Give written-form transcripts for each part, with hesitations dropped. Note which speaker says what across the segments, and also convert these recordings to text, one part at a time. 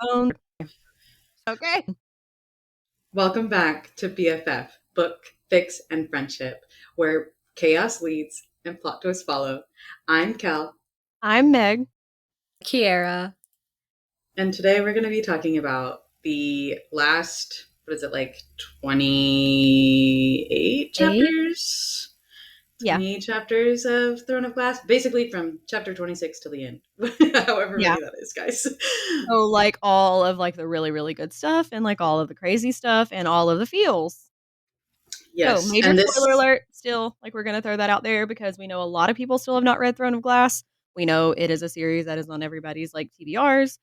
Speaker 1: phone. Okay.
Speaker 2: Welcome back to BFF, Book, Fix, and Friendship, where chaos leads and plot twists follow. I'm Cal,
Speaker 1: I'm Meg.
Speaker 3: Kiera.
Speaker 2: and today we're going to be talking about the last, 28
Speaker 3: Eight?
Speaker 2: chapters?
Speaker 1: Yeah.
Speaker 2: 28 chapters of Throne of Glass? Basically from chapter 26 to the end, however
Speaker 1: Yeah.
Speaker 2: many that is, guys.
Speaker 1: So like all of like the really, really good stuff and like all of the crazy stuff and all of the feels. So
Speaker 2: Yes,
Speaker 1: major
Speaker 2: and
Speaker 1: spoiler
Speaker 2: this,
Speaker 1: alert still, like we're gonna throw that out there because we know a lot of people still have not read Throne of Glass. We know it is a series that is on everybody's like TBRs.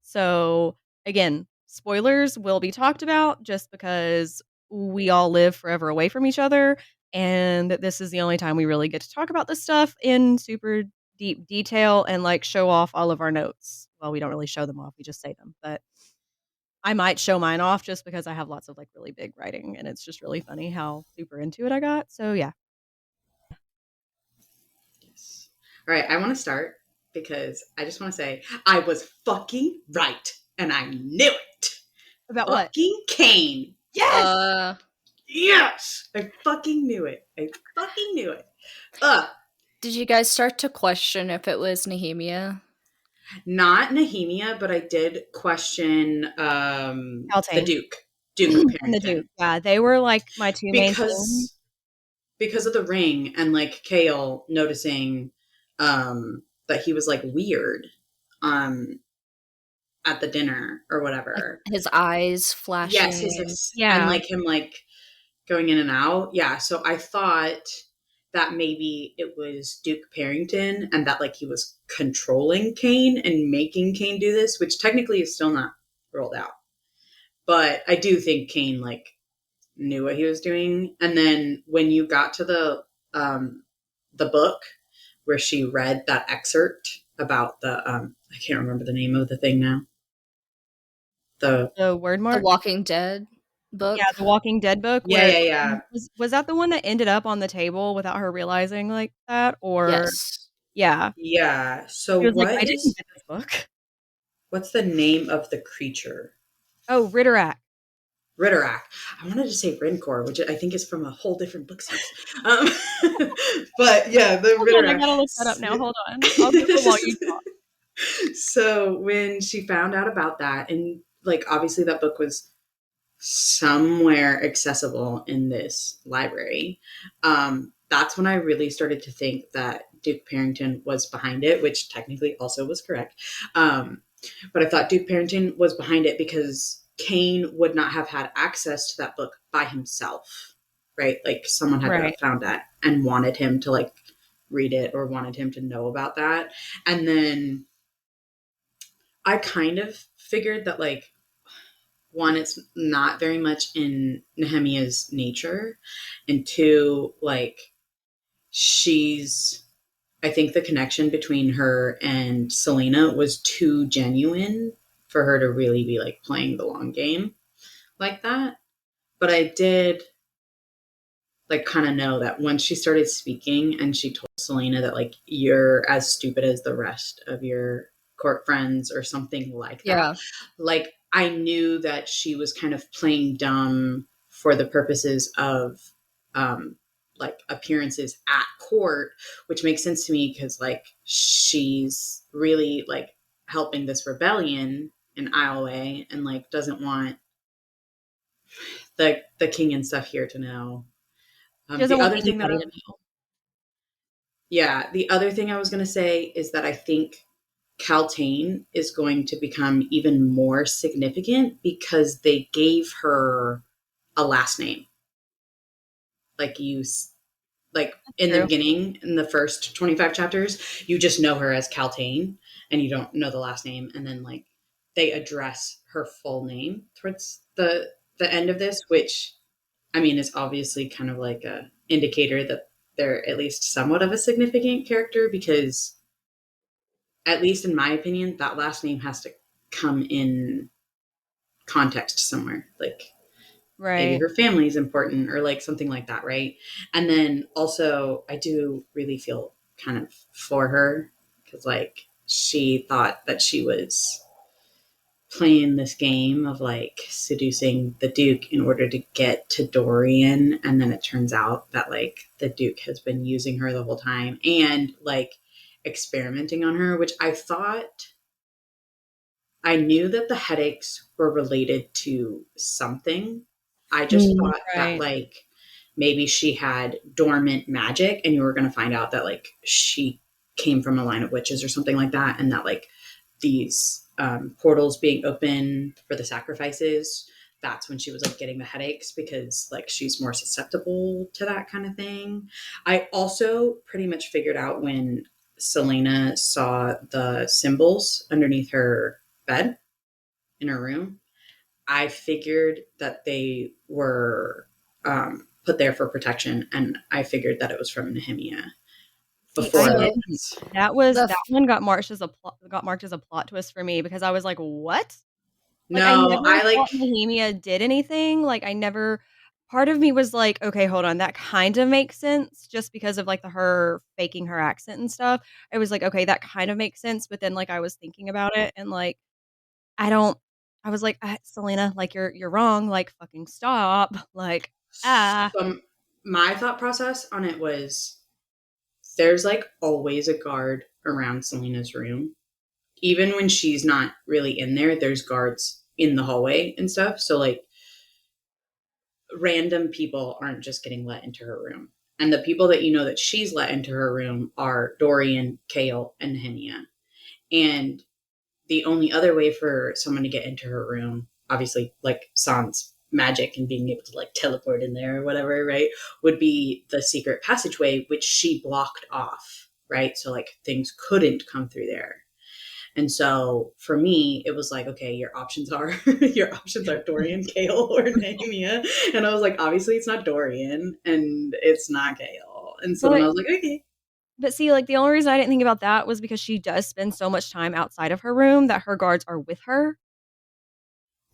Speaker 1: So again, spoilers will be talked about just because we all live forever away from each other and that this is the only time we really get to talk about this stuff in super deep detail and like show off all of our notes. Well, we don't really show them off, we just say them. But I might show mine off just because I have lots of like really big writing and it's just really funny how super into it I got. So yeah.
Speaker 2: yes. All right, I want to start because I just want to say I was fucking right, and I knew it.
Speaker 1: About what?
Speaker 2: Fucking Kane.
Speaker 1: Yes.
Speaker 2: Yes, I fucking knew it. I fucking knew it. Ugh,
Speaker 3: Did you guys start to question if it was Nehemia?
Speaker 2: not Nehemia, but I did question the
Speaker 1: Beltane
Speaker 2: Duke
Speaker 1: and the Duke.
Speaker 2: Parrington,
Speaker 1: Yeah, they were like my two main things.
Speaker 2: because because of the ring and like Kale noticing that he was like weird um at the dinner or
Speaker 3: Like
Speaker 2: whatever.
Speaker 3: his eyes
Speaker 2: Yes,
Speaker 3: flashing.
Speaker 2: and
Speaker 1: Yeah.
Speaker 2: like him like going in and out. Yeah, so I thought that maybe it was Duke Parrington and that like he was controlling Kane and making Kane do this, which technically is still not rolled out. But I do think Kane like knew what he was doing. And then when you got to the book where she read that excerpt about the I can't remember the name of the thing now. The
Speaker 1: The word
Speaker 3: The
Speaker 1: mark.
Speaker 3: Walking Dead
Speaker 1: Yeah,
Speaker 3: book?
Speaker 1: the Walking Dead book
Speaker 2: Yeah,
Speaker 1: where
Speaker 2: yeah, yeah.
Speaker 1: was that the one that ended up on the table without her realizing like that? Or
Speaker 3: Yes.
Speaker 1: yeah.
Speaker 2: Yeah. So
Speaker 1: She was like, I didn't get this book.
Speaker 2: what's the name of the creature?
Speaker 1: Oh, Ritterak.
Speaker 2: Ritterak. I wanted to say Rincor, which I think is from a whole different book series. Um, but yeah, the
Speaker 1: Hold on, I
Speaker 2: Ritterak.
Speaker 1: gotta look that up now. Hold on. I'll Google while you talk.
Speaker 2: So when she found out about that, and like obviously that book was somewhere accessible in this library, that's when I really started to think that Duke Parrington was behind it, which technically also was correct. But I thought Duke Parrington was behind it because Kane would not have had access to that book by himself, right? Like someone had to
Speaker 1: Right.
Speaker 2: have found that and wanted him to like read it or wanted him to know about that. And then I kind of figured that like one, it's not very much in Nehemiah's nature, and two, like she's I think the connection between her and Selena was too genuine for her to really be like playing the long game like that. But I did like kind of know that when she started speaking and she told Selena that like you're as stupid as the rest of your court friends or something like that,
Speaker 3: Yeah.
Speaker 2: like I knew that she was kind of playing dumb for the purposes of um like appearances at court, which makes sense to me because like she's really like helping this rebellion in Islay and like doesn't want the king and stuff here to know.
Speaker 1: She doesn't
Speaker 2: The
Speaker 1: want
Speaker 2: other thing that
Speaker 1: anybody
Speaker 2: I
Speaker 1: to know.
Speaker 2: Yeah, the other thing I was going to say is that I think Caltaine is going to become even more significant because they gave her a last name. Like like in the
Speaker 1: True.
Speaker 2: beginning, in the first 25 chapters, you just know her as Caltaine and you don't know the last name. And then like they address her full name towards the end of this, which I mean is obviously kind of like a indicator that they're at least somewhat of a significant character because at least in my opinion, that last name has to come in context somewhere. Like maybe
Speaker 1: Right.
Speaker 2: her family is important or like something like that, right? And then also, I do really feel kind of for her because like she thought that she was playing this game of like seducing the Duke in order to get to Dorian, and then it turns out that like the Duke has been using her the whole time and like experimenting on her, which I knew that the headaches were related to something. I just thought that
Speaker 1: Right.
Speaker 2: like maybe she had dormant magic and you were going to find out that like she came from a line of witches or something like that, and that like these portals being open for the sacrifices, that's when she was like getting the headaches because like she's more susceptible to that kind of thing. I also pretty much figured out when Selena saw the symbols underneath her bed in her room, I figured that they were put there for protection, and I figured that it was from Nehemia
Speaker 1: See, I
Speaker 2: before
Speaker 3: So
Speaker 1: didn't.
Speaker 2: this.
Speaker 3: the
Speaker 1: That one got marked as a plot twist for me because I was like, "What?" Like, I
Speaker 2: No,
Speaker 1: never
Speaker 2: I like,
Speaker 1: thought Nehemia did anything, like, I never part of me was like, "Okay, hold on, that kind of makes sense," just because of, like, her faking her accent and stuff. I was like, "Okay, that kind of makes sense," but then, like, I was thinking about it and, like, I don't I was like, Selena, like, you're wrong, like, fucking stop." Like, "Ah."
Speaker 2: my thought process on it was there's like always a guard around Selena's room. Even when she's not really in there, there's guards in the hallway and stuff. So like random people aren't just getting let into her room. And the people that you know that she's let into her room are Dorian, Kale, and Nehemia. And the only other way for someone to get into her room, obviously, like sans magic and being able to like teleport in there or whatever, right, would be the secret passageway, which she blocked off, right? So like things couldn't come through there. And so for me, it was like, okay, your options are your options are Dorian, Kale, or Nehemia. And I was like, obviously it's not Dorian and it's not Kale. And so then I
Speaker 1: But
Speaker 2: was like, okay.
Speaker 1: but see, like, the only reason I didn't think about that was because she does spend so much time outside of her room that her guards are with her.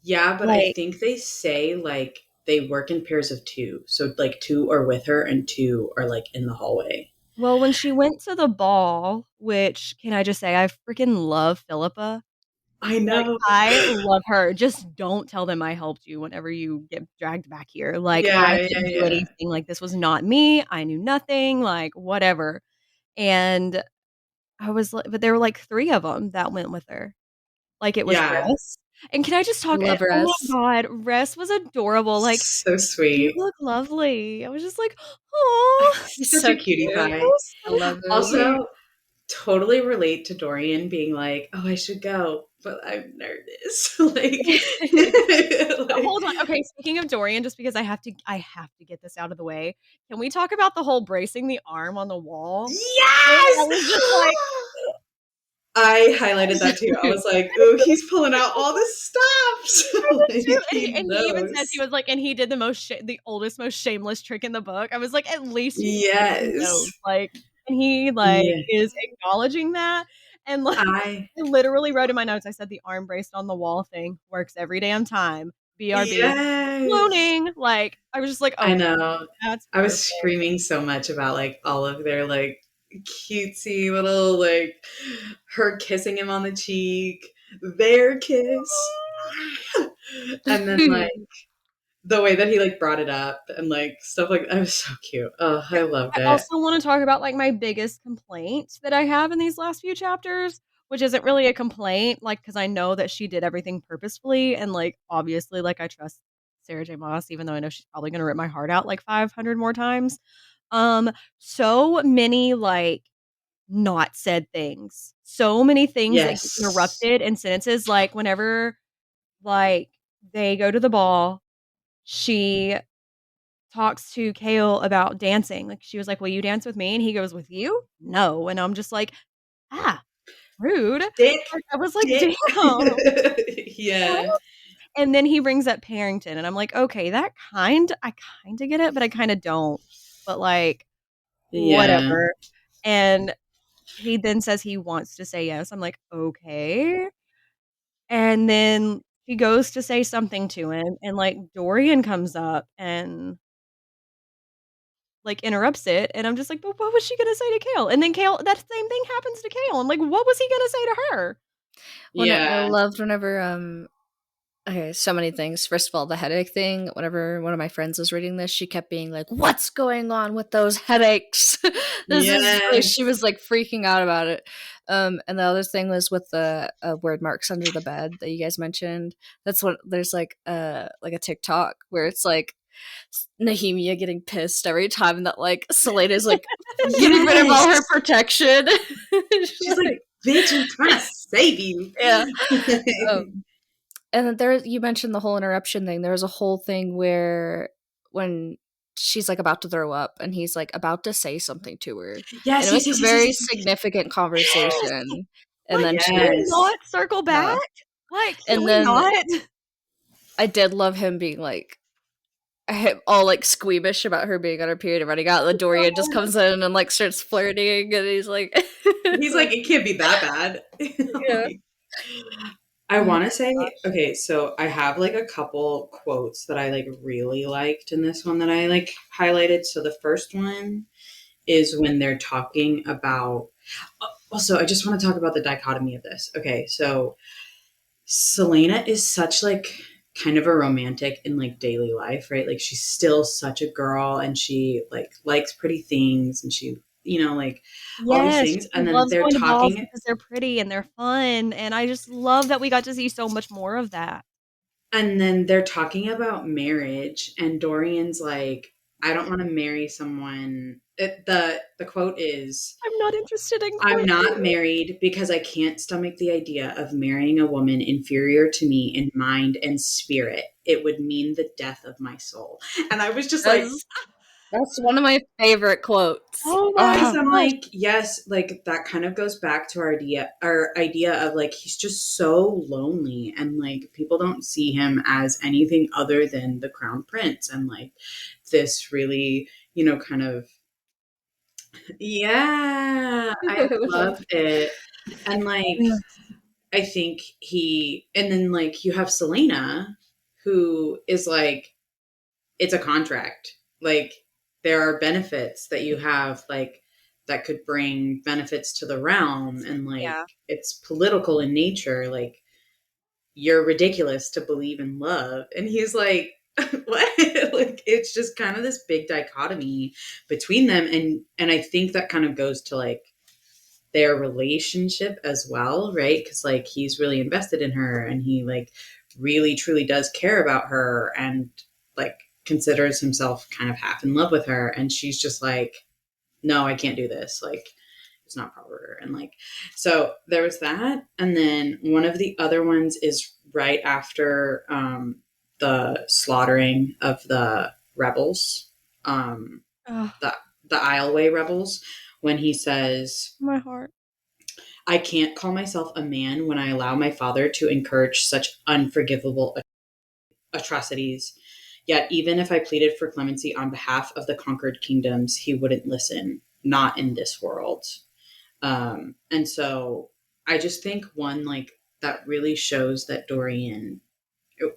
Speaker 2: Yeah, but I
Speaker 1: Like,
Speaker 2: think they say like they work in pairs of two. So like two are with her and two are like in the hallway.
Speaker 1: well, when she went to the ball, which can I just say I freaking love Philippa.
Speaker 2: I
Speaker 1: Like,
Speaker 2: know.
Speaker 1: I love her. Just don't tell them I helped you whenever you get dragged back here. Like, I
Speaker 2: Yeah, yeah,
Speaker 1: didn't do
Speaker 2: yeah.
Speaker 1: anything. Like, this was not me. I knew nothing, like, whatever. And I was like but there were, like, 3 of them that went with her. Like, it was
Speaker 2: Yeah.
Speaker 1: Ress. And can I just
Speaker 3: I
Speaker 1: talk
Speaker 3: love
Speaker 1: oh
Speaker 3: Rez.
Speaker 1: my god, Ress was adorable. Like,
Speaker 2: So
Speaker 1: "You
Speaker 2: sweet.
Speaker 1: look lovely." I was just like, "Aw,
Speaker 2: He's such a
Speaker 3: So
Speaker 2: cutie
Speaker 3: cute.
Speaker 1: that
Speaker 2: pie.
Speaker 1: was
Speaker 3: I
Speaker 1: so
Speaker 3: love him.
Speaker 1: sweet."
Speaker 2: Also, totally relate to Dorian being like, "Oh, I should go, but I'm nervous." Like, like
Speaker 1: Hold on. Okay, speaking of Dorian, just because I have to get this out of the way. Can we talk about the whole bracing the arm on the wall? Where I
Speaker 2: yes.
Speaker 1: was just like
Speaker 2: I highlighted that too. I was like, "Ooh, he's pulling out all the stops."
Speaker 1: I was
Speaker 2: Like
Speaker 1: too,
Speaker 2: he
Speaker 1: and he even says he
Speaker 2: knows.
Speaker 1: was like, and he did the oldest, most shameless trick in the book. I was like, at least he fucking knows,
Speaker 2: Yes.
Speaker 1: like, and he like
Speaker 2: Yeah.
Speaker 1: is acknowledging that, and like,
Speaker 2: I
Speaker 1: I literally wrote in my notes. I said the arm braced on the wall thing works every damn time. BRB,
Speaker 2: yes.
Speaker 1: cloning. Like, I was just like,
Speaker 2: I
Speaker 1: okay,
Speaker 2: know.
Speaker 1: that's
Speaker 2: I was
Speaker 1: perfect.
Speaker 2: screaming so much about like all of their like cutesy little like her kissing him on the cheek, their kiss. And then like the way that he like brought it up and like stuff like that was so cute. Oh, I loved
Speaker 1: I
Speaker 2: it.
Speaker 1: also wanna talk about, like, my biggest complaint that I have in these last few chapters, which isn't really a complaint, like, because I know that she did everything purposefully and, like, obviously, like, I trust Sarah J. Maas, even though I know she's probably gonna rip my heart out, like, 500 more times. Um, so many, like, not said things. So many things that get
Speaker 2: Yes.
Speaker 1: interrupted in sentences, like, whenever, like, they go to the ball, she talks to Kale about dancing, like, she was like, "Will you dance with me?" And he goes, "With you? No." And I'm just like, "Ah, rude."
Speaker 2: Dick.
Speaker 1: Like, I was like,
Speaker 2: Dick.
Speaker 1: "Damn, what?"
Speaker 2: Yeah.
Speaker 1: And then he brings up Parrington, and I'm like, "Okay, I kinda get it, but I kinda don't." But, like,
Speaker 2: Yeah.
Speaker 1: whatever. And he then says he wants to say yes. I'm like, "Okay." And then he goes to say something to him, and, like, Dorian comes up and like, interrupts it, and I'm just like, "But what was she gonna say to Kale?" And then Kale that same thing happens to Kale. I'm like, "What was he gonna say to her?"
Speaker 3: When I
Speaker 2: Yeah.
Speaker 3: loved whenever okay, so many things. First of all, the headache thing. Whenever one of my friends was reading this, she kept being like, "What's going on with those headaches?" This is like she
Speaker 2: Yes.
Speaker 3: was like freaking out about it. And the other thing was with the word marks under the bed that you guys mentioned. That's what there's like a TikTok where it's like Nehemia getting pissed every time that like Selena's like getting rid of all her
Speaker 2: Yes.
Speaker 3: protection. She's
Speaker 2: She's like,
Speaker 3: like,
Speaker 2: bitch, I'm trying to save you.
Speaker 3: yeah. Um, and then there, you mentioned the whole interruption thing. There was a whole thing where when she's like about to throw up and he's like about to say something to her, and
Speaker 2: Yes,
Speaker 3: it was
Speaker 2: yes, yes,
Speaker 3: a
Speaker 2: yes, yes,
Speaker 3: very
Speaker 2: yes.
Speaker 3: significant
Speaker 1: Yes!
Speaker 3: conversation. And
Speaker 1: Like,
Speaker 3: then
Speaker 1: can
Speaker 3: she,
Speaker 1: we
Speaker 2: Yes.
Speaker 1: not circle
Speaker 3: yeah,
Speaker 1: back? Like, can
Speaker 3: and
Speaker 1: we
Speaker 3: then
Speaker 1: not?
Speaker 3: I did love him being like all like squeamish about her being on her period and running out. And then Dorian just
Speaker 1: God.
Speaker 3: comes in and like starts flirting, and he's like,
Speaker 2: He's like,
Speaker 3: like
Speaker 2: it can't be that bad.
Speaker 3: yeah.
Speaker 2: Like, I
Speaker 3: Oh
Speaker 2: want to
Speaker 3: my
Speaker 2: say,
Speaker 3: gosh.
Speaker 2: okay, so I have like a couple quotes that I like really liked in this one that I like highlighted. So the first one is when they're talking about, also, I just want to talk about the dichotomy of this. Okay, so Selena is such like kind of a romantic in like daily life, right? Like she's still such a girl and she like likes pretty things and she, like all these
Speaker 1: Yes,
Speaker 2: things.
Speaker 1: she
Speaker 2: And then
Speaker 1: loves
Speaker 2: they're
Speaker 1: going to balls
Speaker 2: talking
Speaker 1: because they're pretty and they're fun, and I just love that we got to see so much more of that.
Speaker 2: about marriage and Dorian's like, I don't want to marry someone. The quote is,
Speaker 1: I'm not interested in
Speaker 2: I'm not
Speaker 1: courting.
Speaker 2: married because I can't stomach the idea of marrying a woman inferior to me in mind and spirit. It would mean the death of my soul. And I was just like,
Speaker 3: That's that's one of my favorite quotes.
Speaker 1: Oh my
Speaker 2: because
Speaker 3: Ah,
Speaker 2: I'm
Speaker 1: gosh.
Speaker 2: like, yes, like that kind of goes back to our idea of like he's just so lonely and like people don't see him as anything other than the crown prince and like this really, kind of, yeah, I love it. And like I think and then like you have Selena, who is like, it's a contract. Like there are benefits that you have, like that could bring benefits to the realm, and like
Speaker 1: Yeah.
Speaker 2: it's political in nature. Like you're ridiculous to believe in love. And he's like, what? Like it's just kind of this big dichotomy between them. And I think that kind of goes to like their relationship as well, right? Because like he's really invested in her and he like really truly does care about her and like considers himself kind of half in love with her. And she's just like, no, I can't do this. Like, it's not proper. And like, so there was that. And then one of the other ones is right after the slaughtering of the rebels, um,
Speaker 1: Oh,
Speaker 2: the, the Isleway rebels, when he says,
Speaker 1: my heart.
Speaker 2: I can't call myself a man when I allow my father to encourage such unforgivable atrocities. Yet, even if I pleaded for clemency on behalf of the conquered kingdoms, he wouldn't listen, not in this world. And so I just think one, like, that really shows that Dorian,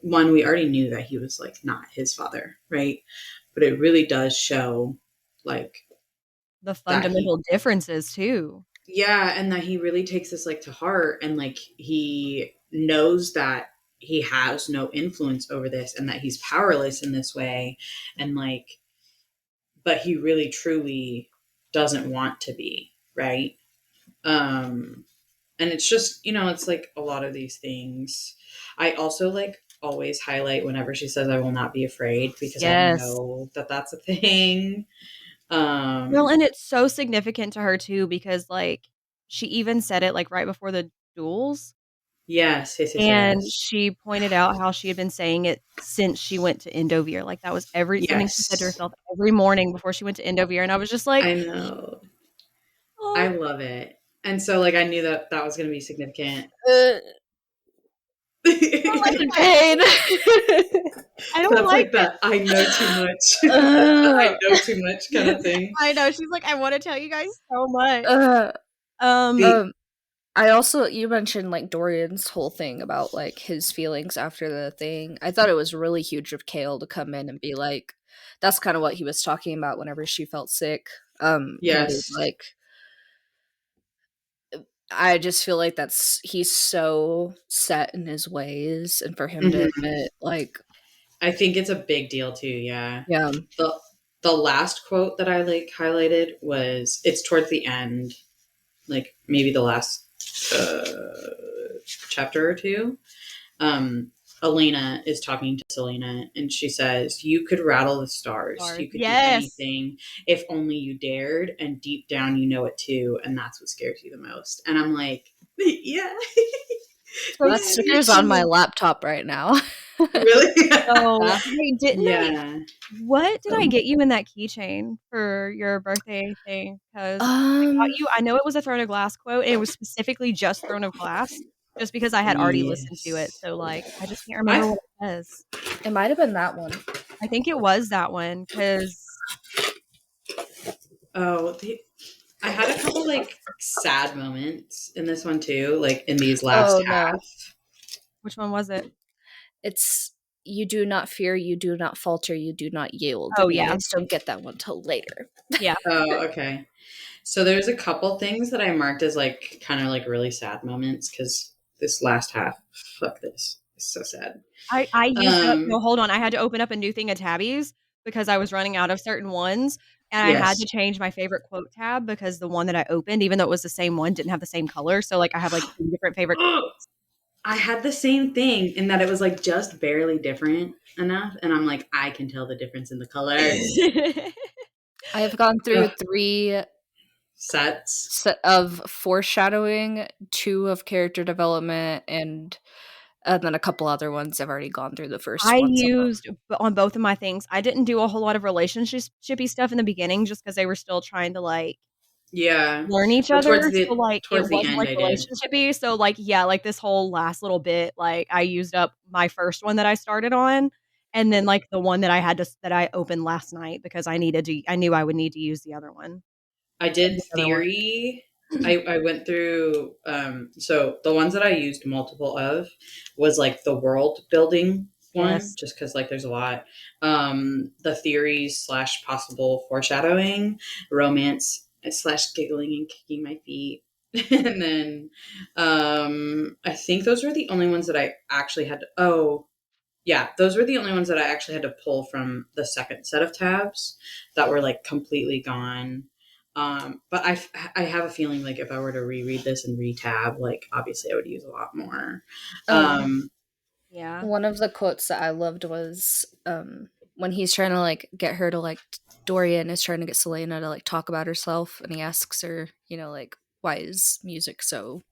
Speaker 2: one, we already knew that he was like not his father, right? But it really does show like
Speaker 1: The
Speaker 2: that he,
Speaker 1: fundamental differences too.
Speaker 2: yeah, and that he really takes this like to heart, and like he knows that he has no influence over this and that he's powerless in this way, and like, but he really truly doesn't want to be, right? um and it's just, it's like a lot of these things. I also like always highlight whenever she says I will not be afraid, because I
Speaker 1: Yes.
Speaker 2: know that that's a thing.
Speaker 1: Well,
Speaker 2: um
Speaker 1: and it's so significant to her too because, like, she even said it, like, right before the duels,
Speaker 2: yes, yes, yes,
Speaker 1: and
Speaker 2: yes,
Speaker 1: she pointed out how she had been saying it since she went to Endovir, like, that was something she said to
Speaker 2: yes,
Speaker 1: herself every morning before she went to Endovir, and I was just like,
Speaker 2: I know. I
Speaker 1: "Oh,
Speaker 2: love it. And so like I knew that that was going to be significant.
Speaker 3: I'm like in
Speaker 2: That's
Speaker 3: pain.
Speaker 1: I don't like
Speaker 2: like
Speaker 1: it."
Speaker 2: that I know too much. The I
Speaker 3: uh,
Speaker 2: know too much kind of thing.
Speaker 1: I know, she's like, "I wanna tell you guys so much."
Speaker 3: uh,
Speaker 1: Um,
Speaker 2: The
Speaker 3: um, I also you mentioned like Dorian's whole thing about like his feelings after the thing. I thought it was really huge of Kale to come in and be like, that's kind of what he was talking about whenever she felt sick. Him being
Speaker 2: yes.
Speaker 3: like, I just feel like he's so set in his ways, and for him to
Speaker 2: Mhm.
Speaker 3: admit, like,
Speaker 2: I think it's a big deal too. Yeah.
Speaker 3: yeah,
Speaker 2: the The last quote that I like highlighted was, it's towards the end, like maybe the last chapter or two. Um, Elena is talking to Selena, and she says, "You could rattle the stars.
Speaker 1: Stars.
Speaker 2: You could do
Speaker 1: Yes.
Speaker 2: anything if only you dared, and deep down you know it too, and that's what scares you the most." And I'm like, yeah,
Speaker 1: So
Speaker 3: that
Speaker 2: yeah, me
Speaker 3: sticker's on my
Speaker 2: too.
Speaker 3: laptop right now.
Speaker 2: Really?
Speaker 1: so
Speaker 3: Yeah.
Speaker 1: wait, didn't I
Speaker 2: Yeah.
Speaker 1: what did I get you in that keychain for your birthday thing? Because I got
Speaker 3: Um,
Speaker 1: you I know it was a Throne of Glass quote, and it was specifically just Throne of Glass, just because I had already listened to it,
Speaker 2: Yes.
Speaker 1: so, like, I just can't remember
Speaker 2: I
Speaker 1: what it says.
Speaker 3: it might have been that one.
Speaker 1: I think it was that one, because
Speaker 2: oh the, I had a couple like sad moments in this one too, like in these last
Speaker 3: Oh no,
Speaker 2: half.
Speaker 1: which one was it?
Speaker 3: it's you do not fear, you do not falter, you do not yield,
Speaker 1: Oh,
Speaker 3: and you
Speaker 1: yeah.
Speaker 3: guys don't get that one till later.
Speaker 1: Yeah.
Speaker 2: Oh, okay. So there's a couple things that I marked as like kind of like really sad moments because this last half, fuck this, it's so sad.
Speaker 1: I used up no,
Speaker 2: Um,
Speaker 1: hold on, I had to open up a new thing of tabbies because I was running out of certain ones, and I had
Speaker 2: yes.
Speaker 1: to change my favorite quote tab because the one that I opened, even though it was the same one, didn't have the same color, so, like, I have, like, 2 different favorite quotes.
Speaker 2: I had the same thing in that it was like just barely different enough, and I'm like, I can tell the difference in the colors.
Speaker 3: I have gone through
Speaker 2: Ugh,
Speaker 3: three
Speaker 2: sets.
Speaker 3: set of foreshadowing, two of character development, and then a couple other ones. I've already gone through the first
Speaker 1: I
Speaker 3: ones of them.
Speaker 1: used b on both of my things, I didn't do a whole lot of shippy stuff in the beginning just because they were still trying to, like,
Speaker 2: Yeah,
Speaker 1: learn each
Speaker 2: but
Speaker 1: other, so, like, it
Speaker 2: towards the
Speaker 1: wasn't,
Speaker 2: end,
Speaker 1: like,
Speaker 2: I did.
Speaker 1: relationshipy, so, like, yeah, like, this whole last little bit, like, I used up my first one that I started on, and then, like, the one that I had to s that I opened last night because I knew I would need to use the other one.
Speaker 2: I did
Speaker 1: The other one.
Speaker 2: theory. I went through so the ones that I used multiple of was like the world building one,
Speaker 1: Yes.
Speaker 2: just because like there's a lot. The theories slash possible foreshadowing, romance slash giggling and kicking my feet. And then I think those were the only ones that I actually had to, oh yeah, those were the only ones that I actually had to pull from the second set of tabs that were like completely gone. But I have a feeling like if I were to reread this and retab, like obviously I would use a lot more.
Speaker 3: Um,
Speaker 2: Um,
Speaker 1: Yeah.
Speaker 3: One of the quotes that I loved was when he's trying to like get her to like Dorian is trying to get Selena to like talk about herself, and he asks her, like, why is music so,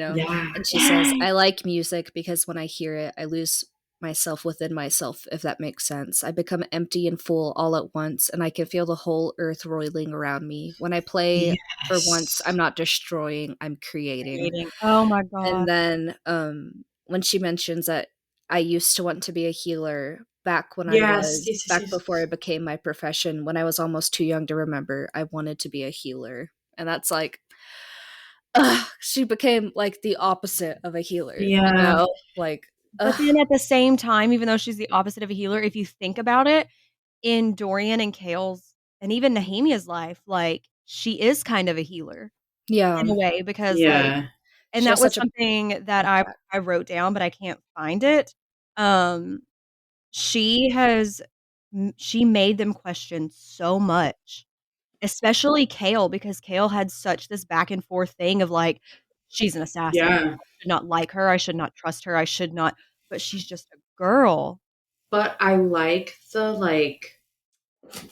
Speaker 2: yeah,
Speaker 3: and she says,
Speaker 2: yeah,
Speaker 3: I like music because when I hear it, I lose myself within myself, if that makes sense. I become empty and full all at once, and I can feel the whole earth roiling around me. When I play, for once, I'm
Speaker 2: yes,
Speaker 3: not destroying, I'm creating.
Speaker 1: Creating. Oh my
Speaker 3: And
Speaker 1: god.
Speaker 3: then when she mentions that I used to want to be a healer
Speaker 2: yes, yes, yes,
Speaker 3: back
Speaker 2: yes.
Speaker 3: before I became my profession, when I was almost too young to remember, I wanted to be a healer. And that's like, she became like the opposite of a healer,
Speaker 2: Yeah,
Speaker 3: Like,
Speaker 1: But then at the same time, even though she's the opposite of a healer, if you think about it, in Dorian and Kale's and even Nehemia's life, like, she is kind of a healer
Speaker 3: yeah,
Speaker 1: in a way because, like,
Speaker 2: yeah,
Speaker 1: and
Speaker 3: she
Speaker 1: that
Speaker 3: has
Speaker 1: was
Speaker 3: such a
Speaker 1: something that
Speaker 3: impact.
Speaker 1: I wrote down, but I can't find it. Um, she has she made them question so much, especially Kale, because Kale had such this back and forth thing of, like, "She's an assassin.
Speaker 2: yeah.
Speaker 1: I should not like her. I should not trust her. I should not," but she's just a girl.
Speaker 2: But I like the like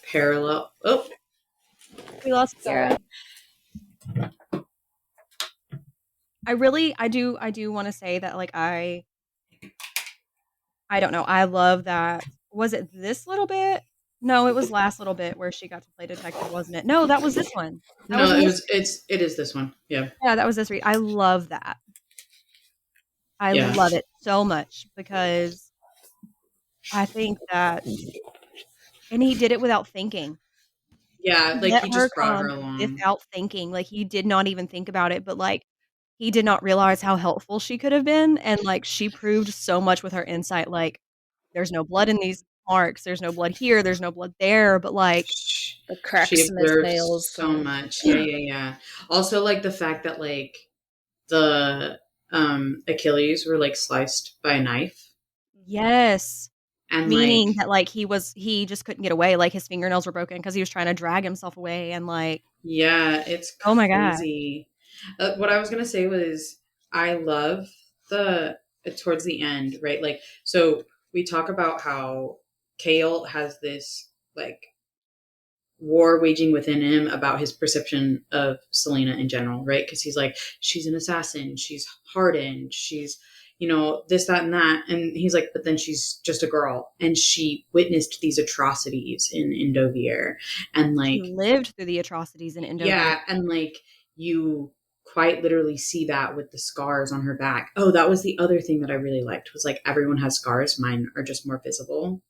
Speaker 2: parallel. Oh,
Speaker 1: We lost Kira.
Speaker 2: sorry.
Speaker 1: I do wanna say that, like, I don't know, I love that was it this little bit? No, it was last little bit where she got to play detective, wasn't it? No, that was this one. That was
Speaker 2: No,
Speaker 1: in
Speaker 2: it
Speaker 1: this
Speaker 2: was. It is this one. Yeah,
Speaker 1: yeah, that was this read. I love that. I
Speaker 2: yeah,
Speaker 1: love it so much because I think that and he did it without thinking.
Speaker 2: yeah. Like
Speaker 1: Let
Speaker 2: he
Speaker 1: her
Speaker 2: just brought her
Speaker 1: come
Speaker 2: along.
Speaker 1: without thinking, like, he did not even think about it, but, like, he did not realize how helpful she could have been, and, like, she proved so much with her insight, like, there's no blood in these marks, there's no blood here, there's no blood there, but, like
Speaker 3: The
Speaker 2: She
Speaker 3: cracks in his
Speaker 2: observed
Speaker 3: nails
Speaker 2: so
Speaker 3: and
Speaker 2: much. Yeah, yeah, yeah. Also, like the fact that like the Achilles were like sliced by a knife,
Speaker 1: Yes.
Speaker 2: and like
Speaker 1: Meaning that, like, he just couldn't get away, like, his fingernails were broken because he was trying to drag himself away and, like
Speaker 2: yeah, it's
Speaker 1: oh my god.
Speaker 2: crazy. What I was gonna say was I love the towards the end, right? Like, so we talk about how Kale has this like war waging within him about his perception of Selena in general, right? Because he's like, she's an assassin, she's hardened, she's, you know, this, that, and that. And he's like, but then she's just a girl. And she witnessed these atrocities in Indovier. And
Speaker 1: She
Speaker 2: like,
Speaker 1: lived through the atrocities in Indovir.
Speaker 2: yeah, and like you quite literally see that with the scars on her back. Oh, that was the other thing that I really liked was like everyone has scars, mine are just more visible.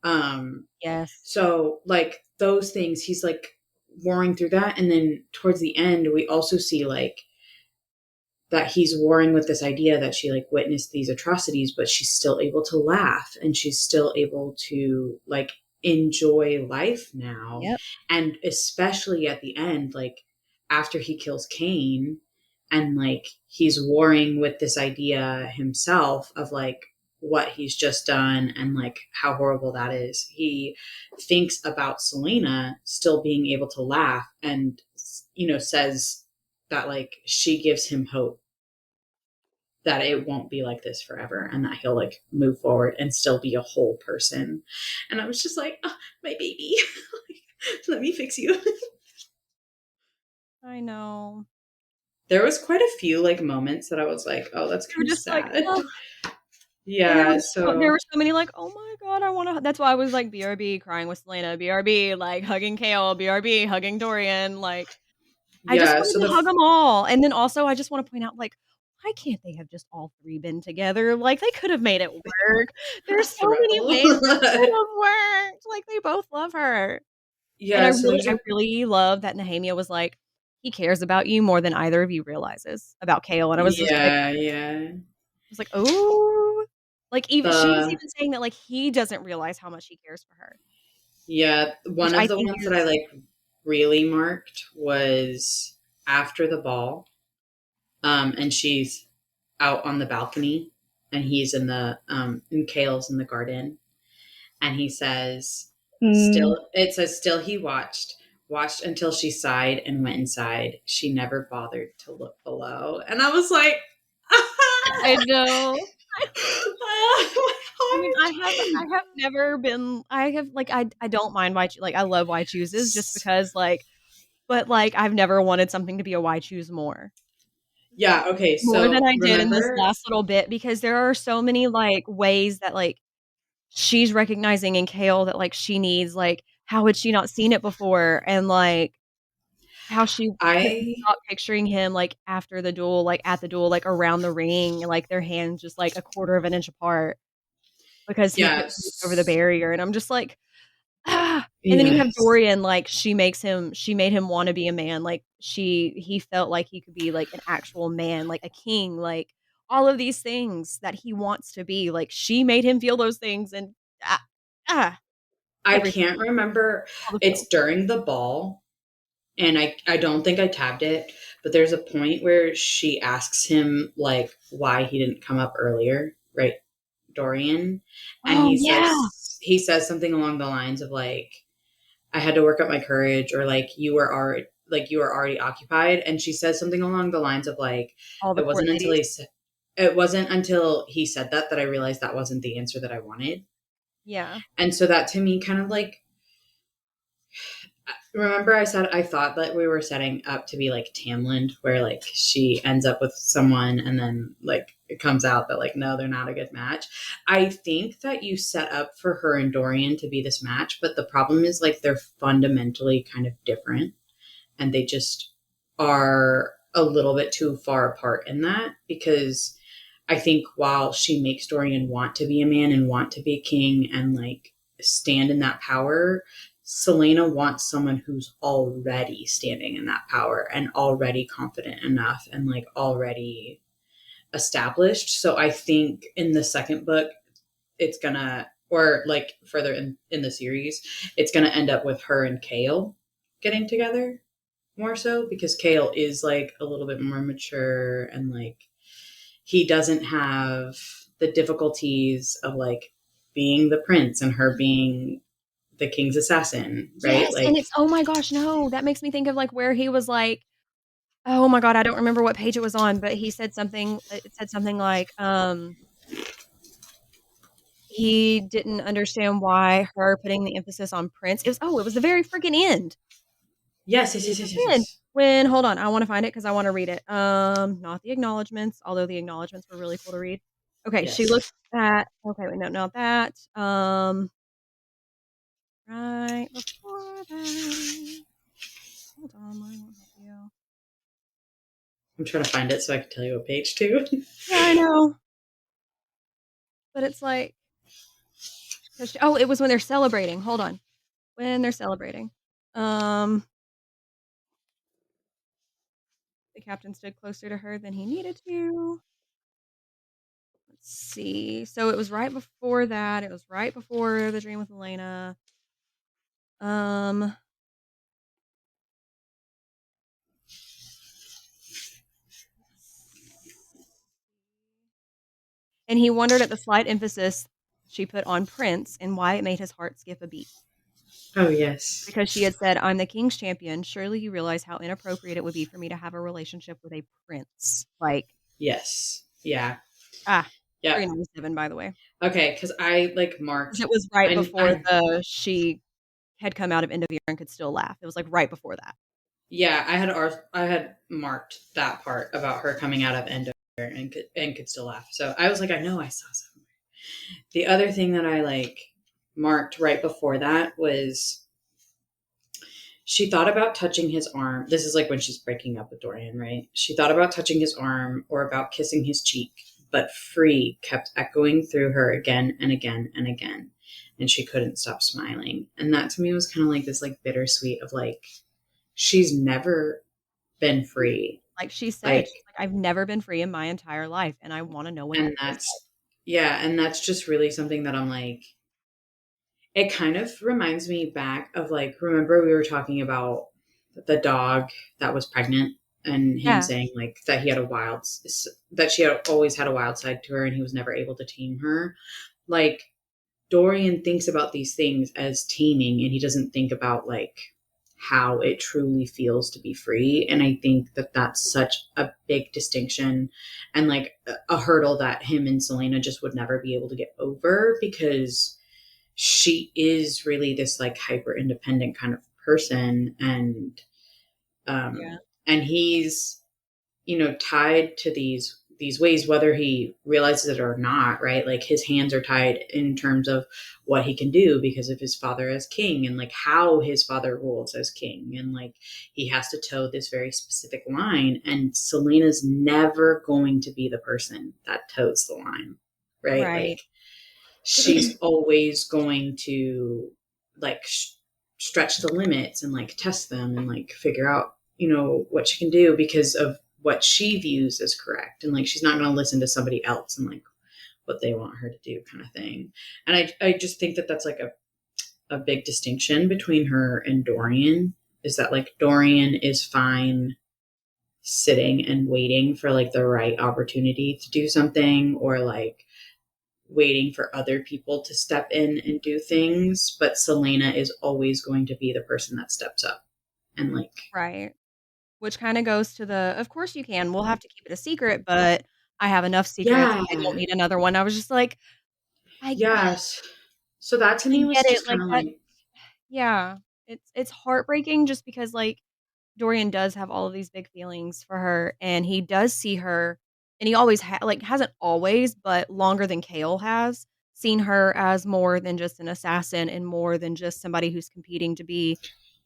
Speaker 2: Um
Speaker 1: Yes.
Speaker 2: so like those things, he's like warring through that, and then towards the end, we also see like that he's warring with this idea that she like witnessed these atrocities, but she's still able to laugh and she's still able to like enjoy life now.
Speaker 1: Yep.
Speaker 2: And especially at the end, like after he kills Cain, and like he's warring with this idea himself of like what he's just done and like how horrible that is. He thinks about Selena still being able to laugh, and you know, says that like she gives him hope that it won't be like this forever and that he'll like move forward and still be a whole person. And I was just like, oh, my baby, let me fix you.
Speaker 1: I know.
Speaker 2: There was quite a few like moments that I was like, oh, that's
Speaker 1: You're
Speaker 2: kind of
Speaker 1: just like,
Speaker 2: sad.
Speaker 1: "Oh." And
Speaker 2: Yeah,
Speaker 1: there
Speaker 2: so
Speaker 1: were so many like, "Oh my god, I wanna" that's why I was like, BRB crying with Selena, BRB, like, hugging Kale, BRB, hugging Dorian, like, I just
Speaker 2: yeah,
Speaker 1: wanted
Speaker 2: so
Speaker 1: to hug them all, and then also I just wanna point out, like, why can't they have just all 3 been together? Like, they could have made it work.
Speaker 2: a
Speaker 1: There's so many
Speaker 2: throuple.
Speaker 1: ways that could have worked, like, they both love her. And
Speaker 2: Yeah, so there's
Speaker 1: I
Speaker 2: a
Speaker 1: really love that Nehemia was like, "He cares about you more than either of you realizes about Kale," and I was just like
Speaker 2: yeah, yeah.
Speaker 1: "Oh." Like, even she was
Speaker 2: The
Speaker 1: even saying that, like, he doesn't realize how much he cares for her,
Speaker 2: yeah,
Speaker 1: which
Speaker 2: one
Speaker 1: I
Speaker 2: of the
Speaker 1: think
Speaker 2: ones that I
Speaker 1: is
Speaker 2: like really marked was after the ball. And she's out on the balcony, and he's in the and Kale's in the garden, and he says,
Speaker 3: Mm.
Speaker 2: still it says still he watched until she sighed and went inside. She never bothered to look below. And I was like,
Speaker 3: I know.
Speaker 2: my
Speaker 1: I mean,
Speaker 2: heart.
Speaker 1: I have never been I have like, I don't mind why like, I love why chooses just because, like but, like, I've never wanted something to be a why choose more.
Speaker 2: Yeah, okay,
Speaker 1: More than
Speaker 2: so
Speaker 1: I did in this
Speaker 2: remember,
Speaker 1: last little bit because there are so many, like, ways that, like, she's recognizing in Kale that, like, she needs, like, how had she not seen it before? And, like, how she couldn't
Speaker 2: I
Speaker 1: stop picturing him, like, after the duel, like, at the duel, like, around the ring, like, their hands just, like, a quarter of an inch apart because he couldn't reach over the
Speaker 2: yes,
Speaker 1: barrier, and I'm just like, "Ah." And then you have
Speaker 2: yes,
Speaker 1: Dorian, like, she made him wanna be a man, like, he felt like he could be, like, an actual man, like, a king, like, all of these things that he wants to be, like, she made him feel those things and, ah, ah,
Speaker 2: I
Speaker 1: everything,
Speaker 2: can't remember.
Speaker 1: all the
Speaker 2: It's
Speaker 1: feels.
Speaker 2: during the ball, and I don't think I tabbed it, but there's a point where she asks him like why he didn't come up earlier, right? Dorian, and
Speaker 1: Oh, yeah!
Speaker 2: he says something along the lines of like I had to work up my courage, or like you were already occupied, and she says something along the lines of like
Speaker 1: All the
Speaker 2: it
Speaker 1: court
Speaker 2: wasn't until
Speaker 1: ladies.
Speaker 2: it wasn't until he said that I realized that wasn't the answer that I wanted.
Speaker 1: Yeah.
Speaker 2: And so that to me kind of like, remember I said I thought that we were setting up to be like Tamland, where like she ends up with someone and then like it comes out that like no, they're not a good match. I think that you set up for her and Dorian to be this match, but the problem is like they're fundamentally kind of different, and they just are a little bit too far apart in that, because I think while she makes Dorian want to be a man and want to be a king and like stand in that power, Selena wants someone who's already standing in that power and already confident enough and like already established. So I think in the second book, it's gonna, or like further in the series, it's gonna end up with her and Kale getting together. more so because Kale is like a little bit more mature and like he doesn't have the difficulties of like being the prince and her being the king's assassin, right?
Speaker 1: Yes, and
Speaker 2: Like,
Speaker 1: it's oh my gosh, no, that makes me think of, like, where he was like oh my god, I don't remember what page it was on, but he said something it said something like, he didn't understand why her putting the emphasis on Prince it was the very freaking end.
Speaker 2: yes, yes,
Speaker 1: It
Speaker 2: yes,
Speaker 1: was
Speaker 2: yes,
Speaker 1: the
Speaker 2: yes,
Speaker 1: end
Speaker 2: yes.
Speaker 1: when hold on, I wanna find it because I wanna read it. Not the acknowledgments, although the acknowledgments were really cool to read. Okay, she
Speaker 2: Yes.
Speaker 1: looked at okay, wait, no, not that. Right before that hold on, I won't help you.
Speaker 2: I'm trying to find it so I can tell you what page too.
Speaker 1: Yeah, I know, but it's like 'cause oh, it was when they're celebrating, hold on. When they're celebrating. Um, the captain stood closer to her than he needed to. Let's see. So it was right before that. It was right before the dream with Elena. Um, and he wondered at the slight emphasis she put on Prince and why it made his heart skip a beat.
Speaker 2: Oh, yes.
Speaker 1: Because she had said, "I'm the king's champion. Surely you realize how inappropriate it would be for me to have a relationship with a prince." Like,
Speaker 2: Yes. Yeah.
Speaker 1: ah,
Speaker 2: Yeah.
Speaker 1: 397, by the way.
Speaker 2: Okay. Cause I like
Speaker 1: 'Cause
Speaker 2: marked,
Speaker 1: it was right before
Speaker 2: I,
Speaker 1: she had come out of End of Year and could still laugh. It was, like, right before that.
Speaker 2: yeah, I had marked that part about her coming out of Endo and could still laugh. So I was like, I know I saw something. The other thing that I like marked right before that was she thought about touching his arm. This is like when she's breaking up with Dorian, right? She thought about touching his arm or about kissing his cheek, but free kept echoing through her again and again and again. And she couldn't stop smiling. And that to me was kind of like this like bittersweet of like she's never been free.
Speaker 1: Like she said,
Speaker 2: Like,
Speaker 1: she's like, "I've never been free in my entire life, and I wanna know when that
Speaker 2: and
Speaker 1: feels like."
Speaker 2: that's yeah, and that's just really something that I'm like it kind of reminds me back of like remember we were talking about the dog that was pregnant and him
Speaker 1: Yeah,
Speaker 2: saying like that he had a wild that she had always had a wild side to her and he was never able to tame her. Like Dorian thinks about these things as taming and he doesn't think about like how it truly feels to be free. And I think that that's such a big distinction and like a hurdle that him and Selena just would never be able to get over because she is really this like hyper independent kind of person
Speaker 1: yeah,
Speaker 2: and he's tied to these ways whether he realizes it or not, right? Like his hands are tied in terms of what he can do because of his father as king and like how his father rules as king and like he has to toe this very specific line and Selena's never going to be the person that toes the line, right? Like
Speaker 1: right.
Speaker 2: she's always going to like stretch the limits and like test them and like figure out what she can do because of what she views as correct and like she's not going to listen to somebody else and like what they want her to do kind of thing. And I just think that that's like a big distinction between her and Dorian is that like Dorian is fine sitting and waiting for like the right opportunity to do something or like waiting for other people to step in and do things, but Selena is always going to be the person that steps up and like
Speaker 1: Right. Which kinda goes to the, "Of course you can, we'll have to keep it a secret, but I have enough secrets,
Speaker 2: yeah,
Speaker 1: I don't need another one." I was just like, I
Speaker 2: yes. So that to
Speaker 1: I
Speaker 2: me
Speaker 1: get
Speaker 2: was
Speaker 1: it,
Speaker 2: just kind
Speaker 1: like,
Speaker 2: of
Speaker 1: that
Speaker 2: like
Speaker 1: yeah. It's heartbreaking just because, like, Dorian does have all of these big feelings for her, and he does see her and he always hasn't always, but longer than Kale has, seen her as more than just an assassin and more than just somebody who's competing to be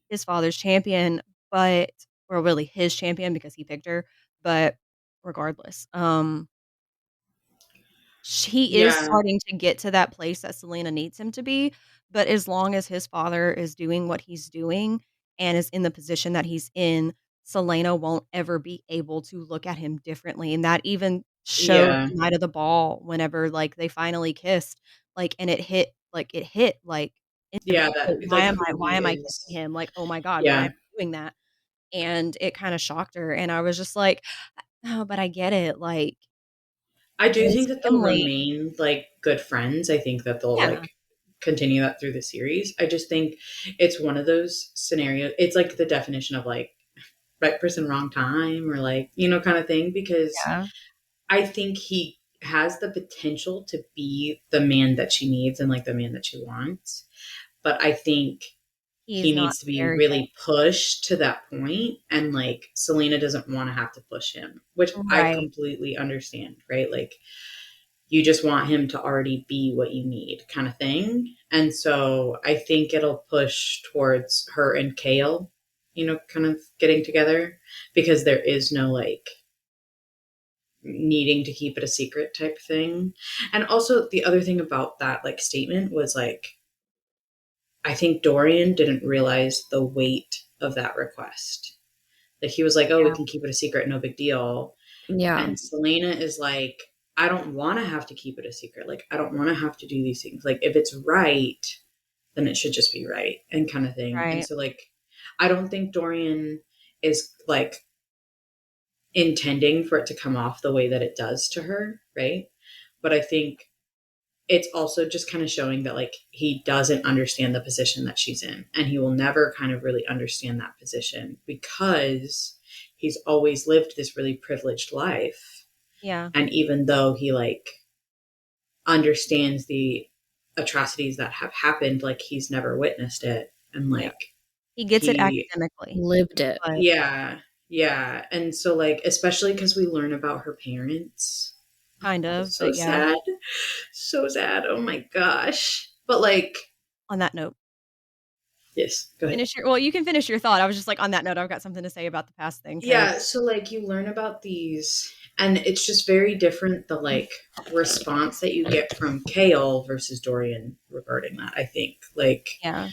Speaker 1: his father's champion, but or really his champion because he picked her, but regardless, he is
Speaker 2: yeah,
Speaker 1: starting to get to that place that Selena needs him to be, but as long as his father is doing what he's doing and is in the position that he's in, Selena won't ever be able to look at him differently, and that even showed
Speaker 2: yeah,
Speaker 1: the night of the ball whenever, like, they finally kissed, like, and it hit, like,
Speaker 2: yeah, that
Speaker 1: "Why
Speaker 2: like
Speaker 1: am
Speaker 2: who
Speaker 1: I
Speaker 2: he
Speaker 1: why am I kissing
Speaker 2: is.
Speaker 1: him?" Like, "Oh my god, why am
Speaker 2: Yeah,
Speaker 1: I doing that?" and it kind of shocked her. And I was just like, oh, but I get it. Like,
Speaker 2: I do
Speaker 1: his
Speaker 2: think that they'll
Speaker 1: family,
Speaker 2: remain like good friends. I think that they'll
Speaker 1: yeah,
Speaker 2: like continue that through the series. I just think it's one of those scenarios. It's like the definition of like right person, wrong time, or like, kind of thing. Because
Speaker 1: yeah,
Speaker 2: I think he has the potential to be the man that she needs and like the man that she wants. But I think he
Speaker 1: he's not
Speaker 2: needs to be
Speaker 1: there yet.
Speaker 2: really pushed to that point, and like Selena doesn't want to have to push him, which I
Speaker 1: Right.
Speaker 2: completely understand, right? Like you just want him to already be what you need kind of thing. And so I think it'll push towards her and Kale, kind of getting together, because there is no like needing to keep it a secret type thing. And also the other thing about that like statement was like I think Dorian didn't realize the weight of that request. Like he was like, "Oh, we
Speaker 1: Yeah.
Speaker 2: can keep it a secret, no big deal."
Speaker 3: Yeah.
Speaker 2: And Selena is like, "I don't want to have to keep it a secret. Like I don't want to have to do these things. Like if it's right, then it should just be right," and kind of thing. And
Speaker 1: Right.
Speaker 2: so like I don't think Dorian is like intending for it to come off the way that it does to her, right? But I think it's also just kind of showing that like he doesn't understand the position that she's in, and he will never kind of really understand that position because he's always lived this really privileged life.
Speaker 1: Yeah.
Speaker 2: And even though he like understands the atrocities that have happened, like he's never witnessed it. And
Speaker 1: Yeah.
Speaker 2: like
Speaker 1: He gets it
Speaker 2: he
Speaker 1: academically,
Speaker 3: Lived it.
Speaker 1: but
Speaker 2: yeah, yeah. And so like especially because we learn about her parents.
Speaker 1: kind
Speaker 2: Oh,
Speaker 1: of,
Speaker 2: so
Speaker 1: but yeah.
Speaker 2: sad. So sad. Oh my gosh. But like,
Speaker 1: On that note,
Speaker 2: yes, go ahead.
Speaker 1: you can finish your thought. I was just like, on that note, I've got something to say about the past thing because
Speaker 2: Yeah, so like you learn about these, and it's just very different the like response that you get from Kale versus Dorian regarding that, I think. Like,
Speaker 1: yeah.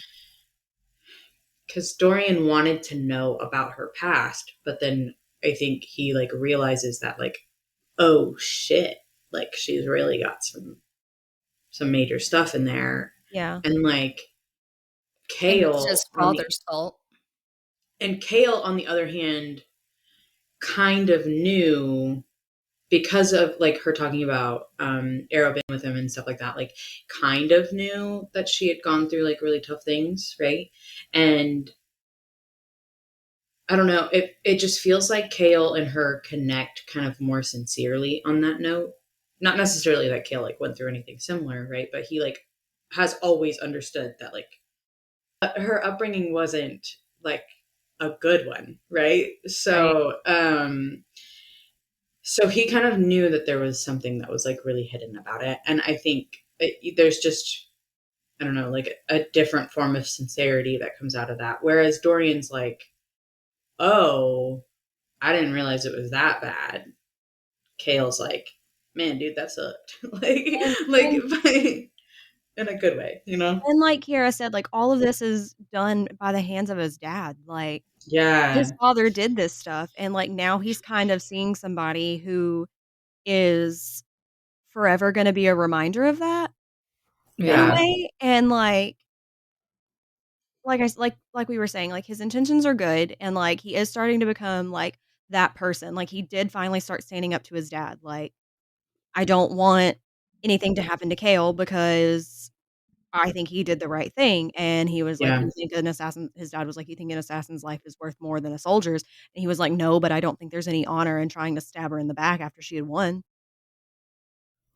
Speaker 2: because Dorian wanted to know about her past, but then I think he like realizes that like, oh shit, like she's really got some major stuff in there.
Speaker 1: Yeah.
Speaker 2: And like
Speaker 3: And it's
Speaker 2: Kale
Speaker 3: his
Speaker 2: on the
Speaker 3: father's fault.
Speaker 2: and Kale on the other hand kind of knew because of like her talking about Arrow being with him and stuff like that, like kind of knew that she had gone through like really tough things, right? And I don't know, it just feels like Kale and her connect kind of more sincerely on that note. Not necessarily that Kale like went through anything similar, right? But he like has always understood that like her upbringing wasn't like a good one, right?
Speaker 1: Right.
Speaker 2: So he kind of knew that there was something that was like really hidden about it. And I think there's just, I don't know, like a different form of sincerity that comes out of that. Whereas Dorian's like, oh, I didn't realize it was that bad. Kale's like, man, dude, that sucked.
Speaker 1: And
Speaker 2: like,
Speaker 1: and
Speaker 2: in a good way, you know?
Speaker 1: and like Kiara said, like all of this is done by the hands of his dad. Like his
Speaker 2: Yeah.
Speaker 1: father did this stuff and like now he's kind of seeing somebody who is forever going to be a reminder of that in a
Speaker 3: Yeah.
Speaker 2: Yeah.
Speaker 1: way. And like we were saying, like his intentions are good and like he is starting to become like that person. Like he did finally start standing up to his dad. Like I don't want anything to happen to Kale because I think he did the right thing. And he was like,
Speaker 2: Yeah.
Speaker 1: "You think an assassin," his dad was like, "You think an assassin's life is worth more than a soldier's?" And he was like, "No, but I don't think there's any honor in trying to stab her in the back after she had won."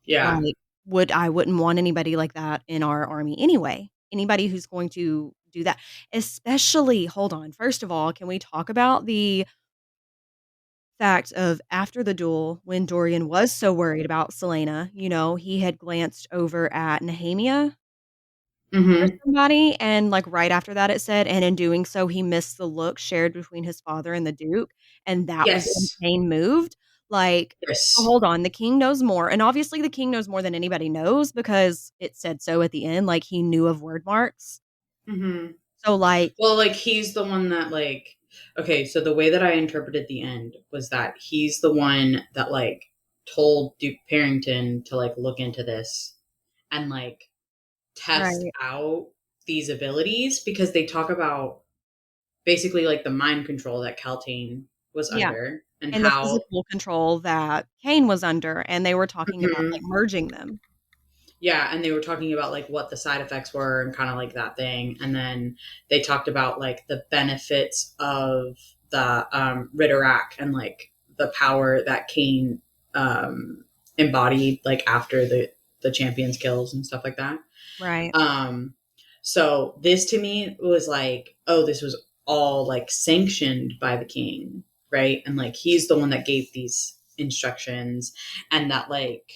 Speaker 2: Yeah.
Speaker 1: Like, I wouldn't want anybody like that in our army anyway. Anybody who's going to do that, especially hold on, first of all, can we talk about the fact of after the duel when Dorian was so worried about Selena, he had glanced over at Nehemia or
Speaker 2: Mm-hmm.
Speaker 1: somebody, and, like, right after that, it said, "And in doing so, he missed the look shared between his father and the Duke," and that was when
Speaker 2: Yes.
Speaker 1: Cain moved. Like, so
Speaker 2: Yes.
Speaker 1: hold on, the king knows more, and obviously the king knows more than anybody knows because it said so at the end, like, he knew of word marks.
Speaker 2: Mm-hmm.
Speaker 1: So, like
Speaker 2: Well, like he's the one that like okay, so the way that I interpreted the end was that he's the one that like told Duke Parrington to like look into this and like test
Speaker 1: right,
Speaker 2: out these abilities because they talk about basically like the mind control that Caltaine was
Speaker 1: Yeah,
Speaker 2: under, and
Speaker 1: and the
Speaker 2: how
Speaker 1: physical control that Cain was under, and they were talking about, like,
Speaker 2: Mhm.
Speaker 1: merging them.
Speaker 2: Yeah, and they were talking about like what the side effects were and kind of like that thing, and then they talked about like the benefits of the Ritterak and like the power that Cain embodied like after the champion's kills and stuff like that.
Speaker 1: Right.
Speaker 2: Um, so this to me was like, oh, this was all like sanctioned by the king, right? And like he's the one that gave these instructions, and that like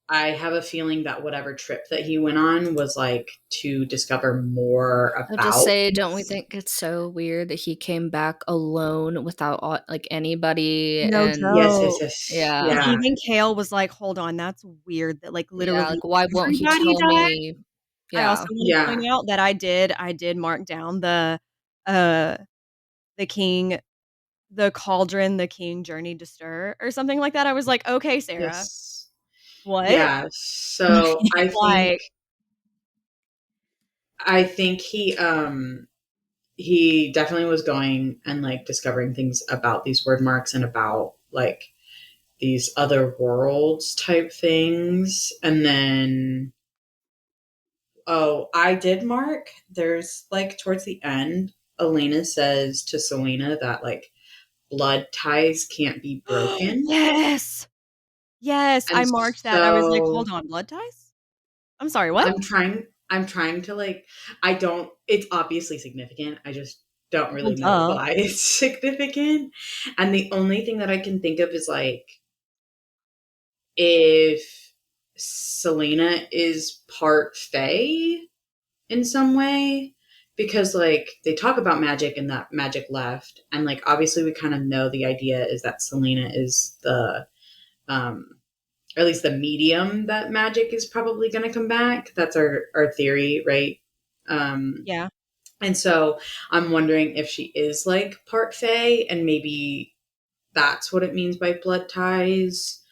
Speaker 2: I have a feeling that whatever trip that he went on was like to discover more
Speaker 3: I'll just
Speaker 2: about
Speaker 3: say, don't we
Speaker 2: this.
Speaker 3: think it's so weird that he came back alone without like anybody?
Speaker 1: No
Speaker 3: And
Speaker 2: Yes, yes,
Speaker 1: joke.
Speaker 2: yes.
Speaker 3: yeah,
Speaker 1: And
Speaker 2: Yeah.
Speaker 1: even Kale was like, "Hold on, that's weird that, like,
Speaker 3: yeah,
Speaker 1: literally
Speaker 3: like why won't he
Speaker 1: everybody
Speaker 3: tell
Speaker 1: died."
Speaker 3: me?
Speaker 1: I also
Speaker 3: Yeah,
Speaker 1: wanna
Speaker 2: Yeah.
Speaker 1: point out that I did mark down uh, the king the cauldron the king journeyed to stir or something like that. I was like, "Okay, Sarah,
Speaker 2: Yes.
Speaker 1: what?"
Speaker 2: Yeah. So
Speaker 1: Like,
Speaker 2: I think he definitely was going and like discovering things about these word marks and about like these other worlds type things. And then, oh, I did mark, there's like towards the end, Elena says to Selena that like blood ties can't be broken.
Speaker 1: yes! Yes, I
Speaker 2: And
Speaker 1: marked that. I was like,
Speaker 2: so
Speaker 1: "Hold on, blood ties? I'm sorry, what?"
Speaker 2: I'm trying to like, I don't, it's obviously significant. I just don't
Speaker 1: Well,
Speaker 2: really know
Speaker 1: duh.
Speaker 2: why it's significant. And the only thing that I can think of is like if Selena is part Fae in some way, because like they talk about magic and that magic left, and like obviously we kind of know the idea is that Selena is the um or at least the medium that magic is probably going to come back. That's our theory, right? um
Speaker 1: Yeah.
Speaker 2: and so I'm wondering if she is like part Fae, and maybe that's what it means by blood ties.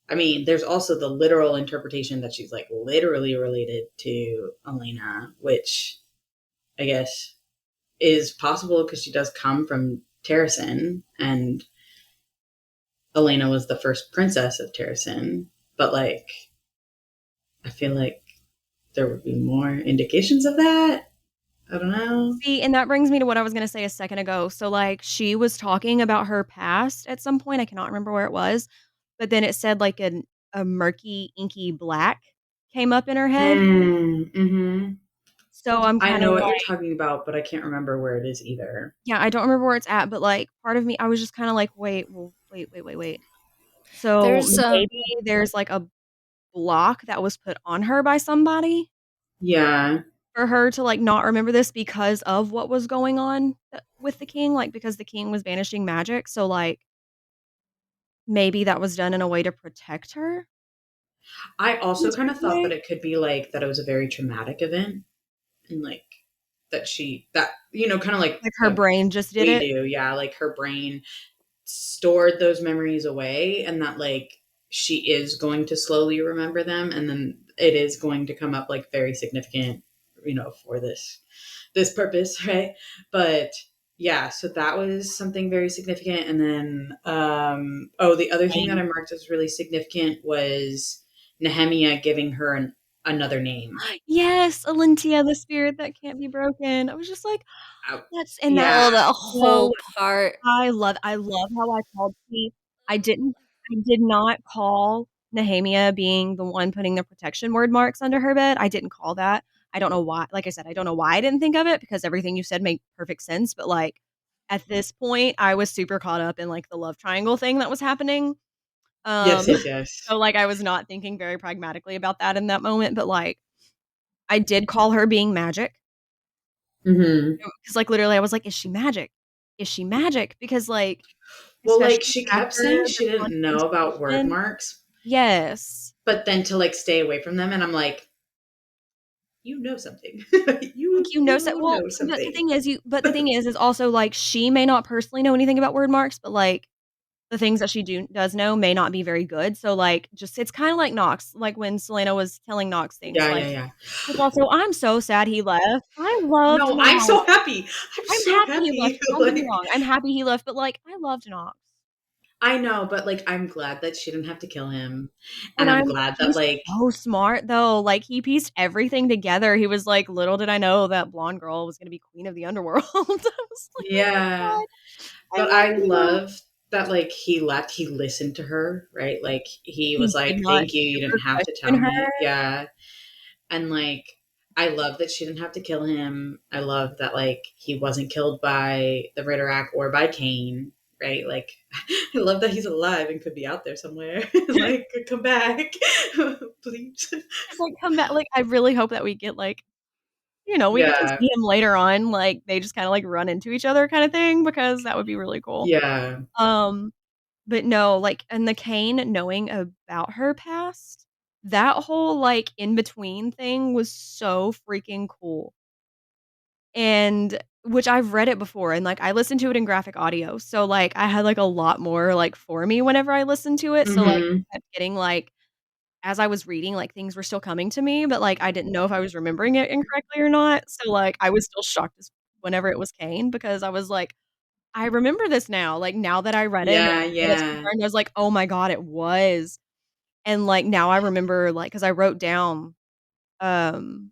Speaker 2: I mean, there's also the literal interpretation that she's like literally related to Elena, which I guess is possible because she does come from Terrasen, and Elena was the first princess of Terrasen. But like, I feel like there would be more indications of that. I don't know.
Speaker 1: See, and that brings me to what I was gonna say a second ago. So, like, she was talking about her past at some point, I cannot remember where it was, but then it said, like, a murky, inky black came up in her head.
Speaker 2: Mm-hmm.
Speaker 1: So I'm
Speaker 2: I
Speaker 1: kinda
Speaker 2: know what you're
Speaker 1: like,
Speaker 2: talking about, but I can't remember where it is either.
Speaker 1: yeah, I don't remember where it's at, but, like, part of me I was just kinda like, "Wait, well, wait. So
Speaker 3: there's
Speaker 1: maybe there's, like, a block that was put on her by somebody
Speaker 2: Yeah.
Speaker 1: for her to, like, not remember this because of what was going on, with the king, like, because the king was banishing magic, so, like, maybe that was done in a way to protect her
Speaker 2: I
Speaker 1: in a
Speaker 2: also kind of
Speaker 1: certain
Speaker 2: thought that
Speaker 1: way?
Speaker 2: it could be like that it was a very traumatic event, and like that kind of like
Speaker 1: Like, her brain just did
Speaker 2: we
Speaker 1: it?
Speaker 2: do, yeah, like her brain stored those memories away, and that like she is going to slowly remember them, and then it is going to come up like very significant, for this purpose, right? But yeah, so that was something very significant. And then the other thing that I marked as really significant was Nehemiah giving her another name.
Speaker 1: Yes, Alintia, the spirit that can't be broken. I was just like,
Speaker 2: Uh,
Speaker 1: that's and that
Speaker 2: yeah.
Speaker 3: oh that
Speaker 1: so
Speaker 3: whole part.
Speaker 1: I love how I called see, I did not call Nehemia being the one putting the protection word marks under her bed. I didn't call that. I don't know why. Like I said, I don't know why I didn't think of it because everything you said made perfect sense. But like at this point, I was super caught up in like the love triangle thing that was happening.
Speaker 2: Yes,
Speaker 1: Um,
Speaker 2: yes, yes.
Speaker 1: so like I was not thinking very pragmatically about that in that moment. But like I did call her being magic
Speaker 2: Hmm.
Speaker 1: because like literally I was like, is she magic? Is she magic? Because like
Speaker 2: Well, like
Speaker 1: especially
Speaker 2: she kept
Speaker 1: after
Speaker 2: saying
Speaker 1: the
Speaker 2: she didn't know about word
Speaker 1: confrontation.
Speaker 2: marks,
Speaker 1: Yes.
Speaker 2: but then to like stay away from them, and I'm like, you know something.
Speaker 1: Like,
Speaker 2: you
Speaker 1: you know so
Speaker 2: you
Speaker 1: well,
Speaker 2: know
Speaker 1: but the
Speaker 2: something.
Speaker 1: thing is also, like, she may not personally know anything about word marks, but, like, the things that she does know may not be very good. So, like, just it's kinda like Knox, like, when Selena was telling Knox things,
Speaker 2: Yeah,
Speaker 1: like
Speaker 2: yeah, yeah.
Speaker 1: which also, I'm so sad he left. I loved
Speaker 2: No, I'm
Speaker 1: Knox.
Speaker 2: so happy. I'm
Speaker 1: I'm
Speaker 2: so
Speaker 1: happy he left,
Speaker 2: happy.
Speaker 1: don't get me
Speaker 2: Like,
Speaker 1: wrong, I'm happy he left, but, like, I loved Knox.
Speaker 2: I know, but like, I'm glad that she didn't have to kill him,
Speaker 1: And
Speaker 2: and I'm glad that
Speaker 1: he's
Speaker 2: like,
Speaker 1: so smart, though, like, he pieced everything together. He was like, "Little did I know that blonde girl was gonna be queen of the underworld." I was like, "Oh my
Speaker 2: yeah.
Speaker 1: god, I
Speaker 2: But
Speaker 1: love
Speaker 2: I
Speaker 1: you."
Speaker 2: love that like he left. He listened to her, right? Like he was
Speaker 1: He did
Speaker 2: like,
Speaker 1: not
Speaker 2: "Thank you. You didn't
Speaker 1: ever
Speaker 2: have to
Speaker 1: question
Speaker 2: tell
Speaker 1: her.
Speaker 2: me." Yeah, and like I love that she didn't have to kill him. I love that like he wasn't killed by the Ritterak or by Kane, right? Like I love that he's alive and could be out there somewhere. Like come back, please.
Speaker 1: He's like, "Come back." Like, I really hope that we get, like, we get to
Speaker 2: Yeah,
Speaker 1: see him later on, like, they just kinda, like, run into each other kinda thing because that would be really cool.
Speaker 2: yeah.
Speaker 1: Um, but no, like, and the Kane knowing about her past, that whole, like, in between thing was so freaking cool. And which I've read it before and, like, I listened to it in graphic audio, so, like, I had, like, a lot more, like, for me whenever I listened to it, so, like,
Speaker 2: Hmm.
Speaker 1: I kept getting, like as I was reading, like, things were still coming to me, but, like, I didn't know if I was remembering it incorrectly or not, so, like, I was still shocked as whenever it was Kane because I was like, "I remember this now," like, now that I read it and
Speaker 2: Yeah,
Speaker 1: now that it's
Speaker 2: yeah.
Speaker 1: confirmed, I was like, "Oh my god, it was." And, like, now I remember, like, because I wrote down, um,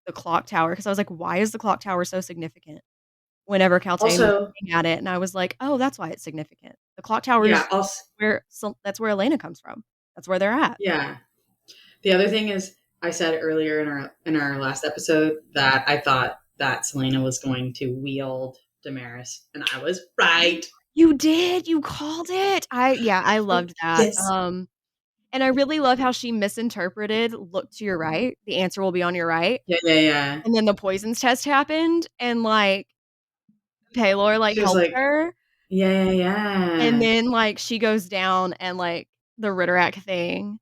Speaker 1: the clock tower because I was like, "Why is the clock tower so significant?" Whenever Kaltain was
Speaker 2: Also,
Speaker 1: looking at it, and I was like, "Oh, that's why it's significant." The clock tower
Speaker 2: yeah.
Speaker 1: is
Speaker 2: Also,
Speaker 1: that's where Elena comes from. That's where they're at.
Speaker 2: yeah. The other thing is, I said earlier in our last episode that I thought that Selena was going to wield Damaris, and I was right.
Speaker 1: You did, you called it. I loved that,
Speaker 2: Yes.
Speaker 1: and I really love how she misinterpreted, "Look to your right, the answer will be on your right,"
Speaker 2: Yeah, yeah, yeah.
Speaker 1: and then the poisons test happened, and, like, Paylor, like,
Speaker 2: She was
Speaker 1: helped
Speaker 2: like,
Speaker 1: her,
Speaker 2: yeah, yeah,
Speaker 1: and
Speaker 2: yeah.
Speaker 1: then, like, she goes down and, like, the Ritterak thing,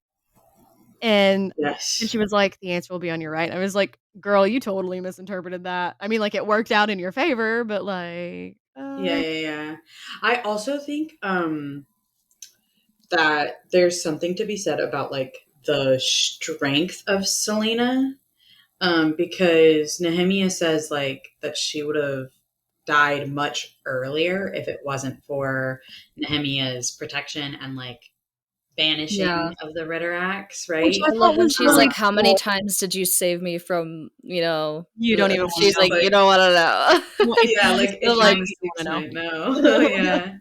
Speaker 1: and
Speaker 2: Yes.
Speaker 1: she was like, "The answer will be on your right." I was like, "Girl, you totally misinterpreted that." I mean, like, it worked out in your favor, but, like,
Speaker 2: Yeah, yeah, yeah. I also think that there's something to be said about like the strength of Selena. Because Nehemia says like that she would have died much earlier if it wasn't for Nehemia's protection and like
Speaker 3: Yeah.
Speaker 2: banishing of the Ritteraks,
Speaker 1: which
Speaker 2: right?
Speaker 1: I
Speaker 3: I love
Speaker 1: thought
Speaker 3: when
Speaker 1: was
Speaker 3: she's
Speaker 1: really
Speaker 3: like, "How many
Speaker 1: cool.
Speaker 3: times did you save me from,
Speaker 1: You don't even
Speaker 2: And
Speaker 1: wanna
Speaker 2: she's
Speaker 3: she's
Speaker 1: know.
Speaker 3: like, "You
Speaker 2: like,
Speaker 3: don't wanna know."
Speaker 1: Well, if
Speaker 2: yeah,
Speaker 1: you
Speaker 2: like
Speaker 1: listen to
Speaker 2: if
Speaker 3: I'm
Speaker 2: you're
Speaker 3: like,
Speaker 1: time,
Speaker 2: on the
Speaker 1: you
Speaker 2: sleep
Speaker 1: don't wanna
Speaker 2: tonight, no.
Speaker 1: know.
Speaker 2: Yeah.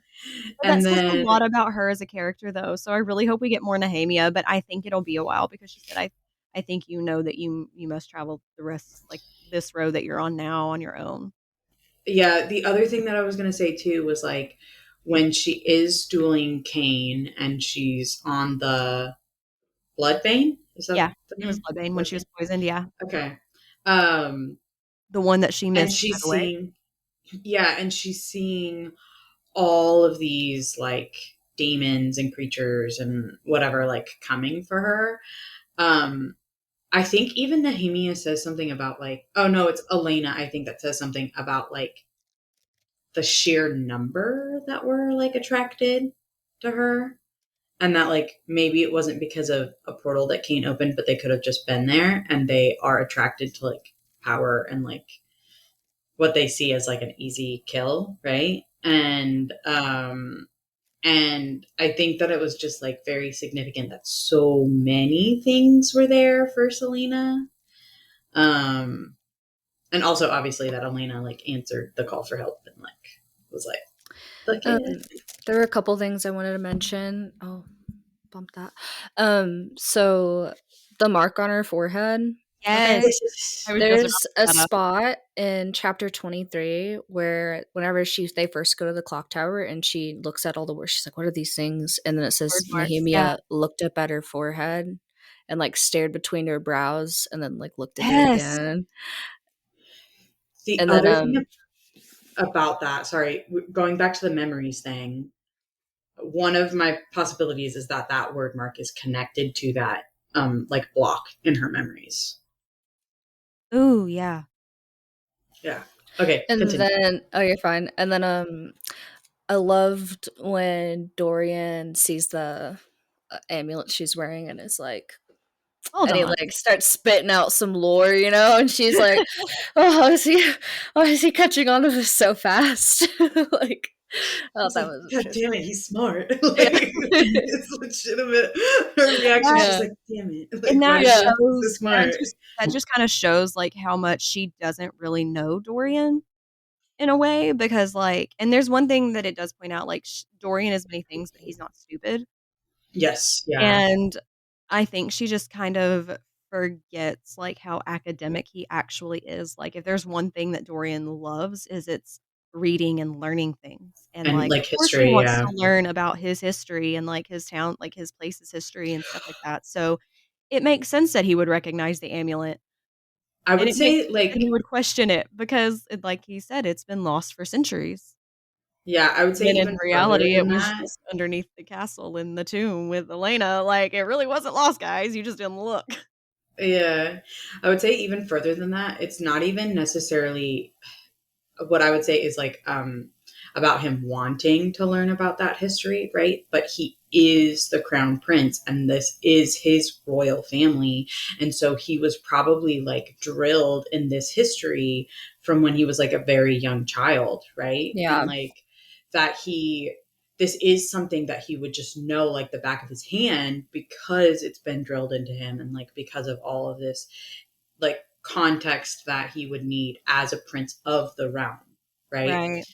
Speaker 1: But that
Speaker 2: And
Speaker 1: says a lot
Speaker 2: then
Speaker 1: about her as a character, though, so I really hope we get more Nehemia, but I think it'll be a while because she said, "I think you know that you must travel the rest like, this road that you're on now on your own."
Speaker 2: yeah, the other thing that I was gonna say too was like when she is dueling Kane and she's on the Bloodbane, is that
Speaker 1: Yeah,
Speaker 2: the
Speaker 1: it was
Speaker 2: name?
Speaker 1: Bloodbane when she was
Speaker 2: Bloodbane.
Speaker 1: poisoned, yeah.
Speaker 2: Okay. Um,
Speaker 1: The one that she
Speaker 2: and
Speaker 1: missed, by
Speaker 2: she's
Speaker 1: the way.
Speaker 2: seeing, yeah, and she's seeing all of these like demons and creatures and whatever like coming for her. Um, I think even Nehemia says something about like, oh no, it's Elena, I think that says something about like the sheer number that were like attracted to her. And that like maybe it wasn't because of a portal that Kane opened, but they could have just been there and they are attracted to like power and like what they see as like an easy kill, right? And I think that it was just like very significant that so many things were there for Selena. Um and also obviously that Elena like answered the call for help and like was like, look
Speaker 3: um,
Speaker 2: it.
Speaker 3: there were a couple things I wanted to mention. Oh, bump that. So the mark on her forehead,
Speaker 1: Yes,
Speaker 3: okay?
Speaker 1: I was just about
Speaker 3: There's
Speaker 1: to
Speaker 3: a
Speaker 1: bring that up.
Speaker 3: spot in chapter 23 where whenever they first go to the clock tower and she looks at all the words, she's like, "What are these things?" And then it
Speaker 1: Word
Speaker 3: says
Speaker 1: marks, yeah.
Speaker 3: Nehemia looked up at her forehead and like stared between her brows and then like looked at it
Speaker 1: Yes.
Speaker 3: again.
Speaker 2: The
Speaker 3: And then
Speaker 2: other thing about that, sorry, going back to the memories thing, one of my possibilities is that that word mark is connected to that like block in her memories.
Speaker 1: Ooh, yeah.
Speaker 2: Yeah. Okay,
Speaker 3: and
Speaker 2: continue.
Speaker 3: then oh, you're fine. And then I loved when Dorian sees the amulet she's wearing and is like,
Speaker 1: Hold
Speaker 3: and he
Speaker 1: on.
Speaker 3: like starts spitting out some lore, you know, and she's like, "Oh, how is he catching on to this so fast?" Like, oh,
Speaker 2: He's
Speaker 3: that
Speaker 2: like,
Speaker 3: was
Speaker 2: God damn it,
Speaker 3: interesting.
Speaker 2: he's smart.
Speaker 3: Yeah,
Speaker 2: Like, it's legitimate. Her reaction,
Speaker 1: That
Speaker 2: she's
Speaker 3: yeah,
Speaker 2: like, damn it.
Speaker 1: and
Speaker 2: Like, why
Speaker 1: that
Speaker 2: does he
Speaker 3: yeah,
Speaker 2: have to be so
Speaker 1: shows
Speaker 2: smart?
Speaker 1: that just kind of shows like how much she doesn't really know Dorian in a way because like and there's one thing that it does point out like Dorian is many things but he's not stupid.
Speaker 2: Yes, yeah.
Speaker 1: And I think she just kind of forgets, like, how academic he actually is. Like, if there's one thing that Dorian loves is it's reading and learning things. And,
Speaker 2: And
Speaker 1: like,
Speaker 2: like
Speaker 1: of course he
Speaker 2: history,
Speaker 1: wants
Speaker 2: yeah.
Speaker 1: to learn about his history and, like, his town like, his place's history and stuff like that. So, it makes sense that he would recognize the amulet,
Speaker 2: I
Speaker 1: and
Speaker 2: would
Speaker 1: it makes
Speaker 2: say,
Speaker 1: sense that he
Speaker 2: like,
Speaker 1: would question it because, like he said, it's been lost for centuries.
Speaker 2: yeah, I would say
Speaker 1: When in
Speaker 2: even further
Speaker 1: reality, it
Speaker 2: than
Speaker 1: was
Speaker 2: that.
Speaker 1: just underneath the castle in the tomb with Elena, like, it really wasn't lost, guys, you just didn't look.
Speaker 2: Yeah. I would say even further than that. It's not even necessarily what I would say is like about him wanting to learn about that history, right? But he is the crown prince and this is his royal family. And so he was probably like drilled in this history from when he was like a very young child, right? And
Speaker 3: yeah,
Speaker 2: like that he this is something that he would just know like the back of his hand because it's been drilled into him and like because of all of this like context that he would need as a prince of the realm, right?
Speaker 1: Right.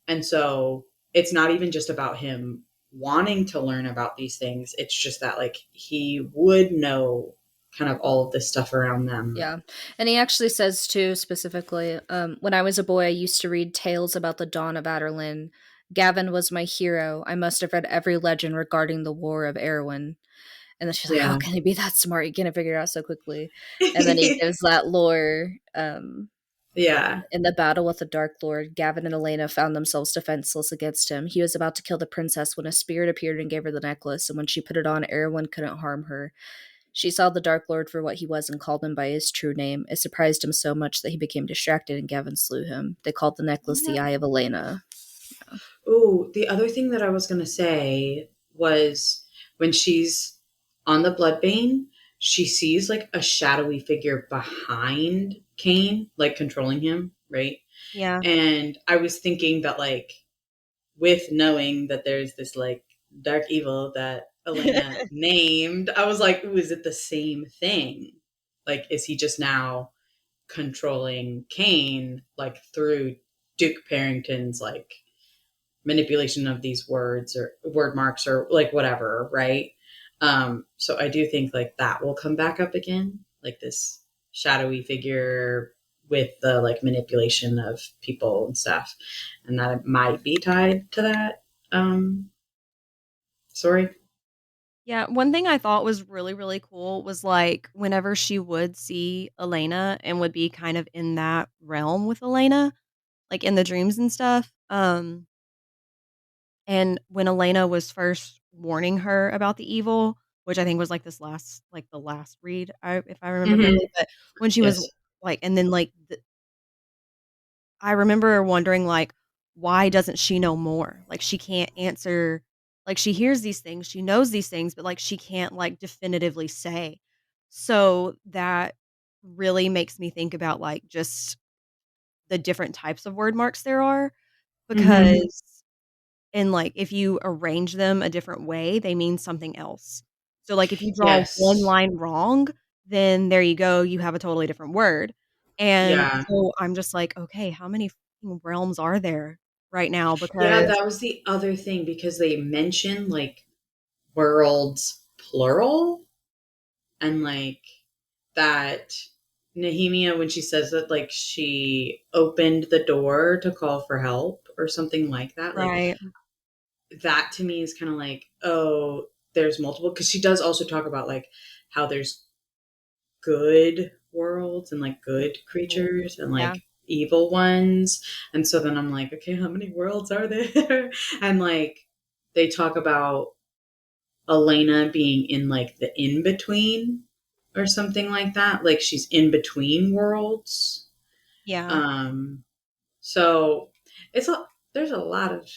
Speaker 2: And so it's not even just about him wanting to learn about these things. It's just that like he would know kind of all of this stuff around them.
Speaker 3: yeah. And he actually says too, specifically, when I was a boy, I used to read tales about the dawn of Aderlin. Gavin was my hero. I must have read every legend regarding the War of Erwin. And then she's like, "How
Speaker 2: Yeah.
Speaker 3: can he be that smart? You can't figure it out so quickly." And then he gives that lore.
Speaker 2: Yeah.
Speaker 3: In the battle with the Dark Lord, Gavin and Elena found themselves defenseless against him. He was about to kill the princess when a spirit appeared and gave her the necklace, and when she put it on, Erewhon couldn't harm her. She saw the Dark Lord for what he was and called him by his true name. It surprised him so much that he became distracted and Gavin slew him. They called the necklace the Eye of Elena.
Speaker 2: Oh, the other thing that I was going to say was when she's on the bloodbane, she sees like a shadowy figure behind Cain, like controlling him, right?
Speaker 1: Yeah.
Speaker 2: And I was thinking that like with knowing that there's this like dark evil that Elena named, I was like, ooh, is it the same thing? Like, is he just now controlling Cain like through Duke Parrington's like manipulation of these words or word marks or like whatever, right? So I do think like that will come back up again, like this shadowy figure with the like manipulation of people and stuff, and that it might be tied to that. Sorry.
Speaker 1: Yeah, one thing I thought was really, really cool was, like, whenever she would see Elena and would be kind of in that realm with Elena, like, in the dreams and stuff, and when Elena was first warning her about the evil, which I think was, like, the last read, if I remember
Speaker 2: Mm-hmm.
Speaker 1: correctly, but when she was,
Speaker 2: Yes.
Speaker 1: like and then, like, I remember wondering, like, why doesn't she know more? Like, she can't answer like, she hears these things, she knows these things, but, like, she can't, like, definitively say. So, that really makes me think about, like, just the different types of word marks there are,
Speaker 2: Mm-hmm.
Speaker 1: because and, like, if you arrange them a different way, they mean something else. So, like, if you draw one
Speaker 2: Yes.
Speaker 1: line wrong, then there you go, you have a totally different word. And
Speaker 2: Yeah.
Speaker 1: so I'm just like, "Okay, how many fucking realms are there right now?"
Speaker 2: Yeah,
Speaker 1: Because
Speaker 2: that was the other thing because they mention like worlds plural and like that Nehemia, when she says that, like she opened the door to call for help or something like that, like
Speaker 1: Right,
Speaker 2: that to me is kind of like, oh, there's multiple. Because she does also talk about like how there's good worlds and like good
Speaker 1: evil.
Speaker 2: creatures and
Speaker 1: Yeah,
Speaker 2: like evil ones. And so then I'm like, okay, how many worlds are there? And like they talk about Elena being in like the in between or something like that. Like she's in between worlds.
Speaker 1: yeah.
Speaker 2: Um, so it's a there's a lot of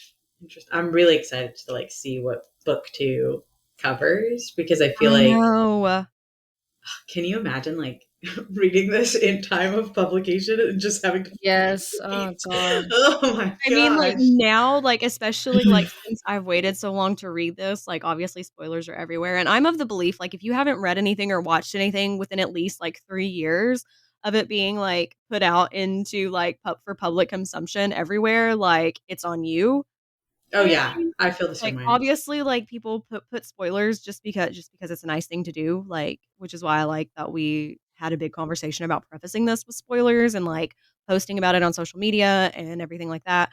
Speaker 2: Interesting. I'm really excited to like see what book two covers because I feel
Speaker 1: I
Speaker 2: like,
Speaker 1: know.
Speaker 2: can you imagine like reading this in time of publication and just having to
Speaker 3: Yes. Oh
Speaker 2: wait?
Speaker 3: god.
Speaker 2: Oh my
Speaker 1: I mean, like,
Speaker 2: gosh.
Speaker 1: now, like, especially, like, since I've waited so long to read this, like, obviously spoilers are everywhere, and I'm of the belief, like, if you haven't read anything or watched anything within at least, like, 3 years of it being, like, put out into, like, for public consumption everywhere, like, it's on you,
Speaker 2: Oh
Speaker 1: kind of
Speaker 2: yeah,
Speaker 1: thing.
Speaker 2: I feel the
Speaker 1: Like,
Speaker 2: same way.
Speaker 1: obviously, like, people put spoilers just because it's a nice thing to do, like, which is why I like that we had a big conversation about prefacing this with spoilers and, like, posting about it on social media and everything like that.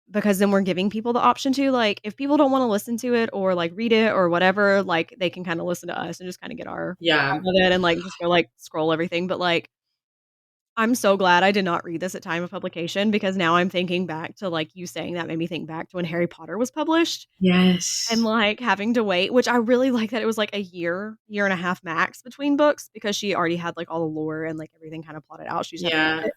Speaker 1: Because then we're giving people the option to, like, if people don't wanna listen to it or, like, read it or whatever, like, they can kinda listen to us and just kinda get our
Speaker 2: Yeah.
Speaker 1: out of it and, like, just go, like, scroll everything, but, like, I'm so glad I did not read this at time of publication because now I'm thinking back to, like, you saying that made me think back to when Harry Potter was published and,
Speaker 2: Yes.
Speaker 1: like, having to wait, which I really like that it was, like, a year, year and a half max between books because she already had, like, all the lore and, like, everything kinda plotted out, she just had to write
Speaker 2: Yeah.
Speaker 1: it.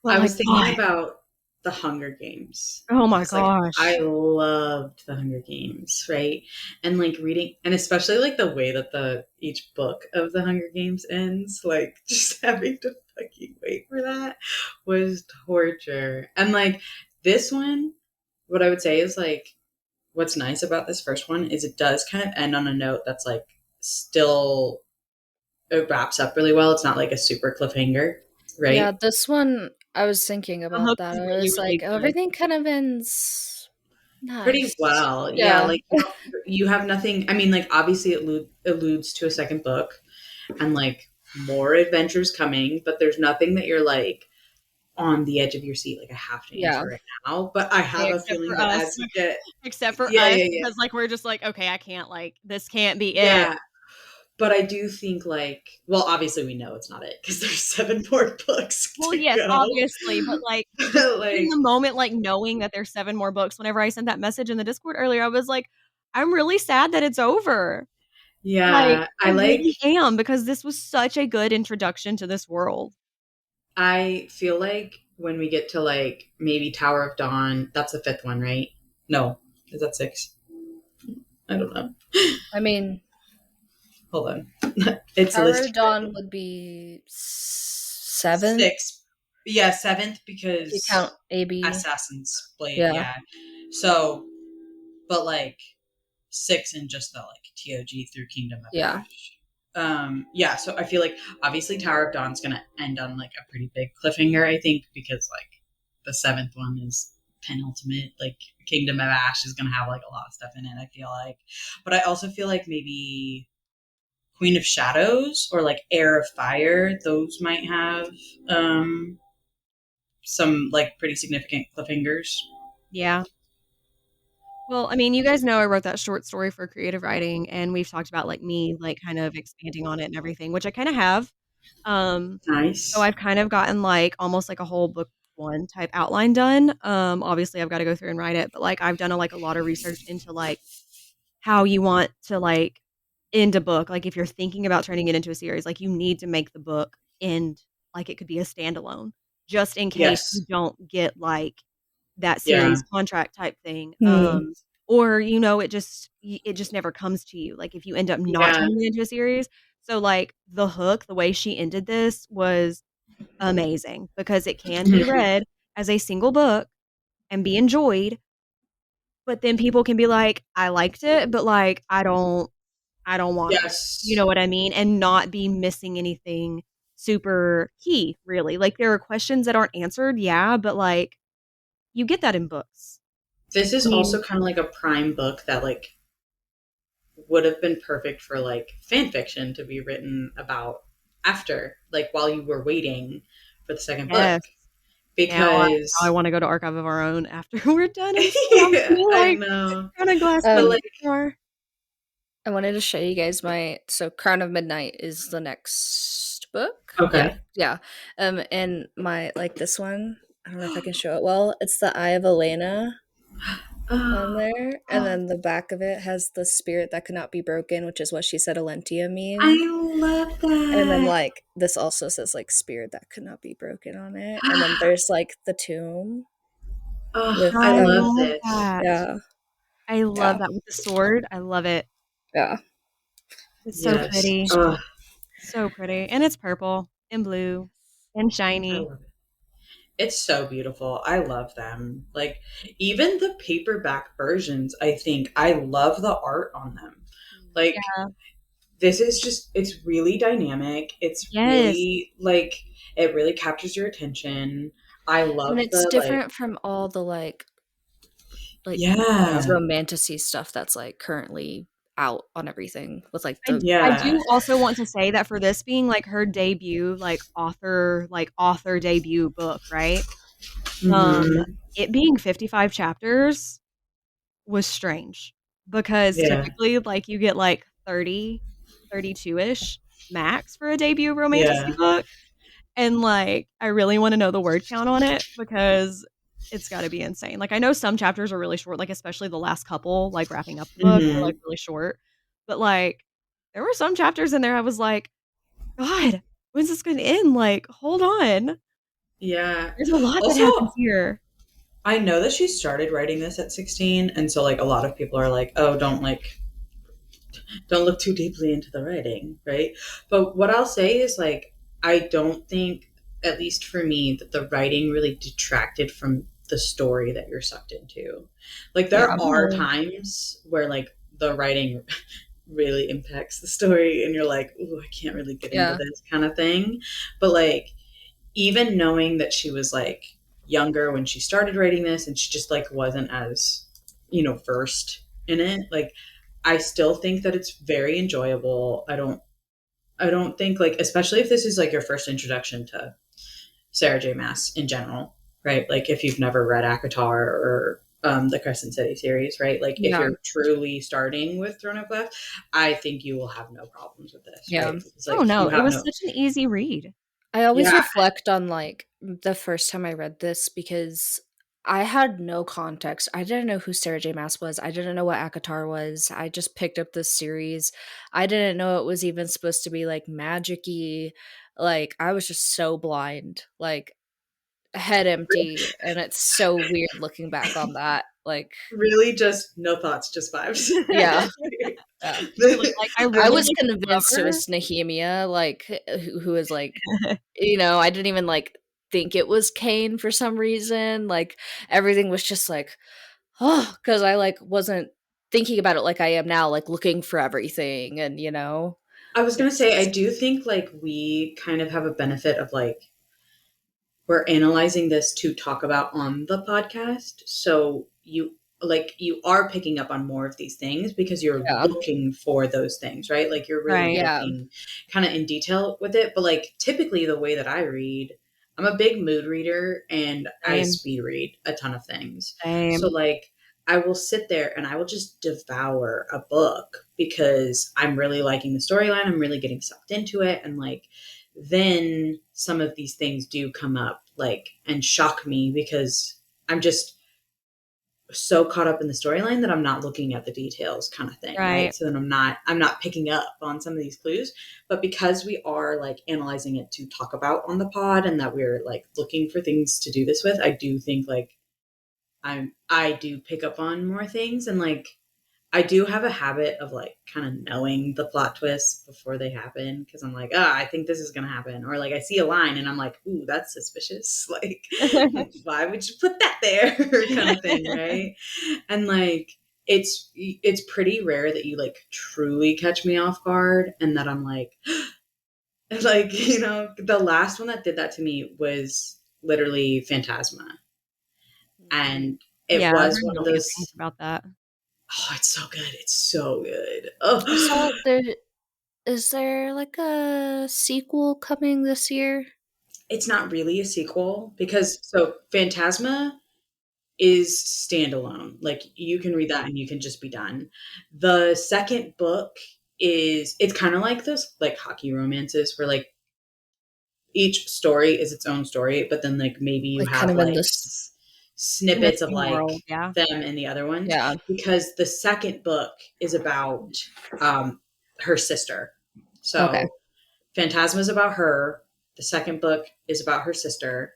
Speaker 1: But,
Speaker 2: I
Speaker 1: like,
Speaker 2: was thinking
Speaker 1: God,
Speaker 2: about the Hunger Games
Speaker 1: oh my
Speaker 2: because like I
Speaker 1: gosh.
Speaker 2: loved the Hunger Games, right? And like reading and especially like the way that the each book of the Hunger Games ends, like just having to fucking wait for that was torture. And like this one, what I would say is like what's nice about this first one is it does kind of end on a note that's like still it wraps up really well. It's not like a super cliffhanger,
Speaker 3: Yeah,
Speaker 2: right?
Speaker 3: this one I was thinking
Speaker 1: The
Speaker 3: about
Speaker 1: hook
Speaker 3: that.
Speaker 1: is
Speaker 3: I
Speaker 1: really,
Speaker 3: was
Speaker 1: really
Speaker 3: like, oh,
Speaker 1: good.
Speaker 3: everything kind of ends
Speaker 2: Pretty
Speaker 3: nice.
Speaker 2: well. Yeah,
Speaker 3: Yeah.
Speaker 2: like you have nothing. I mean, like obviously it alludes to a second book and like more adventures coming, but there's nothing that you're like on the edge of your seat like I have to
Speaker 3: Yeah.
Speaker 2: answer right now. But I
Speaker 1: Okay,
Speaker 2: have a
Speaker 1: except
Speaker 2: feeling
Speaker 1: for
Speaker 2: that
Speaker 1: us.
Speaker 2: as you get
Speaker 1: Except for
Speaker 2: yeah,
Speaker 1: us,
Speaker 2: yeah, yeah.
Speaker 1: because, like, we're just like, "Okay, I can't, like, this can't be it."
Speaker 2: Yeah. But I do think like well, obviously we know it's not it because there's seven more books
Speaker 1: Well,
Speaker 2: to
Speaker 1: yes,
Speaker 2: go.
Speaker 1: obviously, but, like, just in
Speaker 2: like
Speaker 1: the moment, like, knowing that there's 7 more books, whenever I sent that message in the Discord earlier, I was like, "I'm really sad that it's over." Like,
Speaker 2: yeah,
Speaker 1: I really am, because this was such a good introduction to this world.
Speaker 2: I feel like when we get to like maybe Tower of Dawn, that's the fifth one, right? No, is that six? I don't know.
Speaker 3: I mean,
Speaker 2: Hold on, it's
Speaker 3: Tower of
Speaker 2: listed
Speaker 3: Dawn would be seventh
Speaker 2: six. Yeah, seventh
Speaker 3: if you
Speaker 2: because
Speaker 3: count AB.
Speaker 2: Assassin's Blade.
Speaker 3: Yeah.
Speaker 2: Yeah, so but like six in just the like TOG through Kingdom of
Speaker 3: Yeah.
Speaker 2: Ash. Yeah, so I feel like obviously Tower of Dawn's gonna end on like a pretty big cliffhanger, I think, because like the seventh one is penultimate. Like Kingdom of Ash is gonna have like a lot of stuff in it, I feel like. But I also feel like maybe Queen of Shadows or like Heir of Fire, those might have um some like pretty significant cliffhangers.
Speaker 1: Yeah. Well, I mean, you guys know I wrote that short story for creative writing, and we've talked about, like, me, like, kind of expanding on it and everything, which I kinda have. So
Speaker 2: Nice.
Speaker 1: I've kind of gotten, like, almost like a whole book 1 type outline done. Obviously, I've gotta go through and write it, but, like, I've done, like, a lot of research into, like, how you want to, like, end a book. Like, if you're thinking about turning it into a series, like, you need to make the book end like it could be a standalone, just in case you
Speaker 2: Yes.
Speaker 1: don't get, like, that
Speaker 2: Yeah.
Speaker 1: series contract type thing,
Speaker 3: Hmm.
Speaker 1: or, it just never comes to you, like, if you end up not
Speaker 2: Yeah.
Speaker 1: turning it into a series. So, like, The Hook, the way she ended this was amazing because it can be read as a single book and be enjoyed, but then people can be like, "I liked it, but, like, I don't wanna." You know
Speaker 2: Yes.
Speaker 1: what I mean? And not be missing anything super key, really. Like, there are questions that aren't answered, yeah, but, like, you get that in books.
Speaker 2: This
Speaker 1: I
Speaker 2: is
Speaker 1: mean,
Speaker 2: also kind of like a prime book that like would have been perfect for like fan fiction to be written about after, like while you were waiting for the second book.
Speaker 1: yes. Now I
Speaker 2: Because
Speaker 1: wanna go to Archive of Our Own after we're done and start
Speaker 2: yeah,
Speaker 1: being
Speaker 2: I
Speaker 1: like,
Speaker 2: know.
Speaker 1: "Crown of Glass
Speaker 2: But
Speaker 3: Um,
Speaker 2: like
Speaker 1: King more."
Speaker 3: I wanted to show you guys my so Crown of Midnight is the next book. Yeah,
Speaker 2: okay.
Speaker 3: yeah. And my like this one, I don't know if I can show it well. It's the Eye of Elena on
Speaker 2: Oh,
Speaker 3: there, and then the back of it has the spirit that could not be broken, which is what she said Alentia
Speaker 2: I
Speaker 3: means.
Speaker 2: love
Speaker 3: And then
Speaker 2: that.
Speaker 3: like this also says like spirit that could not be broken on it. And then there's like the tomb.
Speaker 2: Oh,
Speaker 3: with
Speaker 2: I
Speaker 1: I
Speaker 2: love
Speaker 1: love
Speaker 2: this.
Speaker 1: that.
Speaker 3: yeah,
Speaker 1: I love
Speaker 3: yeah,
Speaker 1: that with the sword. I love it.
Speaker 3: yeah,
Speaker 1: It's so
Speaker 2: Yes.
Speaker 1: pretty.
Speaker 2: Oh,
Speaker 1: So pretty. And it's purple and blue and
Speaker 2: I
Speaker 1: shiny.
Speaker 2: love it. It's so beautiful. I love them. Like even the paperback versions, I think I love the art on them. Like
Speaker 1: Yeah.
Speaker 2: this is just it's really dynamic. It's
Speaker 1: Yes.
Speaker 2: really like it really captures your attention. I
Speaker 3: and
Speaker 2: love
Speaker 3: it's
Speaker 2: the like
Speaker 3: different from all the like I don't know,
Speaker 2: yeah.
Speaker 3: romantasy stuff that's like currently out on everything with like
Speaker 1: I
Speaker 3: the
Speaker 1: I
Speaker 2: Yeah.
Speaker 1: do also want to say that for this being like her debut, author debut book, right? Um,
Speaker 2: Mhm.
Speaker 1: it being 55 chapters was strange because
Speaker 2: Yeah.
Speaker 1: typically like you get like 30, 32-ish max for a debut romantasy
Speaker 2: Yeah.
Speaker 1: book. And, like, I really wanna know the word count on it because it's gotta be insane. Like, I know some chapters are really short, like, especially the last couple, like, wrapping up the book are, like,
Speaker 2: Mhm.
Speaker 1: really short. But, like, there were some chapters in there I was like, "God, when's this gonna end? Like, hold on.
Speaker 2: Yeah.
Speaker 1: There's a lot that
Speaker 2: Also,
Speaker 1: happens here."
Speaker 2: I know that she started writing this at 16 and so like a lot of people are like, "Oh, don't look too deeply into the writing," right? But what I'll say is like I don't think, at least for me, that the writing really detracted from the story that you're sucked into. Like
Speaker 3: yeah,
Speaker 2: there are times where like the writing really impacts the story and you're like, "Ooh, I can't really get into
Speaker 3: yeah,
Speaker 2: this," kind of thing. But like even knowing that she was like younger when she started writing this and she just like wasn't as versed in it, like I still think that it's very enjoyable. I don't think, like, especially if this is like your first introduction to Sarah J Maas in general, right? Like if you've never read akatar or the Crescent City series, right? Like if
Speaker 3: yeah,
Speaker 2: you're truly starting with Throne of Glass, I think you will have no problems with this,
Speaker 3: yeah.
Speaker 2: right? Because
Speaker 1: Oh,
Speaker 2: like
Speaker 1: no,
Speaker 2: you
Speaker 1: it
Speaker 2: have
Speaker 1: was
Speaker 2: no
Speaker 1: such an easy read.
Speaker 3: I always
Speaker 2: yeah.
Speaker 3: reflect on like the first time I read this because I had no context. I didn't know who Sarah J. Maas was. I didn't know what Akatar was. I just picked up this series. I didn't know it was even supposed to be like magic-y. Like I was just so blind, like head empty, and it's so weird looking back on that. Like,
Speaker 2: Really just no thoughts, just vibes.
Speaker 3: yeah, yeah.
Speaker 1: Literally, like, I
Speaker 3: I
Speaker 1: really
Speaker 3: was
Speaker 1: like the
Speaker 3: convinced it
Speaker 1: cover.
Speaker 3: was Nehemia, like who was like I didn't even like think it was Kane for some reason. Like everything was just like, oh, because I like wasn't thinking about it like I am now, like looking for everything, and
Speaker 2: I was gonna say, I
Speaker 3: it's
Speaker 2: do think like we kind of have a benefit of like we're analyzing this to talk about on the podcast. So you are picking up on more of these things because you're
Speaker 3: yeah,
Speaker 2: looking for those things, right? Like you're really
Speaker 1: Right.
Speaker 3: yeah,
Speaker 2: looking kind of in detail with it. But like typically the way that I read, I'm a big mood reader and I
Speaker 1: Same,
Speaker 2: speed read a ton of things. So
Speaker 1: same.
Speaker 2: like I will sit there and I will just devour a book because I'm really liking the storyline. I'm really getting sucked into it. And like then some of these things do come up like and shock me because I'm just so caught up in the storyline that I'm not looking at the details kind of thing, right?
Speaker 1: Right.
Speaker 2: So then I'm not picking up on some of these clues, but because we are like analyzing it to talk about on the pod and that we're like looking for things to do this with, I do think like I do pick up on more things and like I do have a habit of like kind of knowing the plot twists before they happen because I'm like, I think this is gonna happen, or like I see a line and I'm like, ooh, that's suspicious. Like, why would you put that there, kind of thing, right? And like, it's pretty rare that you like truly catch me off guard and that I'm like, like the last one that did that to me was literally Phantasma,
Speaker 1: Mhm.
Speaker 2: and it
Speaker 1: Yeah, I've
Speaker 2: was
Speaker 1: heard
Speaker 2: one of
Speaker 1: really good things
Speaker 2: those.
Speaker 1: about that.
Speaker 2: Oh, it's so good. It's so good.
Speaker 3: I saw
Speaker 2: Oh,
Speaker 3: there. Is there like a sequel coming this year?
Speaker 2: it's not really a sequel because so Phantasma is standalone. Like you can read that and you can just be done. The second book is it's kind of like those like hockey romances where like each story is its own story, but then like maybe you
Speaker 3: Like kind
Speaker 2: have
Speaker 3: of in
Speaker 2: like
Speaker 3: this,
Speaker 1: In the
Speaker 2: snippets of
Speaker 1: same
Speaker 2: like
Speaker 1: world, yeah.
Speaker 2: them and the other ones
Speaker 3: yeah.
Speaker 2: because the second book is about her sister.
Speaker 3: Okay.
Speaker 2: So Phantasma is about her. The second book is about her sister.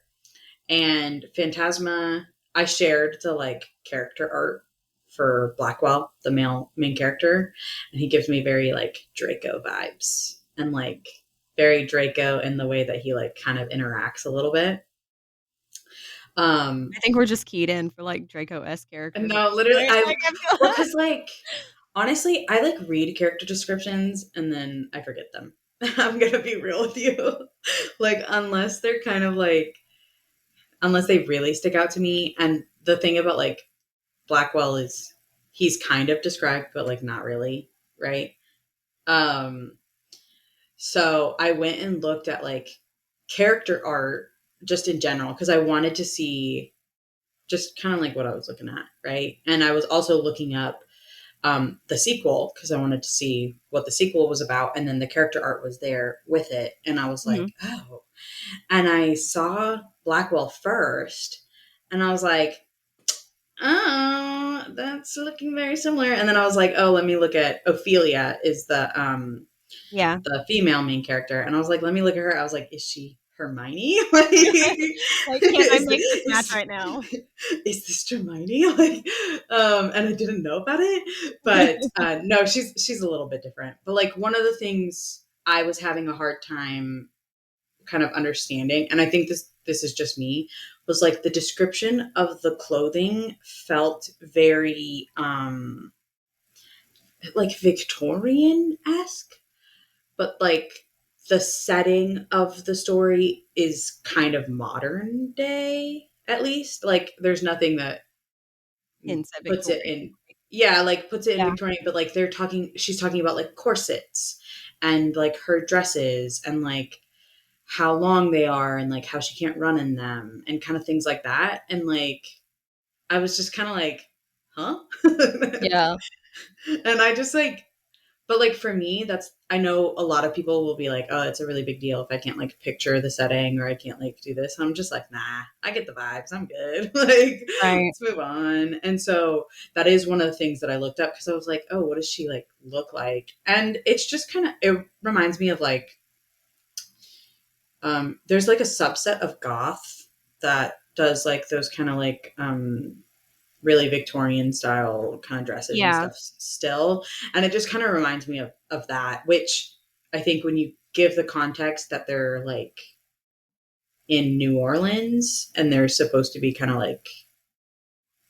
Speaker 2: And Phantasma, I shared the like character art for Blackwell, the male main character, and he gives me very like Draco vibes and like very Draco in the way that he like kind of interacts a little bit. Um
Speaker 1: I think we're just keyed in for like Draco-esque characters at
Speaker 2: no,
Speaker 1: this
Speaker 2: literally
Speaker 1: point.
Speaker 2: I
Speaker 1: Like I feel
Speaker 2: well cuz like honestly, I like read character descriptions and then I forget them. I'm going to be real with you. Like unless they're kind of like unless they really stick out to me and the thing about like Blackwell is he's kind of described, but like not really, right? Um, so I went and looked at like character art just in general because I wanted to see just kind of like what I was looking at, right? And I was also looking up the sequel because I wanted to see what the sequel was about, and then the character art was there with it, and I was
Speaker 1: Mhm.
Speaker 2: like, oh, and I saw Blackwell first, and I was like, oh, that's looking very similar. And then I was like, oh, let me look at Ophelia is
Speaker 1: Yeah.
Speaker 2: the female main character. And I was like, let me look at her. I was like, is she Hermione? Like,
Speaker 1: Like, can I
Speaker 2: is,
Speaker 1: make this match
Speaker 2: is,
Speaker 1: right now?
Speaker 2: is this Hermione? Like, and I didn't know about it, but no, she's a little bit different. But like one of the things I was having a hard time kind of understanding, and I think this is just me, was like the description of the clothing felt very like Victorian-esque, but like the setting of the story is kind of modern day, at least. Like there's nothing that
Speaker 1: Hints at
Speaker 2: puts it
Speaker 1: Victorian.
Speaker 2: in yeah, like puts it in
Speaker 1: Yeah.
Speaker 2: Victorian, but like she's talking about like corsets and like her dresses and like how long they are and like how she can't run in them and kind of things like that. And like I was just kind of like, huh?
Speaker 3: Yeah.
Speaker 2: And I just like but like for me that's I know a lot of people will be like, oh, it's a really big deal if I can't like picture the setting or I can't like do this. And I'm just like, nah, I get the vibes. I'm good. Like
Speaker 1: Right.
Speaker 2: let's move on. And so that is one of the things that I looked up because I was like, oh, what does she like look like? And it's just kind of it reminds me of like there's like a subset of goth that does like those kind of like really Victorian style kind of dresses and
Speaker 1: Yeah.
Speaker 2: stuff still. And it just kind of reminds me of that, which I think when you give the context that they're like in New Orleans and they're supposed to be kind of like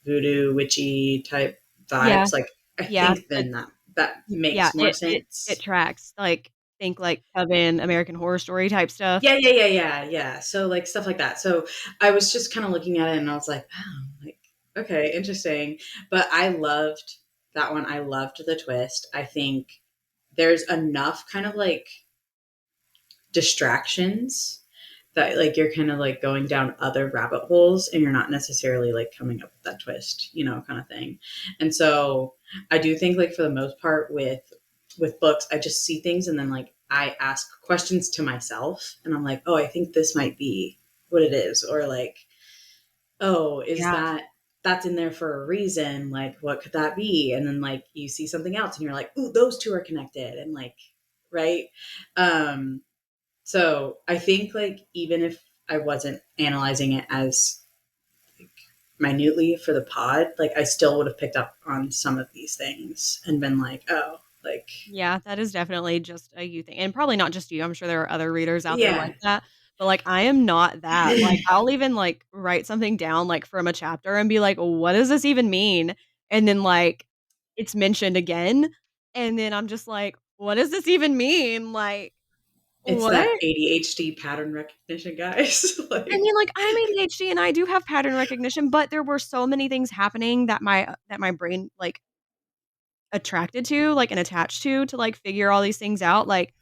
Speaker 2: voodoo witchy type
Speaker 1: Yeah.
Speaker 2: vibes, like I
Speaker 1: Yeah.
Speaker 2: think then that
Speaker 1: Yeah,
Speaker 2: makes more
Speaker 1: it
Speaker 2: sense.
Speaker 1: tracks. Like, think like Coven, American Horror Story type stuff.
Speaker 2: Yeah. So like stuff like that. So I was just kind of looking at it and I was like, oh, like okay, interesting. But I loved that one. I loved the twist. I think there's enough kind of like distractions that like you're kind of like going down other rabbit holes and you're not necessarily like coming up with that twist, kind of thing. And so I do think like for the most part with books, I just see things and then like I ask questions to myself and I'm like, oh, I think this might be what it is, or like, oh, is
Speaker 1: Yeah.
Speaker 2: that's in there for a reason, like what could that be? And then like you see something else and you're like, ooh, those two are connected, and like, right. um so I think like even if I wasn't analyzing it as like, minutely for the pod, like I still would have picked up on some of these things and been like, oh, like
Speaker 1: Yeah, that is definitely just a you thing, and probably not just you, I'm sure there are other readers out there like
Speaker 2: yeah.
Speaker 1: that, but, like, I am not that, like, I'll even, like, write something down, like, from a chapter and be like, "What does this even mean?" And then, like, it's mentioned again, and then I'm just like, "What does this even mean?" Like,
Speaker 2: It's
Speaker 1: "What?"
Speaker 2: that ADHD pattern recognition, guys.
Speaker 1: I
Speaker 2: Like
Speaker 1: mean, like, I'm ADHD and I do have pattern recognition, but there were so many things happening that my brain, like, attracted to, like, and attached to, like, figure all these things out, like,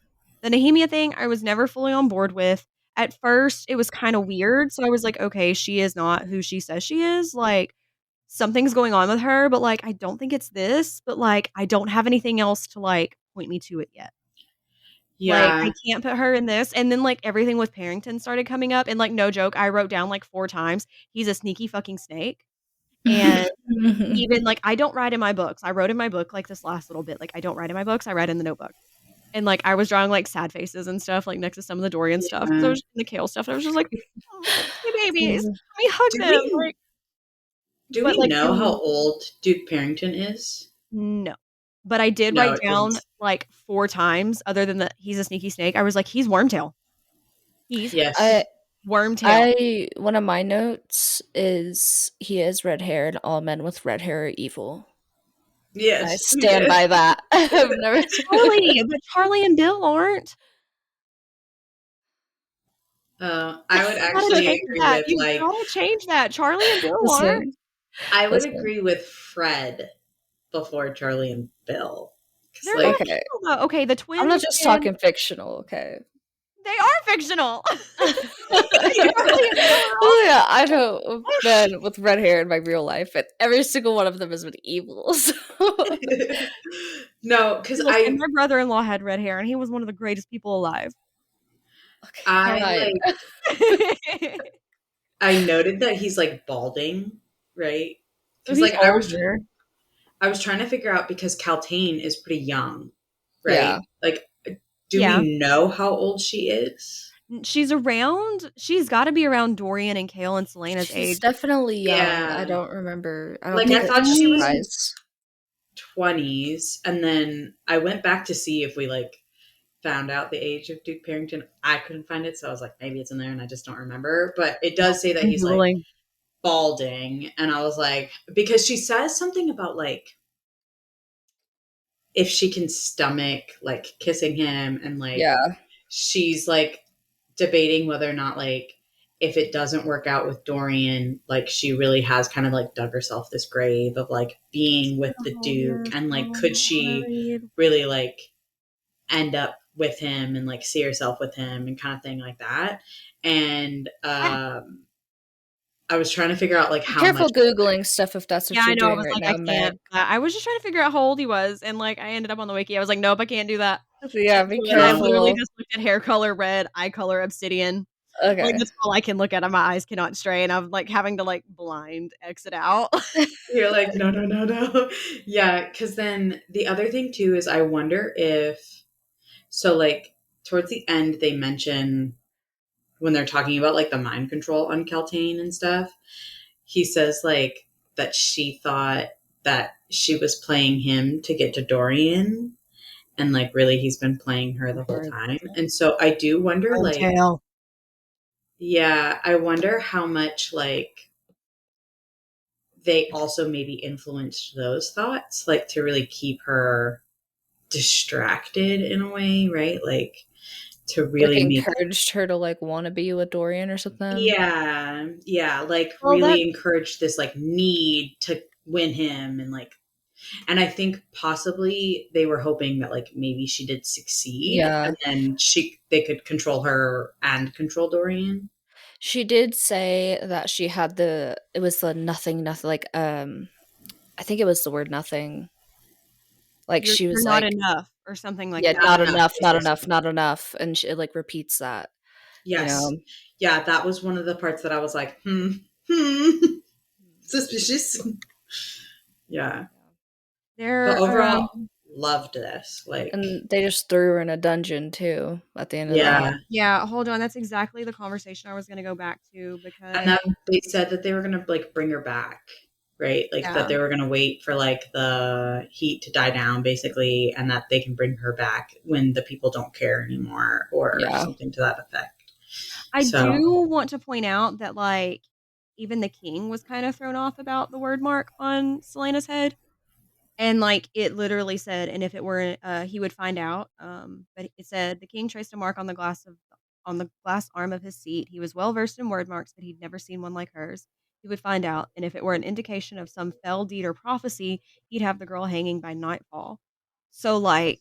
Speaker 1: the Nehemia thing, I was never fully on board with. At first, it was kinda weird, so I was like, "Okay, she is not who she says she is, like, something's going on with her, but, like, I don't think it's this, but, like, I don't have anything else to, like, point me to it yet." Like, I
Speaker 2: yeah.
Speaker 1: can't put her in this, and then, like, everything with Parrington started coming up, and, like, no joke, I wrote down, like, 4 times, "He's a sneaky fucking snake," and even, like, I don't write in my books. I wrote in my book, like, this last little bit, like, I don't write in my books, I write in the notebook. And, like, I was drawing, like, sad faces and stuff, like, next to some of the Dorian stuff, 'cause I
Speaker 2: Yeah.
Speaker 1: was in the Kale stuff, I was just like, "Oh, my sweet babies, let me hug
Speaker 2: Did
Speaker 1: them,"
Speaker 2: we
Speaker 1: like
Speaker 2: Do
Speaker 1: but
Speaker 2: we
Speaker 1: like
Speaker 2: know how
Speaker 1: in
Speaker 2: old Duke Parrington is?
Speaker 1: no. But I did
Speaker 2: No,
Speaker 1: write
Speaker 2: it doesn't.
Speaker 1: down like 4 times other than that he's a sneaky snake. I was like, he's Wormtail. He's
Speaker 3: I
Speaker 2: Yes.
Speaker 1: Wormtail.
Speaker 3: I one of my notes is he is red hair and all men with red hair are evil. I
Speaker 2: Yes.
Speaker 3: stand
Speaker 2: Yes.
Speaker 3: by that. I've never
Speaker 1: But Charlie and Bill aren't.
Speaker 2: I would
Speaker 1: You gotta
Speaker 2: actually
Speaker 1: change
Speaker 2: agree
Speaker 1: that.
Speaker 2: with
Speaker 1: You
Speaker 2: like
Speaker 1: gotta change that. Charlie and Bill aren't.
Speaker 3: listen.
Speaker 2: I would
Speaker 3: Listen.
Speaker 2: agree with Fred before Charlie and Bill. Because
Speaker 1: They're not
Speaker 2: like
Speaker 3: Okay.
Speaker 1: evil though. Okay, the
Speaker 3: I'm not
Speaker 1: twins
Speaker 3: just
Speaker 1: and
Speaker 3: talking fictional, okay?
Speaker 1: they are fictional. Charlie and Bill are
Speaker 3: Oh yeah, I
Speaker 1: also
Speaker 3: know men with red hair in my real life, and every single one of them has been evil. So
Speaker 2: no, because
Speaker 1: listen, my brother-in-law had red hair and he was one of the greatest people alive.
Speaker 3: okay,
Speaker 2: I
Speaker 3: fine.
Speaker 2: like I noted that he's like balding, right?
Speaker 1: So
Speaker 2: Because
Speaker 1: he's
Speaker 2: like
Speaker 1: older.
Speaker 2: I was trying to figure out because Caltaine is pretty young,
Speaker 3: Yeah,
Speaker 2: right? Like, do
Speaker 1: Yeah.
Speaker 2: we know how old she is?
Speaker 1: She's gotta be around Dorian and Kale and Selena's
Speaker 3: she's
Speaker 1: age.
Speaker 3: definitely young. I
Speaker 2: Yeah,
Speaker 3: don't remember. I don't
Speaker 2: like
Speaker 3: think
Speaker 2: I
Speaker 3: that
Speaker 2: thought
Speaker 3: she's
Speaker 2: she was in
Speaker 3: surprised.
Speaker 2: 20s, and then I went back to see if we like found out the age of Duke Parrington. I couldn't find it, so I was like, maybe it's in there, and I just don't remember. But it does say that
Speaker 1: I'm
Speaker 2: he's like
Speaker 1: Googling.
Speaker 2: balding, and I was like, because she says something about like if she can stomach like kissing him, and like
Speaker 3: Yeah,
Speaker 2: she's like debating whether or not like if it doesn't work out with Dorian, like she really has kind of like dug herself this grave of like being with the Duke, and like could she really like end up with him and like see herself with him and kind of thing like that. And I was trying to figure out like
Speaker 3: be
Speaker 2: how much
Speaker 3: careful googling stuff if that's
Speaker 1: Yeah,
Speaker 3: what
Speaker 1: I
Speaker 3: you're
Speaker 1: know. I
Speaker 3: doing
Speaker 1: was
Speaker 3: right
Speaker 1: like, I
Speaker 3: now, Meg.
Speaker 1: can't. I was just trying to figure out how old he was, and like, I ended up on the wiki. I was like, nope, I can't do that.
Speaker 3: So yeah, be
Speaker 1: And I literally
Speaker 3: careful.
Speaker 1: just looked at hair color red, eye color obsidian. Like
Speaker 3: Okay.
Speaker 1: that's all I can look at, and my eyes cannot stray, and I'm like having to like blind exit out.
Speaker 2: you're like no no no no. Yeah, because then the other thing too is I wonder if so like towards the end they mention when they're talking about like the mind control on Caltaine and stuff, he says like that she thought that she was playing him to get to Dorian, and like really he's been playing her the whole time. And so I do wonder like
Speaker 1: Tail.
Speaker 2: yeah, I wonder how much like they also maybe influenced those thoughts like to really keep her distracted in a way, right? Like to
Speaker 3: Like
Speaker 2: really make
Speaker 3: encouraged her to like want to be with Dorian or something.
Speaker 2: yeah, like
Speaker 1: Well, that
Speaker 2: really encourage this like need to win him, and like and I think possibly they were hoping that like maybe she did succeed,
Speaker 3: Yeah.
Speaker 2: and then they could control her and control Dorian.
Speaker 3: She did say that she had it was the nothing like I think it was the word nothing. Like she
Speaker 1: you're
Speaker 3: was
Speaker 1: not
Speaker 3: like,
Speaker 1: enough or something like
Speaker 3: yeah,
Speaker 1: that.
Speaker 2: Not enough. Yes,
Speaker 3: not
Speaker 2: yes,
Speaker 3: enough, not enough, and she, it like repeats that, you know.
Speaker 2: yes. Yeah, that was one of the parts that I was like, hmm, suspicious. Yeah, but
Speaker 1: They're
Speaker 2: overall, loved this. Like,
Speaker 3: And they just threw her in a dungeon too at the end of that.
Speaker 2: yeah,
Speaker 1: yeah, hold on. That's exactly the conversation I was gonna go back to
Speaker 2: and
Speaker 1: because
Speaker 2: that they said that they were gonna like bring her back, right? Like that
Speaker 1: yeah,
Speaker 2: they were gonna wait for like the heat to die down, basically, and that they can bring her back when the people don't care anymore, or
Speaker 3: Yeah.
Speaker 2: something to that effect.
Speaker 1: I
Speaker 2: So,
Speaker 1: do want to point out that like even the king was kind of thrown off about the word mark on Selena's head. And, like, it literally said, "And if it were, he would find out." But it said, "The king traced a mark on the glass arm of his seat. He was well versed in word marks, but he'd never seen one like hers. He would find out, and if it were an indication of some fell deed or prophecy, he'd have the girl hanging by nightfall." So, like,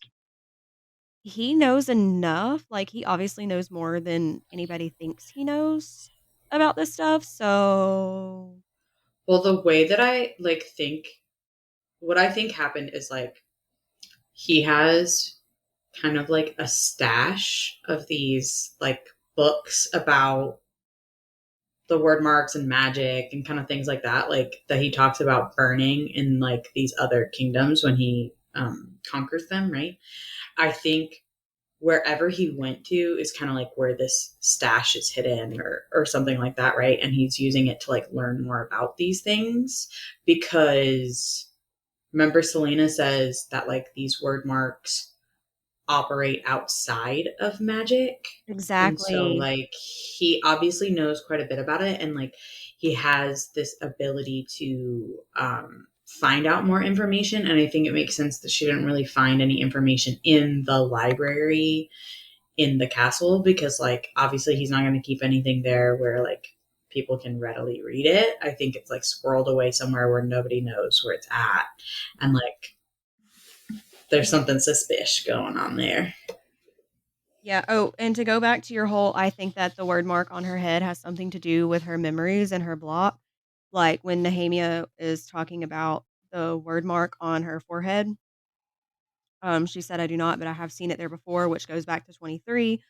Speaker 1: he knows enough. Like, he obviously knows more than anybody thinks he knows about this stuff. So,
Speaker 2: well, the way that I like think, what I think happened is like he has kind of like a stash of these like books about the word marks and magic and kind of things like that, like that he talks about burning in like these other kingdoms when he conquers them, right? I think wherever he went to is kind of like where this stash is hidden or something like that, right? And he's using it to like learn more about these things because remember Selena says that like these word marks operate outside of magic. And so
Speaker 1: Exactly.
Speaker 2: like he obviously knows quite a bit about it and like he has this ability to find out more information, and I think it makes sense that she didn't really find any information in the library in the castle because like obviously he's not going to keep anything there where like people can readily read it. I think it's like squirreled away somewhere where nobody knows where it's at, and like there's something suspicious going on there.
Speaker 1: Yeah. Oh, and to go back to your whole, I think that the word mark on her head has something to do with her memories and her block. Like when Nehemia is talking about the word mark on her forehead, she said, "I do not, but I have seen it there before," which goes back to 23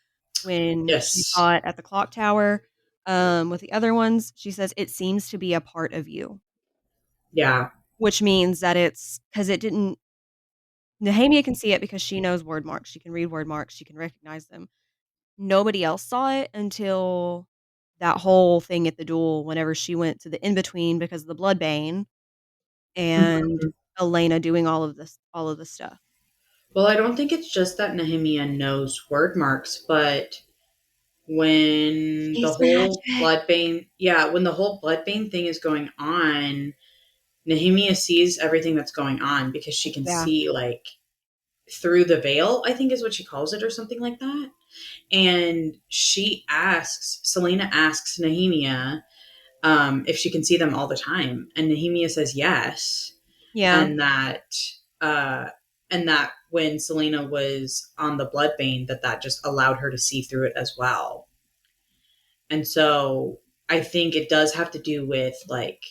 Speaker 1: when she
Speaker 2: Yes.
Speaker 1: saw it at the clock tower. With the other ones, she says, "It seems to be a part of you,"
Speaker 2: Yeah.
Speaker 1: which means that it's because it didn't. Nehemia can see it because she knows word marks. She can read word marks. She can recognize them. Nobody else saw it until that whole thing at the duel whenever she went to the in-between because of the bloodbane and
Speaker 2: Mhm.
Speaker 1: Elena doing all of this stuff.
Speaker 2: Well, I don't think it's just that Nehemia knows word marks, but when the
Speaker 1: She's
Speaker 2: whole
Speaker 1: magic.
Speaker 2: bloodbane, yeah, when the whole bloodbane thing is going on, Nehemia sees everything that's going on because she can
Speaker 1: Yeah.
Speaker 2: see like through the veil, I think is what she calls it or something like that. And Selena asks Nehemia if she can see them all the time. And Nehemia says yes.
Speaker 1: Yeah.
Speaker 2: And uh, that when Selena was on the bloodbane, that just allowed her to see through it as well. And so I think it does have to do with like,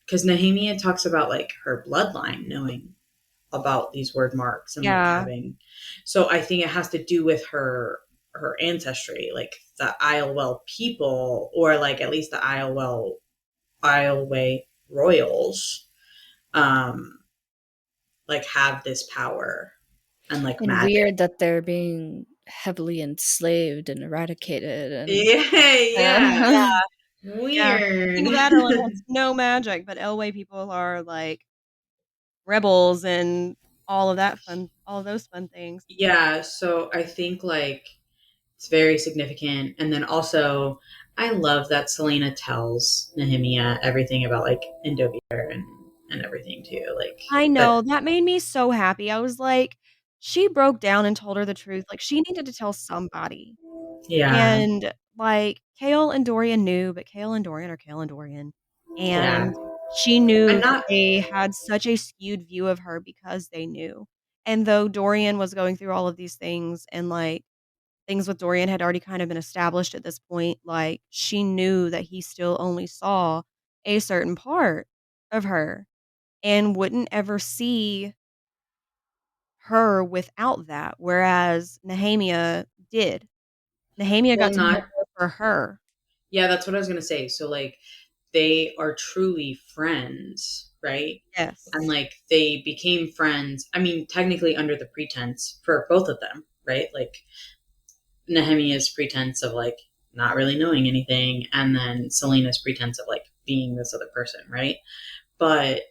Speaker 2: because Nehemia talks about like her bloodline knowing about these word marks and like
Speaker 1: Yeah.
Speaker 2: having, so I think it has to do with her ancestry, like the Islewell people, or like at least the Isleway royals, um, like have this power and like
Speaker 3: And
Speaker 2: magic.
Speaker 3: weird that they're being heavily enslaved and eradicated and
Speaker 2: Yeah, yeah.
Speaker 1: Yeah. Yeah.
Speaker 2: Weird.
Speaker 1: King of Aderlin has no magic, but Elway people are like rebels and all of those fun things.
Speaker 2: Yeah, so I think like it's very significant. And then also, I love that Selena tells Nehemia everything about like Indovir and everything too. Like
Speaker 1: I
Speaker 2: that,
Speaker 1: know, that made me so happy. I was like, she broke down and told her the truth. Like, she needed to tell somebody.
Speaker 2: yeah,
Speaker 1: And, like, Kale and Dorian knew, but Kale and Dorian are Kale and Dorian.
Speaker 2: yeah.
Speaker 1: And she knew
Speaker 2: And
Speaker 1: that
Speaker 2: not,
Speaker 1: they had such a skewed view of her because they knew. And though Dorian was going through all of these things and, like, things with Dorian had already kind of been established at this point, like, she knew that he still only saw a certain part of her and wouldn't ever see her without that, whereas Nehemia did. Nehemia
Speaker 2: well,
Speaker 1: got to know
Speaker 2: not,
Speaker 1: her for her.
Speaker 2: yeah, that's what I was going to say. So, like, they are truly friends, right? And
Speaker 1: Yes.
Speaker 2: like, they became friends. I mean, technically under the pretense for both of them, right? Like, Nehemia's pretense of like not really knowing anything, and then Selena's pretense of like being this other person, right? But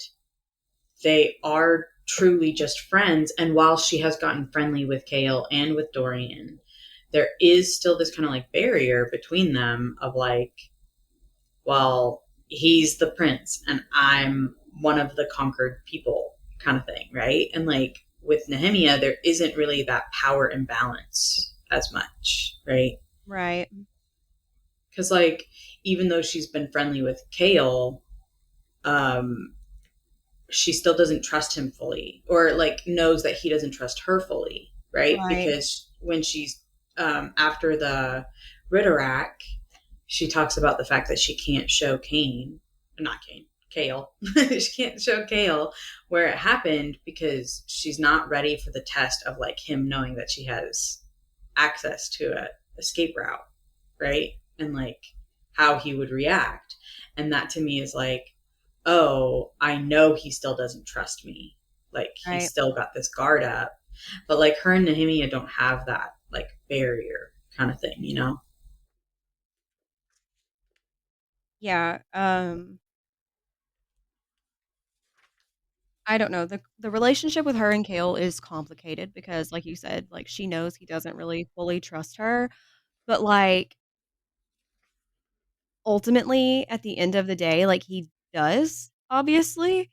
Speaker 2: they are truly just friends. And while she has gotten friendly with Kale and with Dorian, there is still this kind of like barrier between them of like, well, he's the prince and I'm one of the conquered people kind of thing, right? And like with Nehemia, there isn't really that power imbalance as much, right?
Speaker 1: Right.
Speaker 2: Because like even though she's been friendly with Kale, um, she still doesn't trust him fully, or like knows that he doesn't trust her fully, right?
Speaker 1: Right.
Speaker 2: Because when she's after the Ritterak, she talks about the fact that she can't show not Kane, Kale. She can't show Kale where it happened because she's not ready for the test of like him knowing that she has access to a escape route, right? And like how he would react. And that to me is like, oh, I know he still doesn't trust me. Like he's
Speaker 1: Right.
Speaker 2: still got this guard up. But like her and Nehemia don't have that. like barrier kind of thing, you know?
Speaker 1: Yeah, I don't know. The relationship with her and Kale is complicated because, like you said, like, she knows he doesn't really fully trust her, but, like, ultimately, at the end of the day, like, he does, obviously.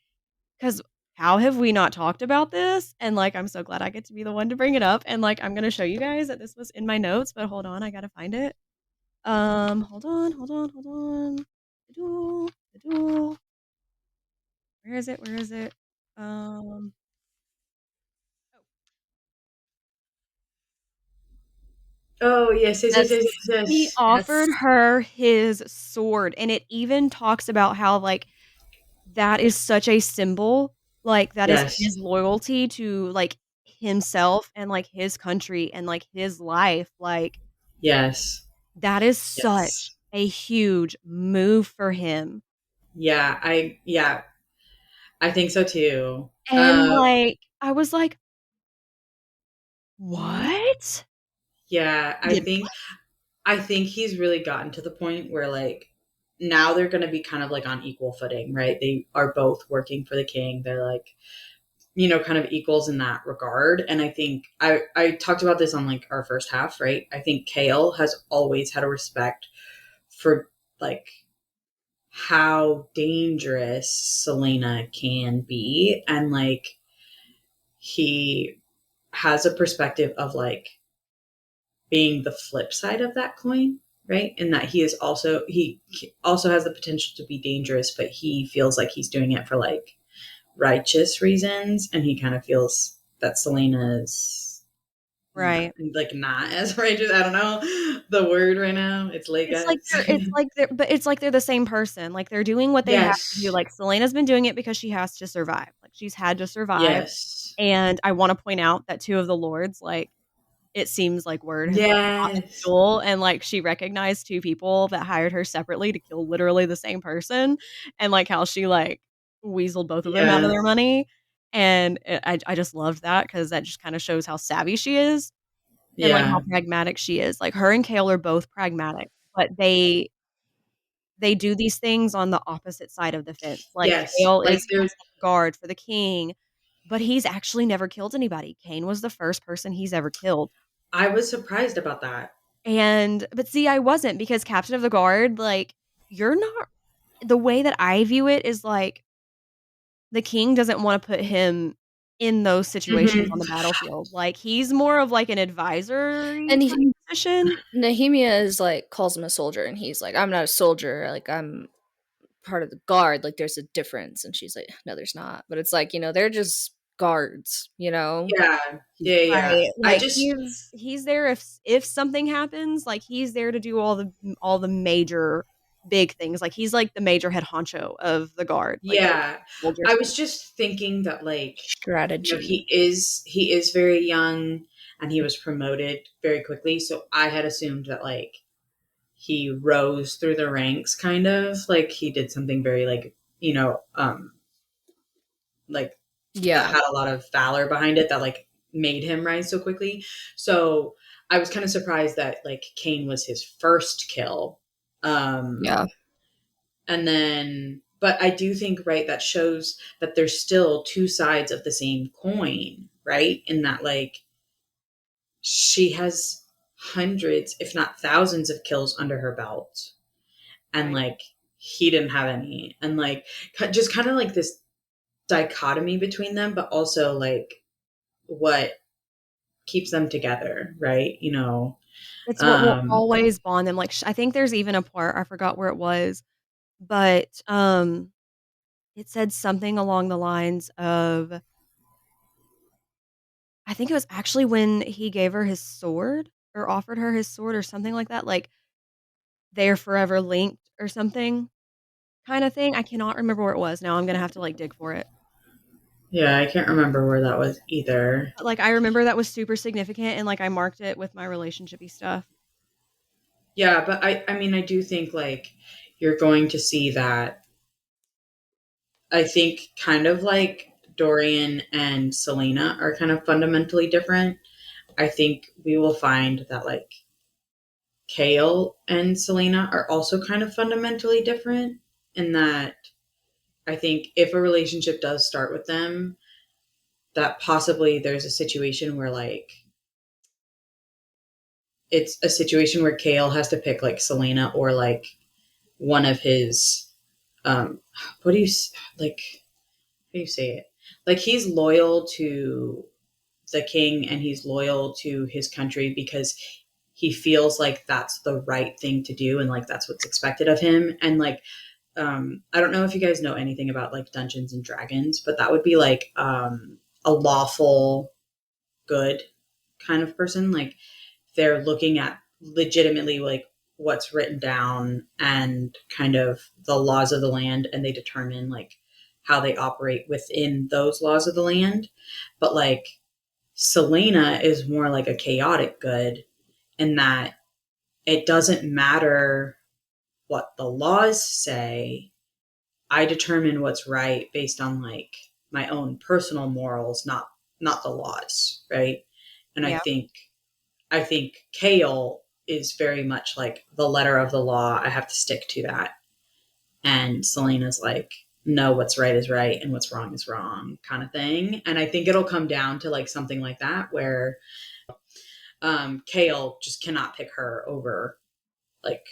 Speaker 1: Because how have we not talked about this? And, like, I'm so glad I get to be the one to bring it up, and, like, I'm gonna show you guys that this was in my notes, but hold on, I gotta find it. Hold on, hold on, hold on. The duel, the duel. Where is it? Where is it? Um,
Speaker 2: Oh, yes, yes, yes, yes,
Speaker 3: Yes.
Speaker 1: he
Speaker 2: yes,
Speaker 1: offered
Speaker 3: Yes.
Speaker 1: her his sword, and it even talks about how, like, that is such a symbol, like, that is
Speaker 2: yes,
Speaker 1: his loyalty to, like, himself and, like, his country and, like, his life, like,
Speaker 2: yes,
Speaker 1: that is
Speaker 2: yes.
Speaker 1: such a huge move for him,
Speaker 2: Yeah, I think so too.
Speaker 1: and, like, I was like, "What?"
Speaker 2: Yeah,
Speaker 1: He did what?
Speaker 2: I think he's really gotten to the point where like now they're going to be kind of like on equal footing, right? They are both working for the king. They're like, you know, kind of equals in that regard. And I think I talked about this on like our first half, right? I think Kale has always had a respect for like how dangerous Selena can be, and like he has a perspective of like being the flip side of that coin, right? And that he also has the potential to be dangerous, but he feels like he's doing it for like righteous reasons, and he kind of feels that Selena's not,
Speaker 1: Right.
Speaker 2: like not as righteous. I don't know the word right now. It's late, guys.
Speaker 1: It's like they're the same person, like, they're doing what they have to do,
Speaker 2: Yes,
Speaker 1: like, Selena's been doing it because she has to survive, like, she's had to survive,
Speaker 2: yes,
Speaker 1: and I wanna point out that 2 of the lords, like, it seems like word has, like, gotten to
Speaker 2: yes,
Speaker 1: Jewel, and, like, she recognized 2 people that hired her separately to kill literally the same person, and, like, how she, like, weaseled both of them out of
Speaker 2: yeah,
Speaker 1: their money, and I just loved that because that just kinda shows how savvy she is and, like, how
Speaker 2: yeah,
Speaker 1: pragmatic she is, like, her and Kale are both pragmatic, but they do these things on the opposite side of the fence, like,
Speaker 2: yes.
Speaker 1: Kale
Speaker 2: Like
Speaker 1: is
Speaker 2: there,
Speaker 1: captain of the guard for the king, but he's actually never killed anybody. Kane was the first person he's ever killed.
Speaker 2: I was surprised about that.
Speaker 1: And but see, I wasn't because captain of the guard, like, you're not the way that I view it is, like, the king doesn't wanna put him in those situations
Speaker 2: Hmm.
Speaker 1: on the battlefield, like, he's more of, like, an advisory
Speaker 3: And
Speaker 1: type position.
Speaker 3: Nehemia is like calls him a soldier, and he's like, "I'm not a soldier. Like I'm part of the guard. Like there's a difference." And she's like, "No, there's not." But it's like they're just guards.
Speaker 2: Yeah,
Speaker 3: He's
Speaker 2: yeah, yeah.
Speaker 1: Right,
Speaker 2: I
Speaker 1: like,
Speaker 2: just,
Speaker 1: he's there if something happens, like, he's there to do all the major big things, like, he's, like, the major head honcho of the guard, like, they
Speaker 2: yeah.
Speaker 1: soldiers
Speaker 2: I was just thinking that like, you know,
Speaker 3: strategy.
Speaker 2: he is very young and he was promoted very quickly, so I had assumed that like he rose through the ranks kind of, like he did something very like, you know, like that
Speaker 3: Yeah,
Speaker 2: had a lot of valor behind it that like made him rise so quickly. So I was kind of surprised that like Kane was his first kill. Um
Speaker 3: yeah.
Speaker 2: and then but I do think, right, that shows that there's still two sides of the same coin, right? In that like she has hundreds if not thousands of kills under her belt, and
Speaker 1: Right.
Speaker 2: like he didn't have any, and like just kind of like this dichotomy between them, but also like what keeps them together, right? You know.
Speaker 1: It's what will
Speaker 2: um
Speaker 1: always bond them, like, I think there's even a part, I forgot where it was, but, it said something along the lines of I think it was actually when he gave her his sword or offered her his sword or something like that, like, "They're forever linked" or something kinda thing, I cannot remember where it was now, I'm gonna have to, like, dig for it.
Speaker 2: yeah, I can't remember where that was either.
Speaker 1: But, like, I remember that was super significant and, like, I marked it with my relationshipy stuff.
Speaker 2: Yeah, but I mean I do think like you're going to see that. I think kind of like Dorian and Selena are kind of fundamentally different. I think we will find that like Kale and Selena are also kind of fundamentally different in that I think if a relationship does start with them, that possibly there's a situation where like it's a situation where Kale has to pick like Selena or like one of his um what do you like how do you say it? Like he's loyal to the king and he's loyal to his country because he feels like that's the right thing to do and like that's what's expected of him and like I don't know if you guys know anything about like Dungeons and Dragons, but that would be like a lawful good kind of person. Like they're looking at legitimately like what's written down and kind of the laws of the land, and they determine like how they operate within those laws of the land. But like Selena is more like a chaotic good in that it doesn't matter what the laws say. I determine what's right based on like my own personal morals, not the laws, right? And
Speaker 1: Yeah.
Speaker 2: I think Kale is very much like the letter of the law. I have to stick to that. And Selena's like, no, what's right is right and what's wrong is wrong kind of thing. And I think it'll come down to like something like that where Kale just cannot pick her over like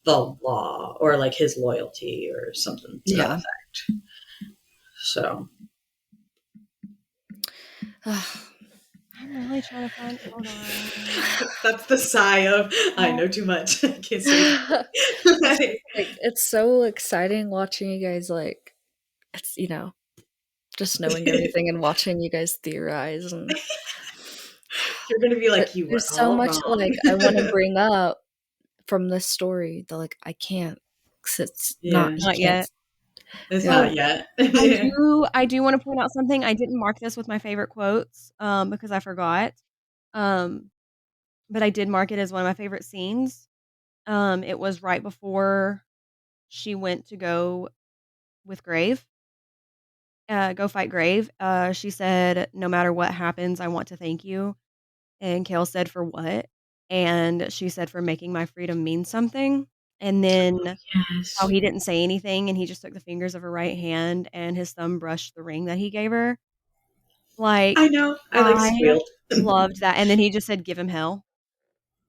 Speaker 2: the law or like his loyalty or something to that
Speaker 3: Yeah.
Speaker 2: effect. So
Speaker 1: I'm really trying to find hold on.
Speaker 2: that's the sigh of I know too much. I can't say
Speaker 3: It's
Speaker 2: that.
Speaker 3: just, like, it's so exciting watching you guys, like it's, just knowing everything and watching you guys theorize, and
Speaker 2: You're gonna be
Speaker 3: but
Speaker 2: like, you were
Speaker 3: there's so
Speaker 2: all
Speaker 3: much,
Speaker 2: wrong.
Speaker 3: like, I wanna bring up from this story that, like, I can't, 'cause it's not
Speaker 2: Yeah,
Speaker 3: he
Speaker 1: Not
Speaker 3: can't
Speaker 1: yet.
Speaker 3: s
Speaker 2: it's
Speaker 3: yeah.
Speaker 1: Oh,
Speaker 2: not yet.
Speaker 1: I do wanna point out something. I didn't mark this with my favorite quotes, because I forgot. Um, but I did mark it as one of my favorite scenes. It was right before she went to go with Grave, go fight Grave. She said, "No matter what happens, I want to thank you." And Kale said, "For what?" And she said, "For making my freedom mean something." And then how
Speaker 2: Yes.
Speaker 1: he didn't say anything and he just took the fingers of her right hand and his thumb brushed the ring that he gave her. Like,
Speaker 2: I know. I like
Speaker 1: I
Speaker 2: squealed.
Speaker 1: loved that, and then he just said, "Give him hell."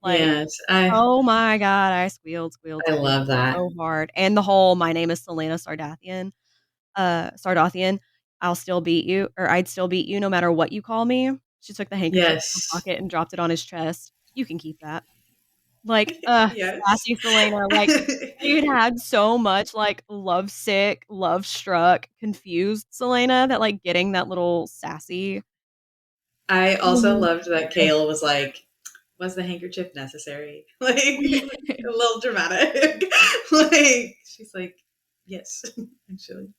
Speaker 1: Like,
Speaker 2: Yes, I
Speaker 1: oh my god, I squealed, squealed,
Speaker 2: I
Speaker 1: squealed
Speaker 2: love that.
Speaker 1: so hard, and the whole, "My name is Selena Sardathian," Sardathian, "I'll still beat you or I'd still beat you no matter what you call me." She took the handkerchief from her
Speaker 2: Yes.
Speaker 1: pocket and dropped it on his chest. "You can keep that." Like,
Speaker 2: Yes.
Speaker 1: sassy Selena, like, dude had so much, like, lovesick, love-struck, confused Selena that, like, getting that little sassy
Speaker 2: I also
Speaker 1: Mhm.
Speaker 2: loved that Kale was like, was the handkerchief necessary? Like a little dramatic. Like she's like, yes, actually.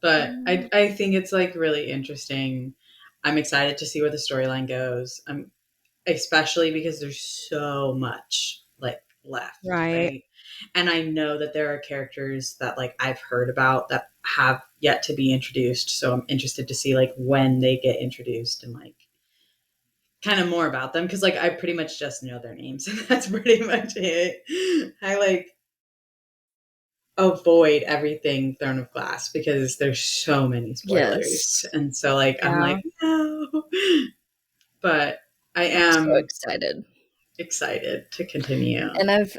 Speaker 2: But
Speaker 1: Mhm.
Speaker 2: I think it's like really interesting. I'm excited to see where the storyline goes. I'm especially because there's so much like left,
Speaker 1: Right.
Speaker 2: right? And I know that there are characters that like I've heard about that have yet to be introduced. So I'm interested to see like when they get introduced and like kind of more about them because like I pretty much just know their names and that's pretty much it. I like avoid everything Throne of Glass because there's so many spoilers.
Speaker 3: Yes.
Speaker 2: And so like I'm
Speaker 1: Yeah.
Speaker 2: like, no. But I
Speaker 3: I'm so
Speaker 2: am
Speaker 3: excited.
Speaker 2: excited to continue.
Speaker 3: And I've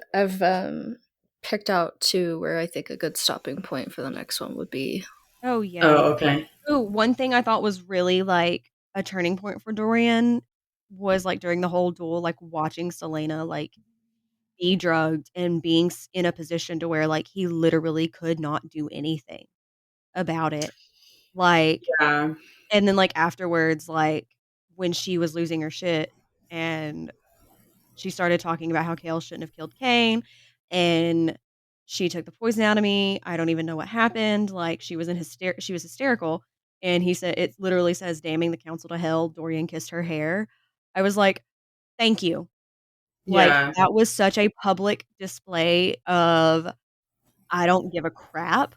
Speaker 3: picked out 2 where I think a good stopping point for the next one would be.
Speaker 1: Oh, yeah.
Speaker 2: Oh, okay.
Speaker 1: Ooh, one thing I thought was really, like, a turning point for Dorian was, like, during the whole duel, like, watching Selena, like, be drugged and being in a position to where, like, he literally could not do anything about it. Like,
Speaker 2: Yeah.
Speaker 1: and then, like, afterwards, like, when she was losing her shit and she started talking about how Kale shouldn't have killed Cain, and she took the poison out of me. I don't even know what happened. Like, she was hysterical, and he said it literally says, "Damning the council to hell, Dorian kissed her hair." I was like, "Thank you." Like,
Speaker 2: Yeah.
Speaker 1: that was such a public display of, "I don't give a crap."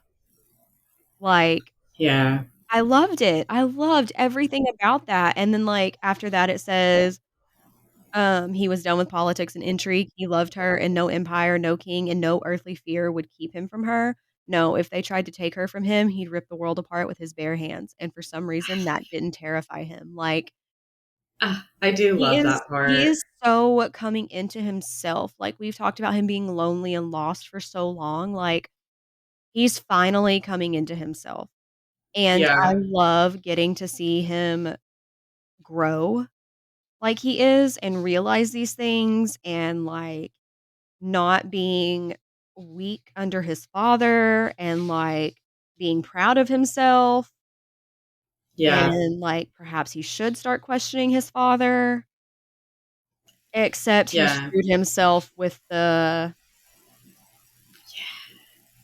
Speaker 1: Like,
Speaker 2: Yeah.
Speaker 1: I loved it. I loved everything about that, and then, like, after that, it says He was done with politics and intrigue. He loved her, and no empire, no king, and no earthly fear would keep him from her. No, if they tried to take her from him, he'd rip the world apart with his bare hands, and for some reason, that didn't terrify him. Like,
Speaker 2: I do love that
Speaker 1: he
Speaker 2: part.
Speaker 1: is so coming into himself. Like, we've talked about him being lonely and lost for so long, like, he's finally coming into himself, and I
Speaker 2: Yeah,
Speaker 1: love getting to see him grow like he is and realize these things and, like, not being weak under his father and, like, being proud of himself
Speaker 2: yeah,
Speaker 1: and, like, perhaps he should start questioning his father, except he
Speaker 2: yeah.
Speaker 1: screwed himself with the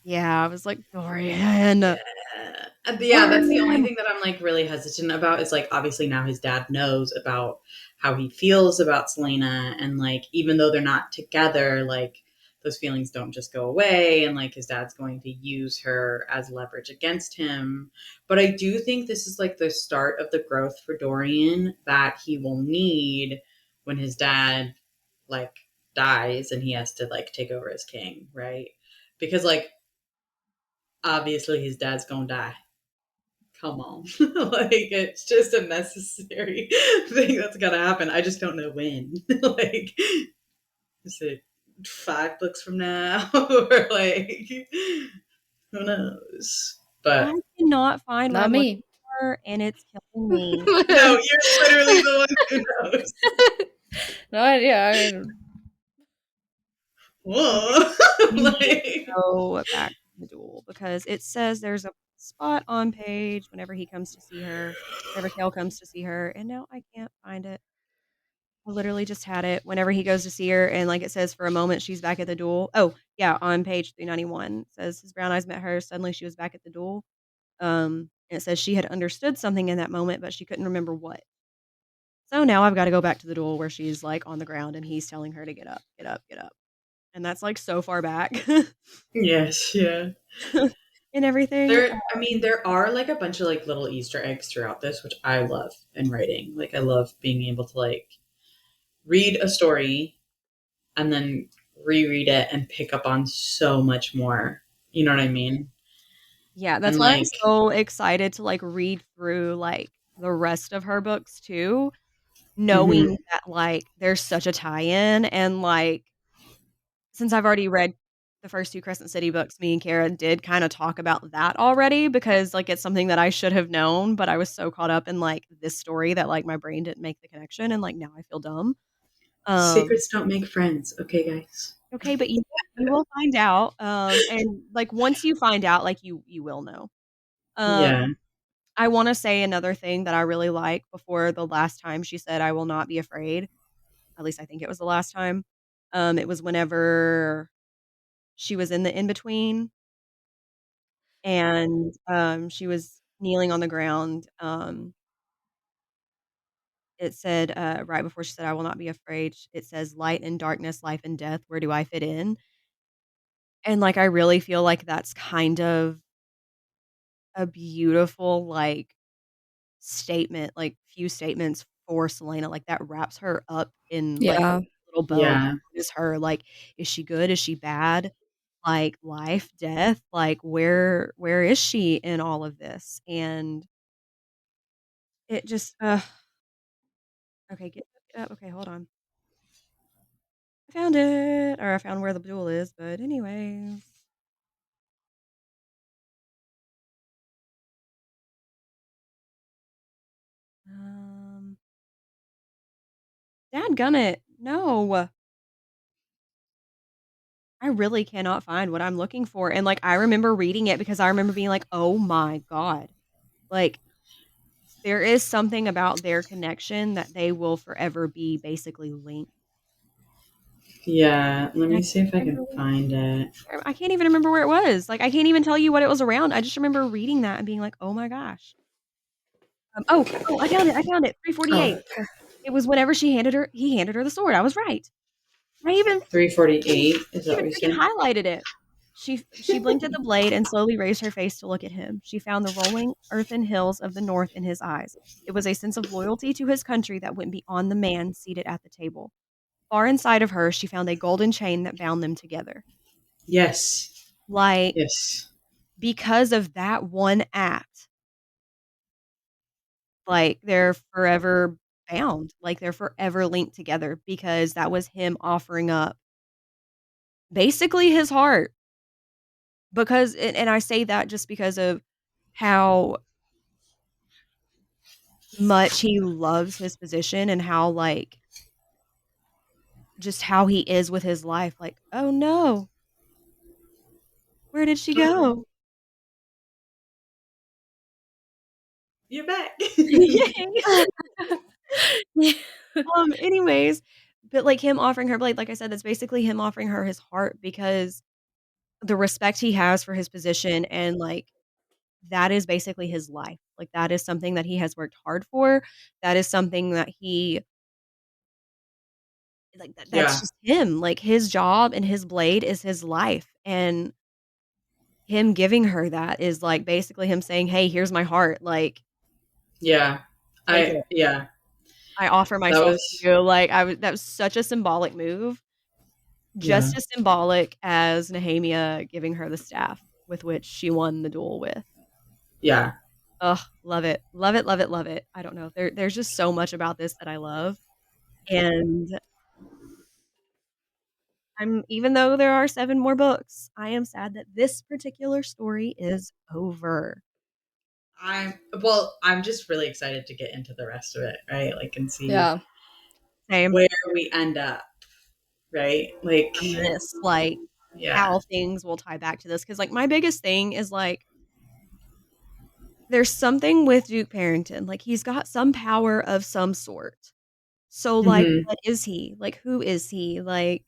Speaker 1: yeah, I was like, "Dorian,
Speaker 2: Yeah. Yeah, that's the only
Speaker 1: Dorian!"
Speaker 2: thing that I'm like really hesitant about is like obviously now his dad knows about how he feels about Selena and like even though they're not together, like those feelings don't just go away and like his dad's going to use her as leverage against him. But I do think this is like the start of the growth for Dorian that he will need when his dad like dies and he has to like take over as king, right? Because like obviously his dad's gonna die. Come on. Like it's just a necessary thing that's gonna happen. I just don't know when. Like is it 5 books from now? Or like who knows?
Speaker 1: I
Speaker 2: But
Speaker 1: cannot find what
Speaker 3: Not
Speaker 1: I'm looking
Speaker 3: me.
Speaker 1: for, and it's killing me.
Speaker 2: no, you're literally the one who knows.
Speaker 3: No idea. I mean,
Speaker 1: Okay,
Speaker 2: Whoa.
Speaker 1: we need to
Speaker 2: Like
Speaker 1: go back to the duel because it says there's a spot on page whenever he comes to see her, whenever Kale comes to see her, and now I can't find it. I literally just had it whenever he goes to see her, and like it says for a moment she's back at the duel. Oh, yeah, on page 391 it says his brown eyes met hers. Suddenly she was back at the duel. And it says she had understood something in that moment, but she couldn't remember what. So now I've got to go back to the duel where she's like on the ground and he's telling her to get up, get up, get up. And that's like so far back
Speaker 2: yes, yeah.
Speaker 1: and everything.
Speaker 2: There are like a bunch of like little Easter eggs throughout this, which I love in writing. Like I love being able to like read a story and then reread it and pick up on so much more. You know what I mean?
Speaker 1: Yeah, that's
Speaker 2: And
Speaker 1: why I'm
Speaker 2: like,
Speaker 1: so excited to like read through like the rest of her books too, knowing
Speaker 2: mhm.
Speaker 1: that like there's such a tie-in and like since I've already read the first 2 Crescent City books, me and Kara did kinda talk about that already because, like, it's something that I should have known, but I was so caught up in, like, this story that, like, my brain didn't make the connection, and, like, now I feel dumb. Um,
Speaker 2: Secrets don't make friends. Okay, guys.
Speaker 1: okay, but you will find out, and, like, once you find out, like, you will know.
Speaker 2: Yeah.
Speaker 1: Um, I wanna say another thing that I really like before the last time she said, "I will not be afraid," at least I think it was the last time. It was whenever she was in the in-between and, she was kneeling on the ground, it said, right before she said, "I will not be afraid," it says, "Light and darkness, life and death, where do I fit in?" And, like, I really feel like that's kind of a beautiful, like, statement, like, few statements for Selena, like, that wraps her up in, like, a
Speaker 3: yeah.
Speaker 1: little bow.
Speaker 2: Yeah.
Speaker 1: Is her, like, is she good? Is she bad? Like, life, death, like, where is she in all of this? And it just, okay, get up, get up. Okay, hold on. I found it, or I found where the jewel is, but anyways. Um, dadgummit, no. I really cannot find what I'm looking for, and, like, I remember reading it because I remember being like, "Oh my god." Like, there is something about their connection that they will forever be basically linked,
Speaker 2: Yeah. Let
Speaker 1: and I
Speaker 2: me see
Speaker 1: can't
Speaker 2: if I can
Speaker 1: remember where
Speaker 2: find it.
Speaker 1: I can't even remember where it was, like, I can't even tell you what it was around, I just remember reading that and being like, "Oh my gosh." I found it,
Speaker 3: Oh,
Speaker 1: 348.
Speaker 3: okay.
Speaker 1: It was whenever he handed her the sword, I was right. I even
Speaker 2: 348. Is that
Speaker 1: even
Speaker 2: what you
Speaker 1: freaking
Speaker 2: said?
Speaker 1: highlighted it. She blinked at the blade and slowly raised her face to look at him. She found the rolling earthen hills of the north in his eyes. It was a sense of loyalty to his country that went beyond the man seated at the table. far inside of her, she found a golden chain that bound them together.
Speaker 2: Yes.
Speaker 1: Like,
Speaker 2: Yes.
Speaker 1: because of that one act, like, they're forever bound. Like, they're forever linked together because that was him offering up basically his heart. Because and I say that just because of how much he loves his position and how, like, just how he is with his life. Like, "Oh, no. Where did she go?"
Speaker 2: You're back.
Speaker 1: Yay.
Speaker 3: Yeah.
Speaker 1: Anyways, but, like, him offering her blade, like I said, that's basically him offering her his heart because the respect he has for his position and, like, that is basically his life. Like, that is something that he has worked hard for. That is something that he like, that's
Speaker 2: Yeah.
Speaker 1: just him. Like, his job and his blade is his life, and him giving her that is, like, basically him saying, "Hey, here's my heart, like,
Speaker 2: Yeah.
Speaker 1: take it.
Speaker 2: Yeah.
Speaker 1: I offer
Speaker 2: That
Speaker 1: myself to
Speaker 2: was,
Speaker 1: you." Like, I was that was such a symbolic move,
Speaker 2: yeah.
Speaker 1: just as symbolic as Nehemia giving her the staff with which she won the duel with.
Speaker 2: Yeah.
Speaker 1: Ugh, love it. Love it, love it, love it. I don't know. There's just so much about this that I love, and I'm even though there are 7 more books, I am sad that this particular story is over.
Speaker 2: I'm just really excited to get into the rest of it, right? Like, and see
Speaker 3: Yeah.
Speaker 1: Same.
Speaker 2: where we end up, right? Like,
Speaker 1: On this, like,
Speaker 2: yeah.
Speaker 1: how things will tie back to this because, like, my biggest thing is, like, there's something with Duke Parrington, like, he's got some power of some sort. So, like,
Speaker 2: Hmm.
Speaker 1: what is he? Like, who is he? Like,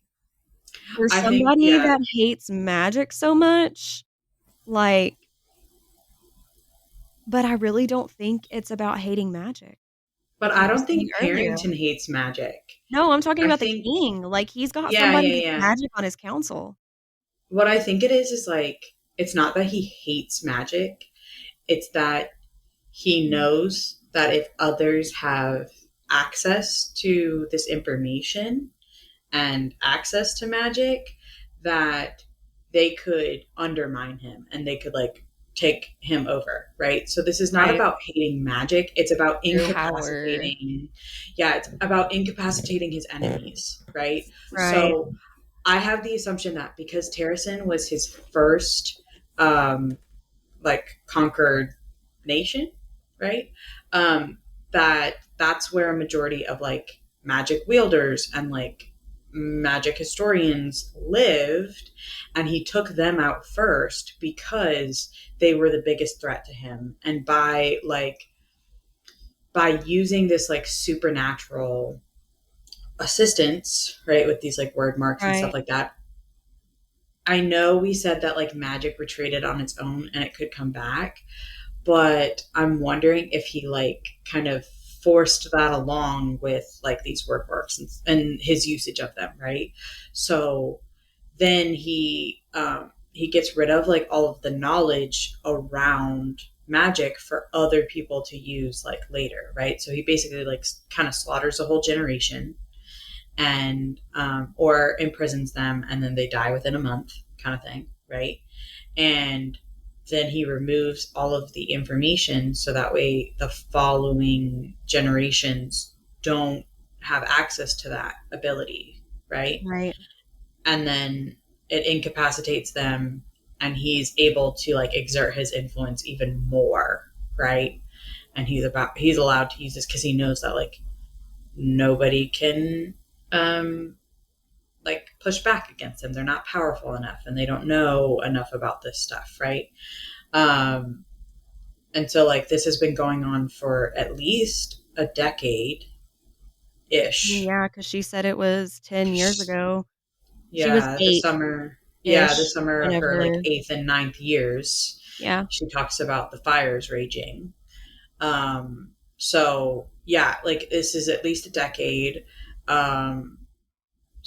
Speaker 1: for
Speaker 2: I think,
Speaker 1: somebody
Speaker 2: yeah.
Speaker 1: that hates magic so much, like but I really don't think it's about hating magic,
Speaker 2: But
Speaker 1: like
Speaker 2: I
Speaker 1: we were
Speaker 2: don't
Speaker 1: saying
Speaker 2: think
Speaker 1: earlier.
Speaker 2: Parrington hates magic.
Speaker 1: No, I'm talking
Speaker 2: I
Speaker 1: about the
Speaker 2: think,
Speaker 1: king, like, he's got
Speaker 2: yeah,
Speaker 1: somebody
Speaker 2: yeah,
Speaker 1: with
Speaker 2: yeah.
Speaker 1: magic on his council.
Speaker 2: What I think it is like, it's not that he hates magic, it's that he knows that if others have access to this information and access to magic, that they could undermine him and they could like take him over, right? So this is not
Speaker 1: Right.
Speaker 2: about hating magic, it's about
Speaker 3: True. Power.
Speaker 2: incapacitating, yeah, it's about incapacitating his enemies, right?
Speaker 1: Right.
Speaker 2: So I have the assumption that because Terrason was his first um like conquered nation, right? Um, that's where a majority of like magic wielders and like magic historians lived, and he took them out first because they were the biggest threat to him. And by using this like supernatural assistance, right, with these like word marks and stuff
Speaker 1: Right.
Speaker 2: like that, I know we said that like magic retreated on its own and it could come back, but I'm wondering if he like kind of forced that along with like these word works and his usage of them, right? So then he gets rid of like all of the knowledge around magic for other people to use like later, right? So he basically like kind of slaughters a whole generation and or imprisons them and then they die within a month kind of thing, right? And then he removes all of the information so that way the following generations don't have access to that ability, right?
Speaker 1: Right.
Speaker 2: And then it incapacitates them and he's able to like exert his influence even more, right? And he's allowed to use this because he knows that like nobody can um like push back against them. They're not powerful enough and they don't know enough about this stuff, right? Um, and so like this has been going on for at least a decade ish.
Speaker 1: Yeah, because she said it was 10 years ago. She was
Speaker 2: Yeah,
Speaker 1: 8-ish
Speaker 2: the summer of her like
Speaker 1: whenever
Speaker 2: eighth and ninth years,
Speaker 1: yeah.
Speaker 2: she talks about the fires raging. So yeah, like this is at least a decade. Um,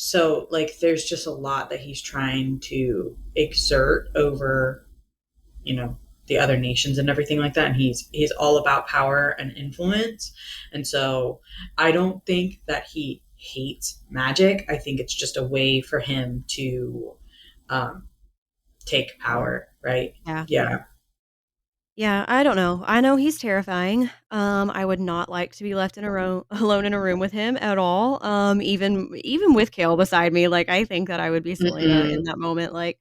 Speaker 2: so like there's just a lot that he's trying to exert over, you know, the other nations and everything like that, and he's all about power and influence. And so I don't think that he hates magic. I think it's just a way for him to um, take power, right?
Speaker 1: Yeah.
Speaker 2: Yeah.
Speaker 1: Yeah, I don't know. I know he's terrifying. I would not like to be left in a room alone in a room with him at all. Even with Kale beside me, like I think that I would be Selena in
Speaker 2: Hmm.
Speaker 1: that moment. Like,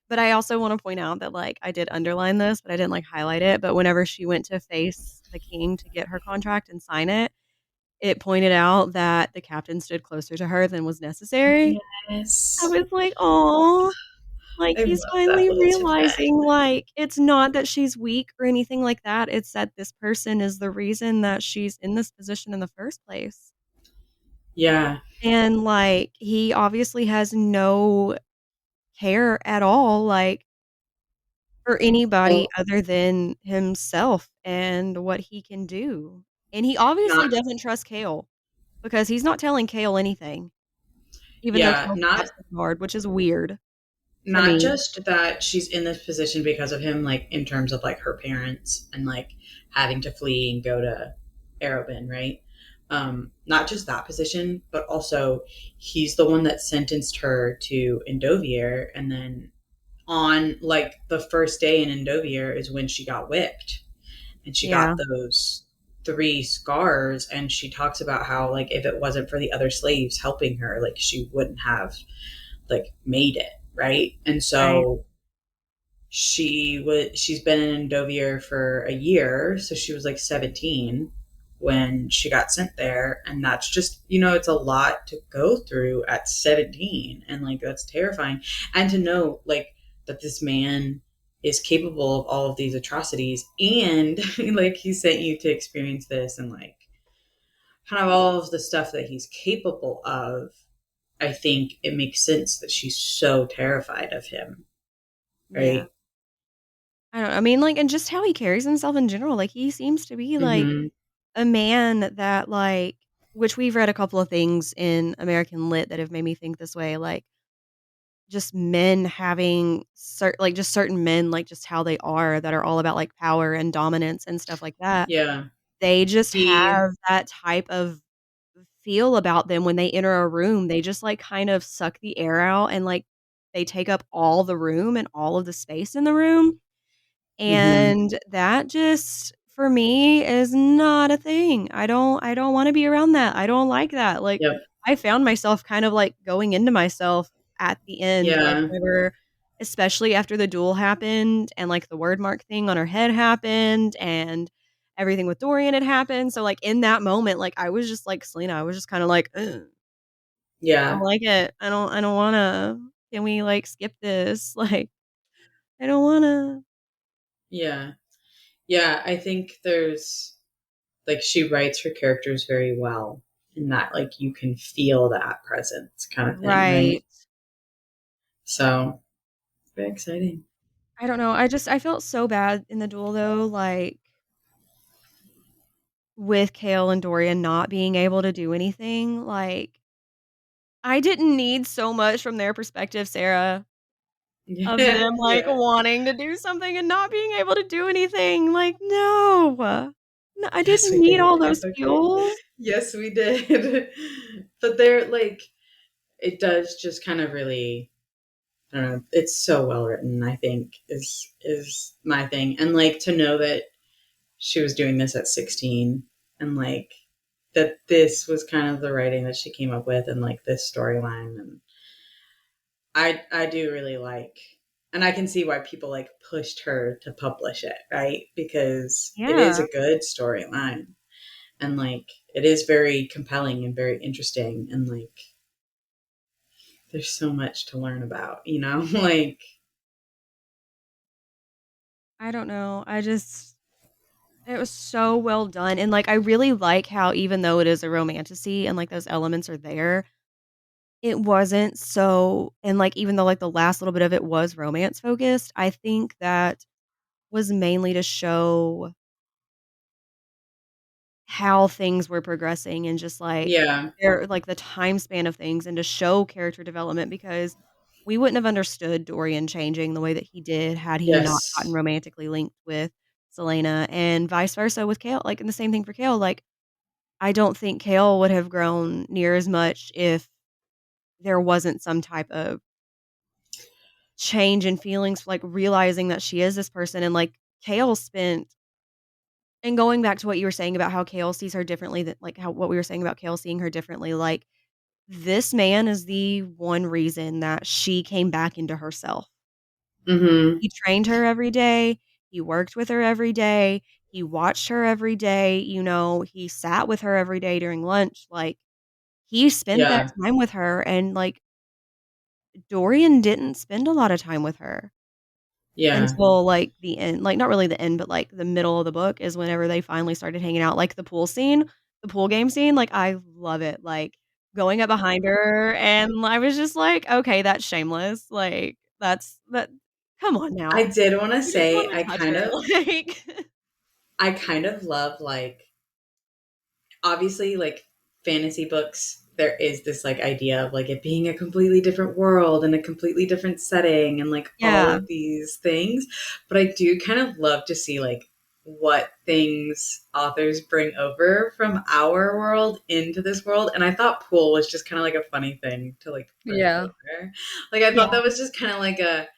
Speaker 1: but I also want to point out that like I did underline this, but I didn't like highlight it. But whenever she went to face the king to get her contract and sign it, it pointed out that the captain stood closer to her than was necessary. I
Speaker 2: Yes.
Speaker 1: was like, oh. Like,
Speaker 2: I
Speaker 1: he's
Speaker 2: love that
Speaker 1: finally
Speaker 2: little tidbit.
Speaker 1: realizing, like, it's not that she's weak or anything like that, it's that this person is the reason that she's in this position in the first place.
Speaker 2: Yeah.
Speaker 1: And, like, he obviously has no care at all, like, for anybody
Speaker 2: Well,
Speaker 1: other than himself and what he can do. And he obviously
Speaker 2: not
Speaker 1: doesn't trust Kale because he's not telling Kale anything, even though
Speaker 2: yeah,
Speaker 1: Kale's
Speaker 2: not
Speaker 1: absent guard, which is weird to
Speaker 2: not
Speaker 1: me.
Speaker 2: just that she's in this position because of him, like in terms of like her parents and like having to flee and go to Arobin, right? Not just that position, but also he's the one that sentenced her to Endovier, and then on like the first day in Endovier is when she got whipped, and she got
Speaker 1: Yeah,
Speaker 2: those three scars, and she talks about how like if it wasn't for the other slaves helping her, like she wouldn't have like made it, right? And
Speaker 1: right.
Speaker 2: so she's been in Dovier for a year, so she was like 17 when she got sent there, and that's just, it's a lot to go through at 17, and like that's terrifying. And to know like that this man is capable of all of these atrocities, and like he sent you to experience this, and like kind of all of the stuff that he's capable of. I think it makes sense that she's so terrified of him,
Speaker 1: Yeah.
Speaker 2: right?
Speaker 1: I mean, like, and just how he carries himself in general, like, he seems to be, like,
Speaker 2: Mm-hmm.
Speaker 1: a man that, like which we've read a couple of things in American Lit that have made me think this way, like, just men having just certain men, like, just how they are, that are all about, like, power and dominance and stuff like that.
Speaker 2: Yeah.
Speaker 1: They just
Speaker 2: He
Speaker 1: have that type of feel about them when they enter a room, they just, like, kind of suck the air out and, like, they take up all the room and all of the space in the room.
Speaker 2: Mhm.
Speaker 1: And that just, for me, is not a thing. I don't wanna be around that. I don't like that. Like,
Speaker 2: Yep.
Speaker 1: I found myself kind of, like, going into myself at the end, like,
Speaker 2: Yeah.
Speaker 1: whenever especially after the duel happened and, like, the word mark thing on her head happened and everything with Dorian had happened. So, like, in that moment, like, I was just like Selena, I was just kinda like, "Ugh, I don't
Speaker 2: Yeah.
Speaker 1: like it. I don't wanna. Can we, like, skip this?" Like, I don't wanna.
Speaker 2: Yeah. Yeah, I think there's like she writes her characters very well in that like you can feel that presence kind of thing, right?
Speaker 1: Right.
Speaker 2: So, very exciting.
Speaker 1: I don't know, I felt so bad in the duel though, like, with Kale and Dorian not being able to do anything, like, I didn't need so much from their perspective, Sarah, of
Speaker 2: Yeah.
Speaker 1: them, like,
Speaker 2: Yeah.
Speaker 1: wanting to do something and not being able to do anything, like, no. No, I
Speaker 2: Yes,
Speaker 1: didn't
Speaker 2: we
Speaker 1: need
Speaker 2: did.
Speaker 1: all
Speaker 2: It's
Speaker 1: those
Speaker 2: okay.
Speaker 1: feels.
Speaker 2: Yes, we did. But they're like it does just kind of really, I don't know, it's so well written, I think is my thing. And like to know that she was doing this at 16, and like that this was kind of the writing that she came up with, and like this storyline, and I do really like, and I can see why people like pushed her to publish it, right? Because it is
Speaker 1: Yeah,
Speaker 2: a good storyline, and like it is very compelling and very interesting, and like there's so much to learn about, like
Speaker 1: I don't know, it was so well done, and, like, I really like how even though it is a romantasy and, like, those elements are there, it wasn't so and, like, even though, like, the last little bit of it was romance focused, I think that was mainly to show how things were progressing and just,
Speaker 2: yeah,
Speaker 1: the time span of things and to show character development because we wouldn't have understood Dorian changing the way that he did had he not gotten
Speaker 2: yes,
Speaker 1: romantically linked with Selena and vice versa with Kale, like, and the same thing for Kale, like I don't think Kale would have grown near as much if there wasn't some type of change in feelings, like, realizing that she is this person, and, like, Kale spent and going back to what you were saying about how Kale sees her differently, that like, how what we were saying about Kale seeing her differently, like, this man is the one reason that she came back into herself.
Speaker 2: Mm-hmm.
Speaker 1: He trained her every day, he worked with her every day, he watched her every day, you know, he sat with her every day during lunch, like, he spent that
Speaker 2: Yeah.
Speaker 1: time with her, and, like, Dorian didn't spend a lot of time with her
Speaker 2: Yeah.
Speaker 1: until, like, the end, like, not really the end, but, like, the middle of the book is whenever they finally started hanging out, like, the pool scene, the pool game scene, like, I love it, like, going up behind her, and I was just like, "Okay, that's shameless," like, that come on
Speaker 2: I
Speaker 1: now.
Speaker 2: did want to
Speaker 1: You just
Speaker 2: say
Speaker 1: wanna touch her, like
Speaker 2: I kind of love like obviously like fantasy books there is this like idea of like it being a completely different world and a completely different setting and like all
Speaker 1: Yeah.
Speaker 2: of these things, but I do kind of love to see like what things authors bring over from our world into this world, and I thought pool was just kind of like a funny thing to like bring
Speaker 3: Yeah.
Speaker 2: over. Like I thought
Speaker 1: Yeah,
Speaker 2: that was just kind of like a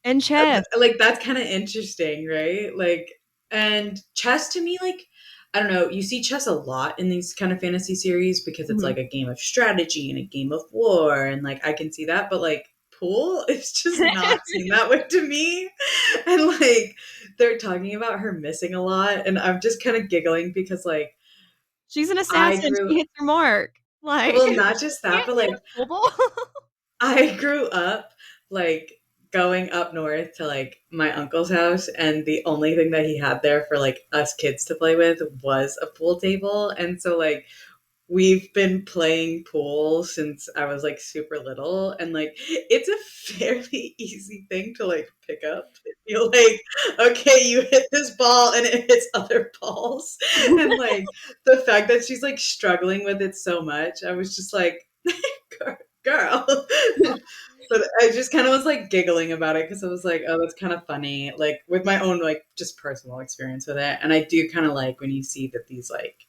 Speaker 1: and chess.
Speaker 2: like that's kind of interesting, right? Like, and chess to me, like, I don't know, you see chess a lot in these kind of fantasy series because it's
Speaker 1: Mhm.
Speaker 2: like a game of strategy and a game of war, and like I can see that, but like pool, it's just not seen that way to me. And like they're talking about her missing a lot, and I'm just kind of giggling because like
Speaker 1: She's an
Speaker 2: I
Speaker 1: assassin,
Speaker 2: grew
Speaker 1: she hits her mark, like,
Speaker 2: well, not
Speaker 1: she
Speaker 2: just that,
Speaker 1: can't
Speaker 2: but
Speaker 1: hit
Speaker 2: like
Speaker 1: a pool ball.
Speaker 2: I grew up like going up north to like my uncle's house, and the only thing that he had there for like us kids to play with was a pool table. And so like we've been playing pool since I was like super little, and like it's a fairly easy thing to like pick up. You're like, okay, you hit this ball and it hits other balls. And like the fact that she's like struggling with it so much, I was just like, girl. But I just kind of was like giggling about it because I was like, oh, that's kind of funny. Like with my own like just personal experience with it. And I do kind of like when you see that these like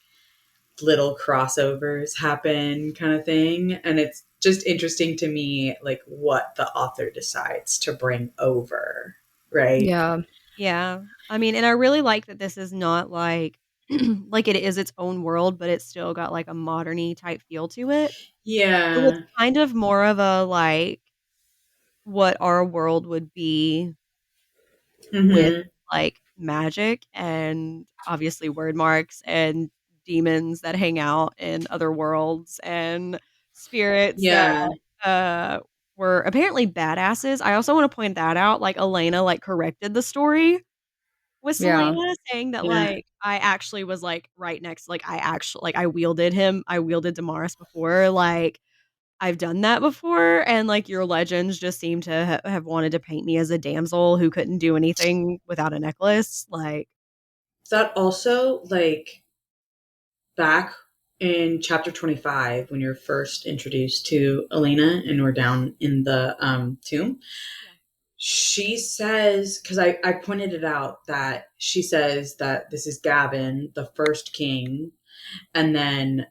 Speaker 2: little crossovers happen kind of thing. And it's just interesting to me like what the author decides to bring over. Right.
Speaker 3: Yeah.
Speaker 1: Yeah. I mean, and I really like that this is not like like it is its own world, but it's still got like a modern-y type feel to it. So it's
Speaker 2: Yeah.
Speaker 1: kind of more of a, like, what our world would be with,
Speaker 2: Mm-hmm.
Speaker 1: like, magic and obviously word marks and demons that hang out in other worlds and spirits that,
Speaker 2: Yeah.
Speaker 1: uh, were apparently badasses. I also wanna point that out, like, Elena, like, corrected the story with
Speaker 3: Yeah.
Speaker 1: Selena, saying that,
Speaker 2: Yeah.
Speaker 1: like, I actually was, like, right next like, I wielded Damaris before, like, I've done that before, and, like, your legends just seem to have wanted to paint me as a damsel who couldn't do anything without a necklace, like
Speaker 2: That also like back in chapter 25 when you're first introduced to Elena and we're down in the tomb,
Speaker 1: Yeah.
Speaker 2: she says, because I pointed it out, that she says that this is Gavin, the first king, and then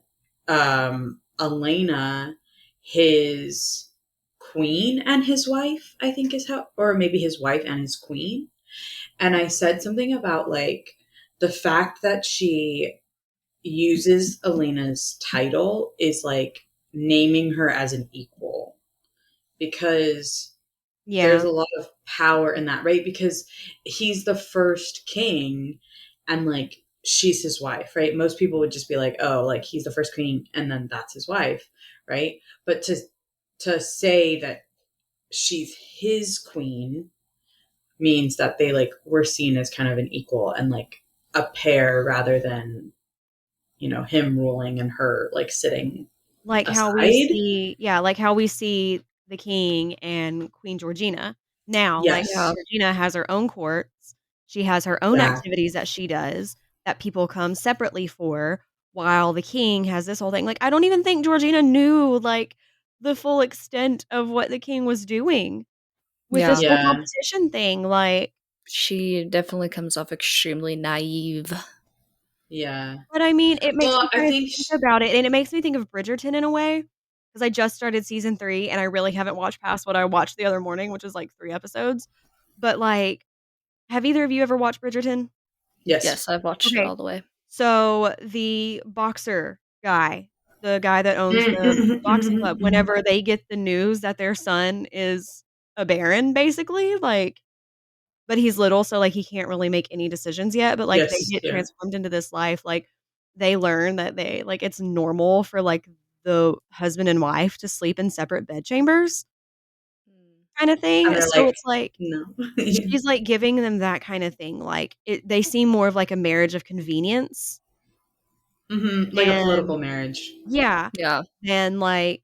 Speaker 2: Elena, his queen and his wife, I think is how, or maybe his wife and his queen. And I said something about like the fact that she uses Elena's title is like naming her as an equal, because there's
Speaker 1: Yeah.
Speaker 2: a lot of power in that, right? Because he's the first king and like she's his wife, right? Most people would just be like, oh, like he's the first king and then that's his wife, right? But to say that she's his queen means that they like were seen as kind of an equal and like a pair rather than, you know, him ruling and her like sitting
Speaker 1: Like how we
Speaker 2: aside.
Speaker 1: see yeah, like how we see the king and Queen Georgina. Now, like,
Speaker 3: Yeah.
Speaker 2: Yes.
Speaker 1: Georgina has her own courts, she has her own
Speaker 2: Yeah.
Speaker 1: activities that she does that people come separately for, while the king has this whole thing. Like, I don't even think Georgina knew, like, the full extent of what the king was doing with this
Speaker 3: Yeah.
Speaker 1: whole
Speaker 2: Yeah.
Speaker 1: competition thing, like
Speaker 3: She definitely comes off extremely naive.
Speaker 2: Yeah.
Speaker 1: But I mean, it makes
Speaker 2: Well,
Speaker 1: me
Speaker 2: I
Speaker 1: kinda
Speaker 2: think
Speaker 1: think about it, and it makes me think of Bridgerton in a way, because I just started season 3, and I really haven't watched past what I watched the other morning, which is, like, 3 episodes. But, like, have either of you ever watched Bridgerton?
Speaker 2: yes.
Speaker 3: Yes, I've watched it
Speaker 1: Okay.
Speaker 3: all the way.
Speaker 1: So, the boxer guy, the guy that owns
Speaker 2: Mm,
Speaker 1: the
Speaker 2: mhm,
Speaker 1: boxing
Speaker 2: mhm,
Speaker 1: club,
Speaker 2: mhm.
Speaker 1: whenever they get the news that their son is a baron, basically, like but he's little, so, like, he can't really make any decisions yet, but, like, they
Speaker 2: Yes,
Speaker 1: get
Speaker 2: yeah.
Speaker 1: transformed into this life, like, they learn that they like, it's normal for, like, the husband and wife to sleep in separate bedchambers
Speaker 3: Mm.
Speaker 1: kinda
Speaker 2: And
Speaker 1: thing,
Speaker 2: they're
Speaker 1: so
Speaker 2: like,
Speaker 1: it's like
Speaker 2: "No."
Speaker 1: she's, like, giving them that kinda thing, like, they seem more of, like, a marriage of convenience
Speaker 2: Mhm, like a
Speaker 1: than
Speaker 2: political marriage.
Speaker 1: yeah,
Speaker 3: Yeah.
Speaker 1: than, like,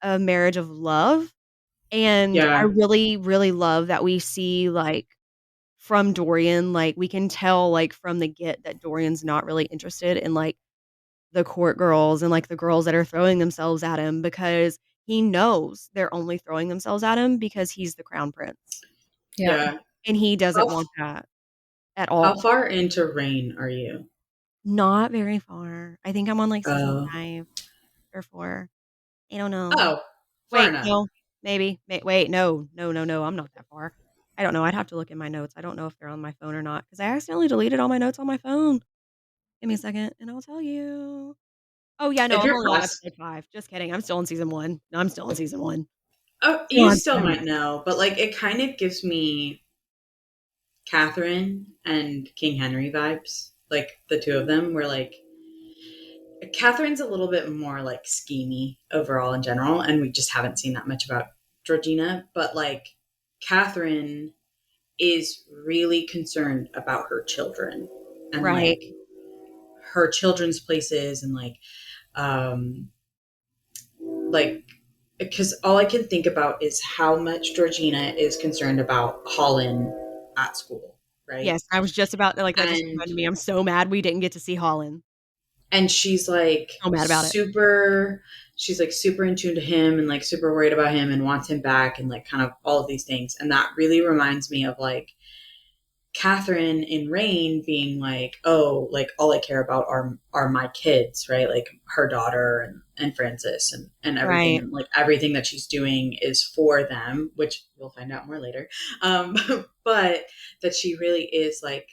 Speaker 1: a marriage of love, and I
Speaker 2: Yeah,
Speaker 1: really, really love that we see, like, from Dorian, like, we can tell, like, from the get that Dorian's not really interested in, like, the court girls and, like, the girls that are throwing themselves at him because he knows they're only throwing themselves at him because he's the crown prince,
Speaker 3: Yeah.
Speaker 2: yeah.
Speaker 1: and he
Speaker 2: How
Speaker 1: doesn't
Speaker 2: f
Speaker 1: want that at
Speaker 2: how
Speaker 1: all.
Speaker 2: far into Rain are you?
Speaker 1: Not very far. I think I'm on, like, season
Speaker 2: Oh.
Speaker 1: 5 or 4. I don't know.
Speaker 2: Oh, far
Speaker 1: Wait,
Speaker 2: enough.
Speaker 1: no, maybe. Wait, no. No, no, no, I'm not that far. I don't know, I'd have to look in my notes. I don't know if they're on my phone or not because I accidentally deleted all my notes on my phone. Give me a second, and I'll tell you. Oh, yeah, no,
Speaker 2: If
Speaker 1: I'm
Speaker 2: you're
Speaker 1: only on
Speaker 2: past
Speaker 1: episode 5. Just kidding, I'm still in season 1. No, I'm still in season 1.
Speaker 2: oh,
Speaker 1: Still
Speaker 2: you
Speaker 1: on
Speaker 2: still
Speaker 1: season
Speaker 2: might
Speaker 1: 1.
Speaker 2: know, but, like, it kind of gives me Catherine and King Henry vibes. Like, the 2 of them were, like Catherine's a little bit more, like, schemy overall in general, and we just haven't seen that much about Georgina, but, like, Catherine is really concerned about her children and,
Speaker 1: Right.
Speaker 2: like, her children's places and, like, because all I can think about is how much Georgina is concerned about Holland at school, right?
Speaker 1: Yes, I was just about to like, that just
Speaker 2: And
Speaker 1: reminded me, I'm so mad we didn't get to see Holland.
Speaker 2: she's like
Speaker 1: So mad about it.
Speaker 2: super in tune to him and like super worried about him and wants him back and like kind of all of these things. And that really reminds me of like Catherine in Rain being like, oh, like all I care about are my kids, right? Like her daughter and Francis and everything,
Speaker 1: Right,
Speaker 2: and like everything that she's doing is for them, which we'll find out more later. Um, but that she really is like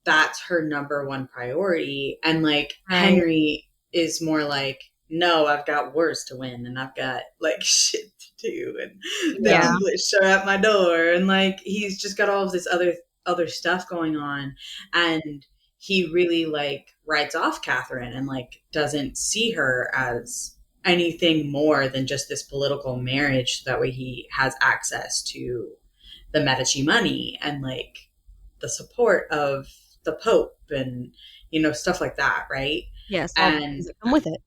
Speaker 2: that's her number one priority. And like
Speaker 1: right.
Speaker 2: Henry is more like, no, I've got wars to win and I've got like shit to do and the
Speaker 1: Yeah,
Speaker 2: English are at my door and like he's just got all of this other stuff going on and he really like writes off Catherine and like doesn't see her as anything more than just this political marriage. That way he has access to the Medici money and like the support of the Pope and stuff like that, right?
Speaker 1: yes, all the things
Speaker 2: And
Speaker 1: that come with it.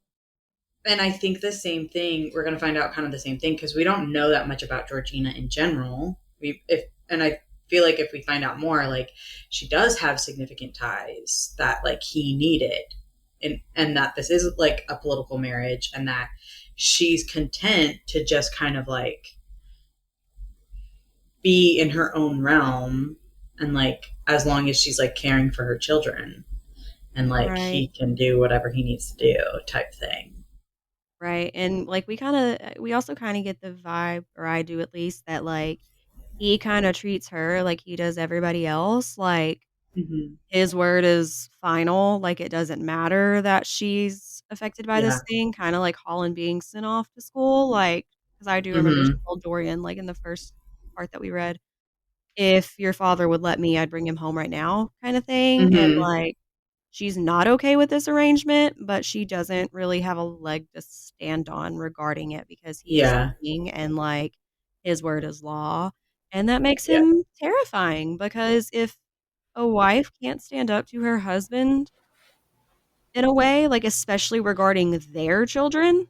Speaker 2: I think the same thing. We're going to find out kind of the same thing because we don't know that much about Georgina in general. We if and I feel like if we find out more, like she does have significant ties that like he needed, and that this is like a political marriage, and that she's content to just kind of like be in her own realm and like as long as she's like caring for her children and like
Speaker 1: Right,
Speaker 2: he can do whatever he needs to do type thing.
Speaker 1: right, and, like, we also kinda get the vibe, or I do at least, that, like, he kinda treats her like he does everybody else, like,
Speaker 2: Hmm.
Speaker 1: his word is final, like, it doesn't matter that she's affected by
Speaker 2: Yeah.
Speaker 1: this thing, kinda like Holland being sent off to school, like, because I do remember she
Speaker 2: Hmm.
Speaker 1: told Dorian, like, in the first part that we read, "If your father would let me, I'd bring him home right now," kinda thing, and,
Speaker 2: Hmm.
Speaker 1: like, she's not okay with this arrangement, but she doesn't really have a leg to stand on regarding it because he is
Speaker 2: Yeah.
Speaker 1: king and, like, his word is law, and that makes
Speaker 2: Yeah.
Speaker 1: him terrifying because if a wife can't stand up to her husband in a way, like, especially regarding their children,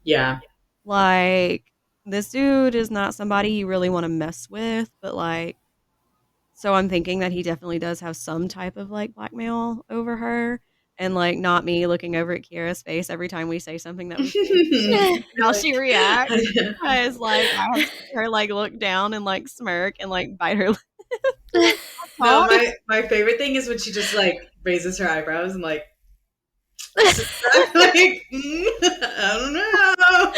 Speaker 2: Yeah.
Speaker 1: like, this dude is not somebody you really wanna mess with, but, like so I'm thinking that he definitely does have some type of, like, blackmail over her, and, like, not me looking over at Kiera's face every time we say something that we think,
Speaker 2: You're
Speaker 1: how
Speaker 2: like,
Speaker 1: she reacts, because, like, I have seen her, like, look down and, like, smirk and, like, bite her lip and, like, not
Speaker 2: no,
Speaker 1: talk.
Speaker 2: my favorite thing is when she just like raises her eyebrows and like sits back like, I don't know.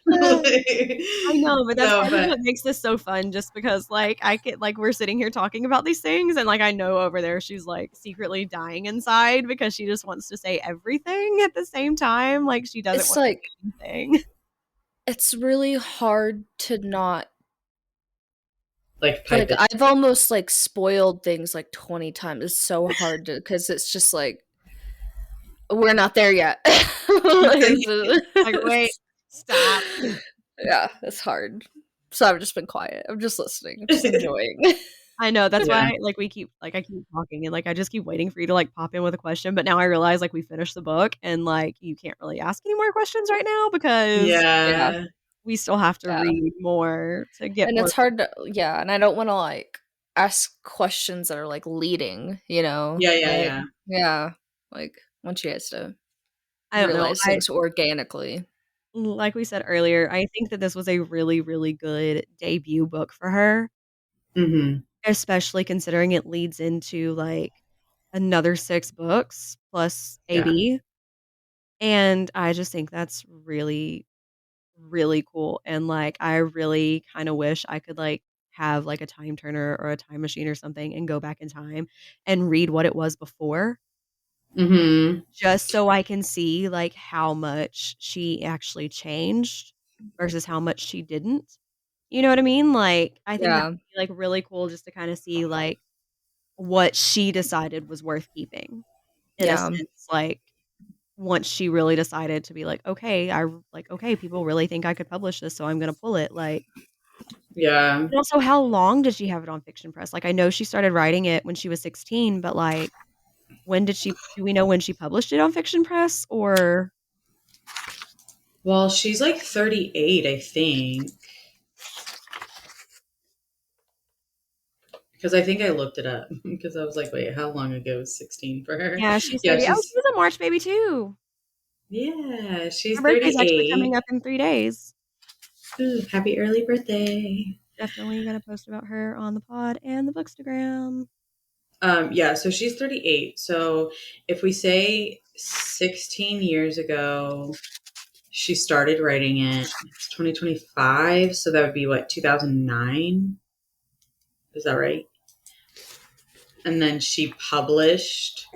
Speaker 2: Like,
Speaker 1: I know, but that's
Speaker 2: no,
Speaker 1: part of
Speaker 2: but
Speaker 1: what makes this so fun just because, like, I get like, we're sitting here talking about these things, and, like, I know over there she's, like, secretly dying inside because she just wants to say everything at the same time, like, she doesn't
Speaker 3: It's
Speaker 1: want to
Speaker 3: like
Speaker 1: say anything.
Speaker 3: it's really hard to not
Speaker 2: like pipe
Speaker 3: like
Speaker 2: it.
Speaker 3: I've almost like spoiled things like 20 times. It's so hard to because it's just like we're not there yet. Like,
Speaker 1: Like, "Wait, stop."
Speaker 3: yeah, it's hard. So I've just been quiet. I'm just listening. I'm just enjoying.
Speaker 1: I know, that's
Speaker 2: Yeah.
Speaker 1: why, like, we keep like, I keep talking and, like, I just keep waiting for you to, like, pop in with a question, but now I realize, like, we finished the book and, like, you can't really ask any more questions right now because
Speaker 3: Yeah,
Speaker 2: Yeah.
Speaker 1: we still have to
Speaker 3: yeah.
Speaker 1: read more to get
Speaker 3: And
Speaker 1: more.
Speaker 3: it's hard to yeah, and I don't wanna, like, ask questions that are, like, leading, you know?
Speaker 2: Yeah, yeah,
Speaker 3: Like
Speaker 2: yeah.
Speaker 3: yeah, like, want you guys to
Speaker 1: I don't know,
Speaker 3: realize things organically.
Speaker 1: like we said earlier, I think that this was a really, really good debut book for her,
Speaker 2: Mhm.
Speaker 1: especially considering it leads into, like, another 6 books plus
Speaker 2: Yeah.
Speaker 1: AB, and I just think that's really, really cool, and, like, I really kinda wish I could, like, have, like, a time turner or a time machine or something and go back in time and read what it was before,
Speaker 2: Mhm.
Speaker 1: just so I can see, like, how much she actually changed versus how much she didn't. You know what I mean? Like, I think that
Speaker 3: Yeah,
Speaker 1: would be, like, really cool just to kinda see, like, what she decided was worth keeping, in a
Speaker 3: yeah,
Speaker 1: sense, like, once she really decided to be like, "Okay, okay, people really think I could publish this, so I'm gonna pull it," like,
Speaker 2: Yeah.
Speaker 1: and also, how long did she have it on Fiction Press? Like, I know she started writing it when she was 16, but, like, when did she do we know when she published it on Fiction Press, or
Speaker 2: Well, she's like 38, I think. Because I think I looked it up because I was like, wait, how long ago was 16 for her?
Speaker 1: yeah, she's
Speaker 2: Yeah,
Speaker 1: 30. Oh, she
Speaker 2: she's
Speaker 1: was a March baby too.
Speaker 2: yeah,
Speaker 1: Her
Speaker 2: she's
Speaker 1: birthday's actually coming
Speaker 2: 38.
Speaker 1: up in 3 days.
Speaker 2: Ooh, happy early birthday.
Speaker 1: Definitely gonna post about her on the pod and the Bookstagram.
Speaker 2: Yeah, so she's 38. So if we say 16 years ago, she started writing it. It's 2025, so that would be what, 2009? Is that right? And then she published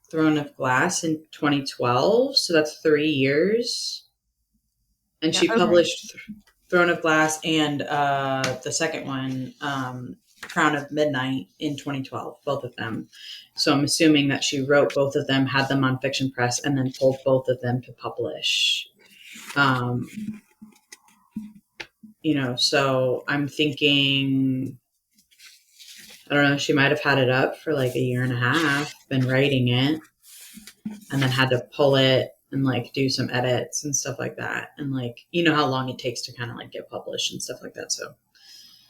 Speaker 2: Throne of Glass in 2012, so that's 3 years. And
Speaker 1: Yeah,
Speaker 2: she
Speaker 1: okay.
Speaker 2: published Throne of Glass and the second one, Crown of Midnight, in 2012, both of them. So I'm assuming that she wrote both of them, had them on Fiction Press, and then pulled both of them to publish. Um, so I'm thinking, I don't know, she might have had it up for like a year and a half, been writing it, and then had to pull it and like do some edits and stuff like that. And like, how long it takes to kind of like get published and stuff like that. So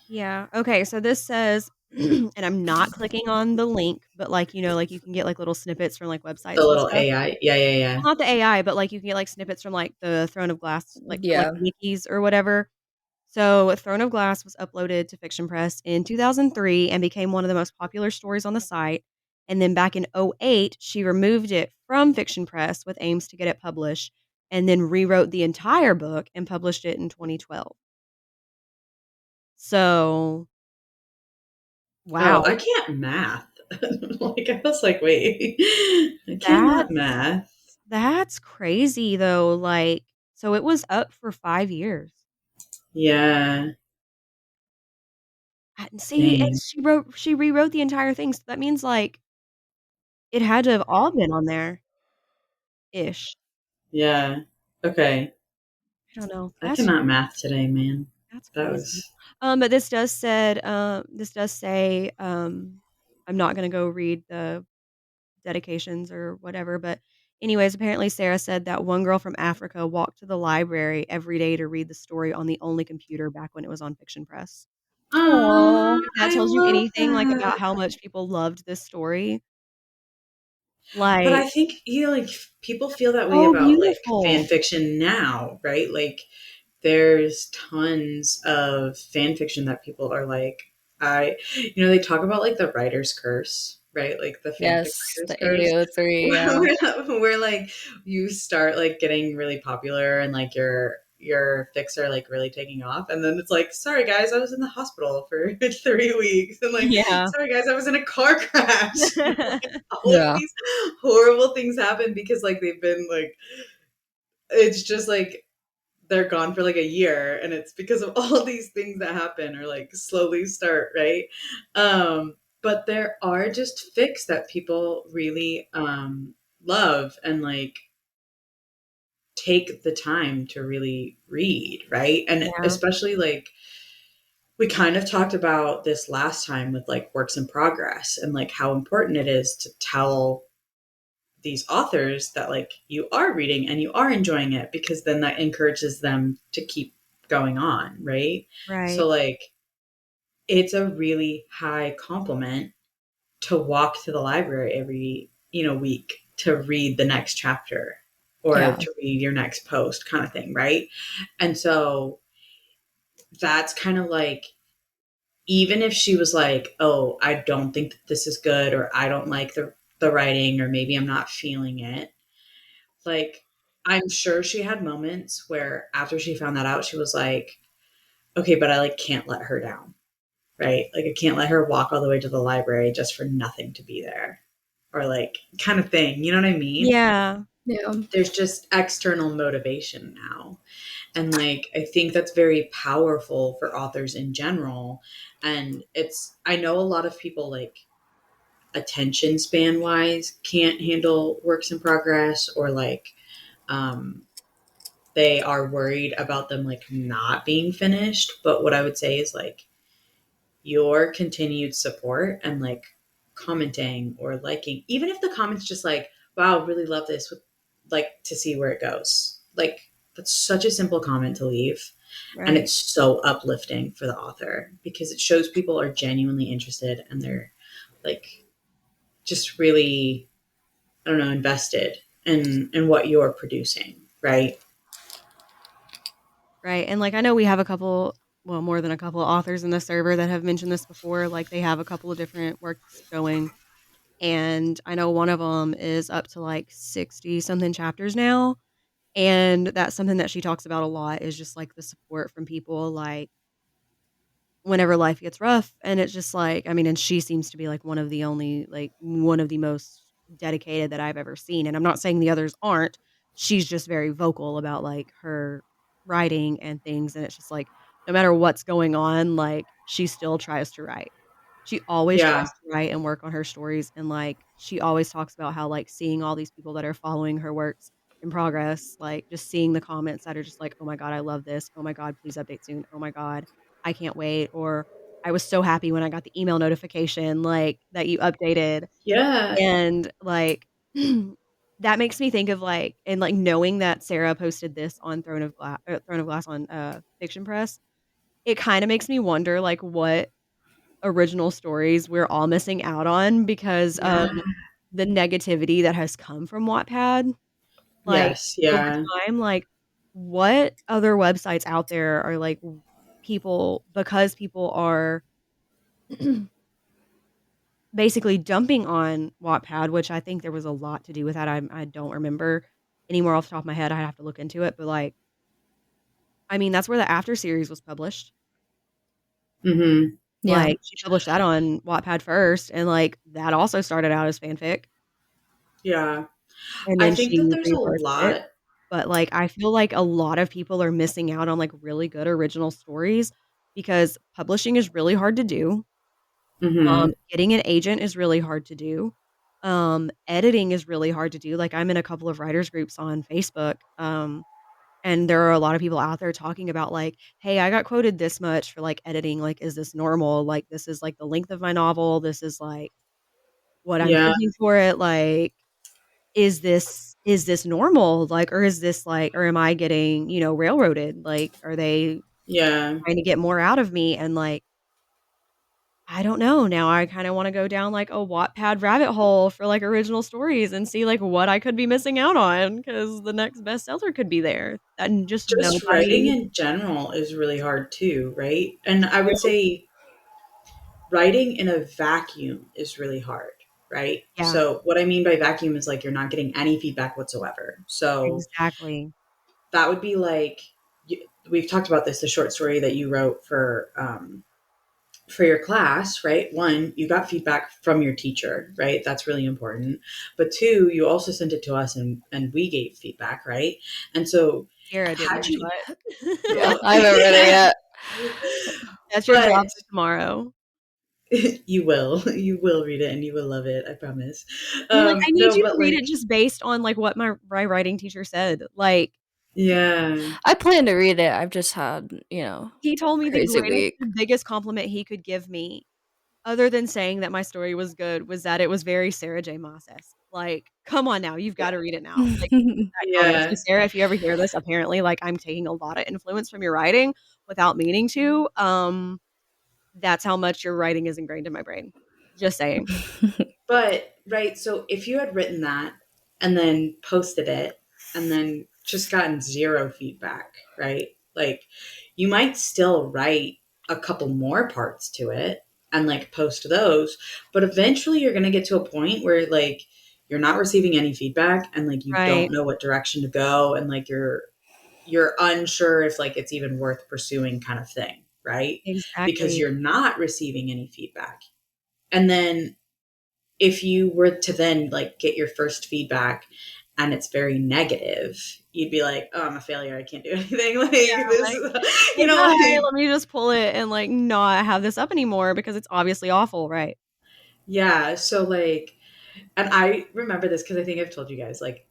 Speaker 1: Yeah, okay, so this says and I'm not clicking on the link, but, like, like, you can get, like, little snippets from, like,
Speaker 2: the
Speaker 1: websites and
Speaker 2: little
Speaker 1: stuff.
Speaker 2: AI. Yeah, yeah, yeah.
Speaker 1: Well, not the AI, but, like, you can get, like, snippets from, like, the Throne of Glass, like, from, like,
Speaker 3: yeah.
Speaker 1: the wikis or whatever. So, Throne of Glass was uploaded to Fiction Press in 2003 and became one of the most popular stories on the site, and then back in '08, she removed it from Fiction Press with aims to get it published, and then rewrote the entire book and published it in 2012. So,
Speaker 2: Oh,
Speaker 1: wow,
Speaker 2: I can't math. Like I was like, wait, I cannot
Speaker 1: that's
Speaker 2: math.
Speaker 1: that's crazy though, like, so it was up for 5 years.
Speaker 2: Yeah,
Speaker 1: And see, and
Speaker 2: dang.
Speaker 1: she rewrote the entire thing, so that means, like, it had to have all been on there-ish.
Speaker 2: Yeah. Okay.
Speaker 1: I don't know.
Speaker 2: I cannot math today, man.
Speaker 1: That's
Speaker 2: That
Speaker 1: crazy.
Speaker 2: was
Speaker 1: But this does say, I'm not gonna go read the dedications or whatever, but anyways, apparently Sarah said that one girl from Africa walked to the library every day to read the story on the only computer back when it was on Fiction Press.
Speaker 2: Aw,
Speaker 3: Aw.
Speaker 1: If that
Speaker 2: I
Speaker 1: tells you
Speaker 2: love
Speaker 1: anything, like,
Speaker 2: that.
Speaker 1: about how much people loved this story,
Speaker 2: But
Speaker 1: like,
Speaker 2: I think, like people feel that way
Speaker 1: so
Speaker 2: about like fan
Speaker 1: beautiful.
Speaker 2: fiction now, right? Like there's tons of fan fiction that people are like, they talk about like the writer's curse. right? Like the fanfic
Speaker 3: Yes,
Speaker 2: writers
Speaker 3: the
Speaker 2: curse,
Speaker 3: AO3, yeah.
Speaker 2: where like you start like getting really popular and like your fics are like really taking off, and then it's like, sorry guys, I was in the hospital for 3 weeks, and like,
Speaker 1: Yeah.
Speaker 2: sorry guys, I was in a car crash. Like, all of
Speaker 3: Yeah.
Speaker 2: these horrible things happen because like they've been like, it's just like they're gone for like a year, and it's because of all these things that happen or like slowly start, right? But there are just fics that people really love and like take the time to really read, right? And
Speaker 1: Yeah.
Speaker 2: especially like we kind of talked about this last time with like works in progress and like how important it is to tell these authors that like you are reading and you are enjoying it, because then that encourages them to keep going on, right? So
Speaker 1: Right.
Speaker 2: like it's a really high compliment to walk to the library every, week to read the next chapter or
Speaker 3: Yeah.
Speaker 2: to read your next post kind of thing, right? And so that's kind of like, even if she was like, "Oh, I don't think that this is good," or "I don't like the writing," or maybe I'm not feeling it, like, I'm sure she had moments where after she found that out, she was like, okay, but I like can't let her down, right? Like, I can't let her walk all the way to the library just for nothing to be there, or like kind of thing. You know what I mean?
Speaker 1: Yeah.
Speaker 3: Yeah.
Speaker 2: There's just external motivation now. And like, I think that's very powerful for authors in general. And I know a lot of people like attention span wise can't handle works in progress, or like, um, they are worried about them like not being finished. But what I would say is like your continued support and like commenting or liking, even if the comments just like, wow, really love this, would like to see where it goes. Like that's such a simple comment to leave. And
Speaker 1: Right.
Speaker 2: it's so uplifting for the author because it shows people are genuinely interested and they're like just really, I don't know, invested in what you're producing, right?
Speaker 1: Right. And like I know we have a couple, well, more than a couple of authors in the server that have mentioned this before. Like they have a couple of different works going. And I know one of them is up to like 60 something chapters now. And that's something that she talks about a lot is just like the support from people like whenever life gets rough. And it's just like, I mean, and she seems to be like one of the only, like one of the most dedicated that I've ever seen. And I'm not saying the others aren't. She's just very vocal about like her writing and things. And it's just like, no matter what's going on, like she still tries to write. She always
Speaker 2: Yeah.
Speaker 1: tries to write and work on her stories, and, like, she always talks about how, like, seeing all these people that are following her works in progress, like, just seeing the comments that are just like, "Oh my god, I love this. Oh my god, please update soon. Oh my god, I can't wait," or, "I was so happy when I got the email notification, like, that you updated,"
Speaker 2: Yeah.
Speaker 1: and, like, that makes me think of, like and, like, knowing that Sarah posted this on Throne of Glass on, Fiction Press, it kinda makes me wonder, like, what original stories we're all missing out on because of
Speaker 2: Yeah.
Speaker 1: the negativity that has come from Wattpad, like,
Speaker 2: Yes.
Speaker 1: over
Speaker 2: Yeah.
Speaker 1: time, like, what other websites out there are, like, people because people are basically dumping on Wattpad, which I think there was a lot to do with that, I don't remember anymore off the top of my head, I'd have to look into it, but, like, I mean, that's where the After series was published.
Speaker 2: Mhm.
Speaker 3: Yeah.
Speaker 1: Like, she published that on Wattpad first, and, like, that also started out as fanfic.
Speaker 2: Yeah.
Speaker 1: And
Speaker 2: I
Speaker 1: then
Speaker 2: think that
Speaker 1: she
Speaker 2: there's a
Speaker 1: rebirthed it,
Speaker 2: lot.
Speaker 1: but, like, I feel like a lot of people are missing out on, like, really good original stories because publishing is really hard to do,
Speaker 2: Mhm.
Speaker 1: getting an agent is really hard to do, editing is really hard to do, like, I'm in a couple of writers groups on Facebook, and there are a lot of people out there talking about, like, "Hey, I got quoted this much for, like, editing, like, is this normal? Like, this is, like, the length of my novel, this is, like, what I'm
Speaker 2: Yeah.
Speaker 1: charging for it, like" is this normal? Like, or is this like or am I getting, railroaded? Like, are they
Speaker 2: Yeah.
Speaker 1: trying to get more out of me? And, like, I don't know. Now I kinda wanna go down, like, a Wattpad rabbit hole for, like, original stories and see, like, what I could be missing out on because the next bestseller could be there, and just
Speaker 2: Just writing
Speaker 1: nobody
Speaker 2: in general is really hard too, right? And I would
Speaker 1: will.
Speaker 2: say writing in a vacuum is really hard, right?
Speaker 1: Yeah,
Speaker 2: So what I mean by vacuum is like you're not getting any feedback whatsoever. So
Speaker 1: exactly.
Speaker 2: that would be like we've talked about this, the short story that you wrote for your class, right? One, you got feedback from your teacher, right? That's really important. But two, you also sent it to us and we gave feedback, right? And so
Speaker 1: Sierra
Speaker 2: had
Speaker 1: didn't,
Speaker 2: you
Speaker 1: but
Speaker 3: Yeah,
Speaker 2: well,
Speaker 3: I haven't read it
Speaker 2: yeah.
Speaker 3: yet.
Speaker 1: that's your job
Speaker 2: But
Speaker 1: for tomorrow.
Speaker 2: you will read it and you will love it, I promise.
Speaker 1: I'm like, I need
Speaker 2: No,
Speaker 1: you to
Speaker 2: but
Speaker 1: read
Speaker 2: like
Speaker 1: it just based on like what my writing teacher said. Like
Speaker 2: yeah.
Speaker 3: I plan to read it. I've just had,
Speaker 1: he told me the
Speaker 3: crazy
Speaker 1: greatest
Speaker 3: week.
Speaker 1: and biggest compliment he could give me, other than saying that my story was good, was that it was very Sarah J. Maas-esque. Like, come on now, you've got to read it now. Like that comment. So
Speaker 2: Yeah.
Speaker 1: Sarah, if you ever hear this, apparently like I'm taking a lot of influence from your writing without meaning to. That's how much your writing is ingrained in my brain. Just saying.
Speaker 2: But right, so if you had written that and then posted it and then just gotten zero feedback, right? Like you might still write a couple more parts to it and like post those, but eventually you're going to get to a point where like you're not receiving any feedback and like you don't
Speaker 1: Right.
Speaker 2: know what direction to go and like you're unsure if like it's even worth pursuing kind of thing, right? Because
Speaker 1: Exactly.
Speaker 2: you're not receiving any feedback. And then if you were to then like get your first feedback and it's very negative, you'd be like, "Oh, I'm a failure. I can't do anything." Like this,
Speaker 1: Like,
Speaker 2: you
Speaker 1: okay,
Speaker 2: know,
Speaker 1: bye.
Speaker 2: like
Speaker 1: Let me just pull it and like not have this up anymore because it's obviously awful, right?
Speaker 2: yeah. So like, and I remember this because I think I've told you guys. Like,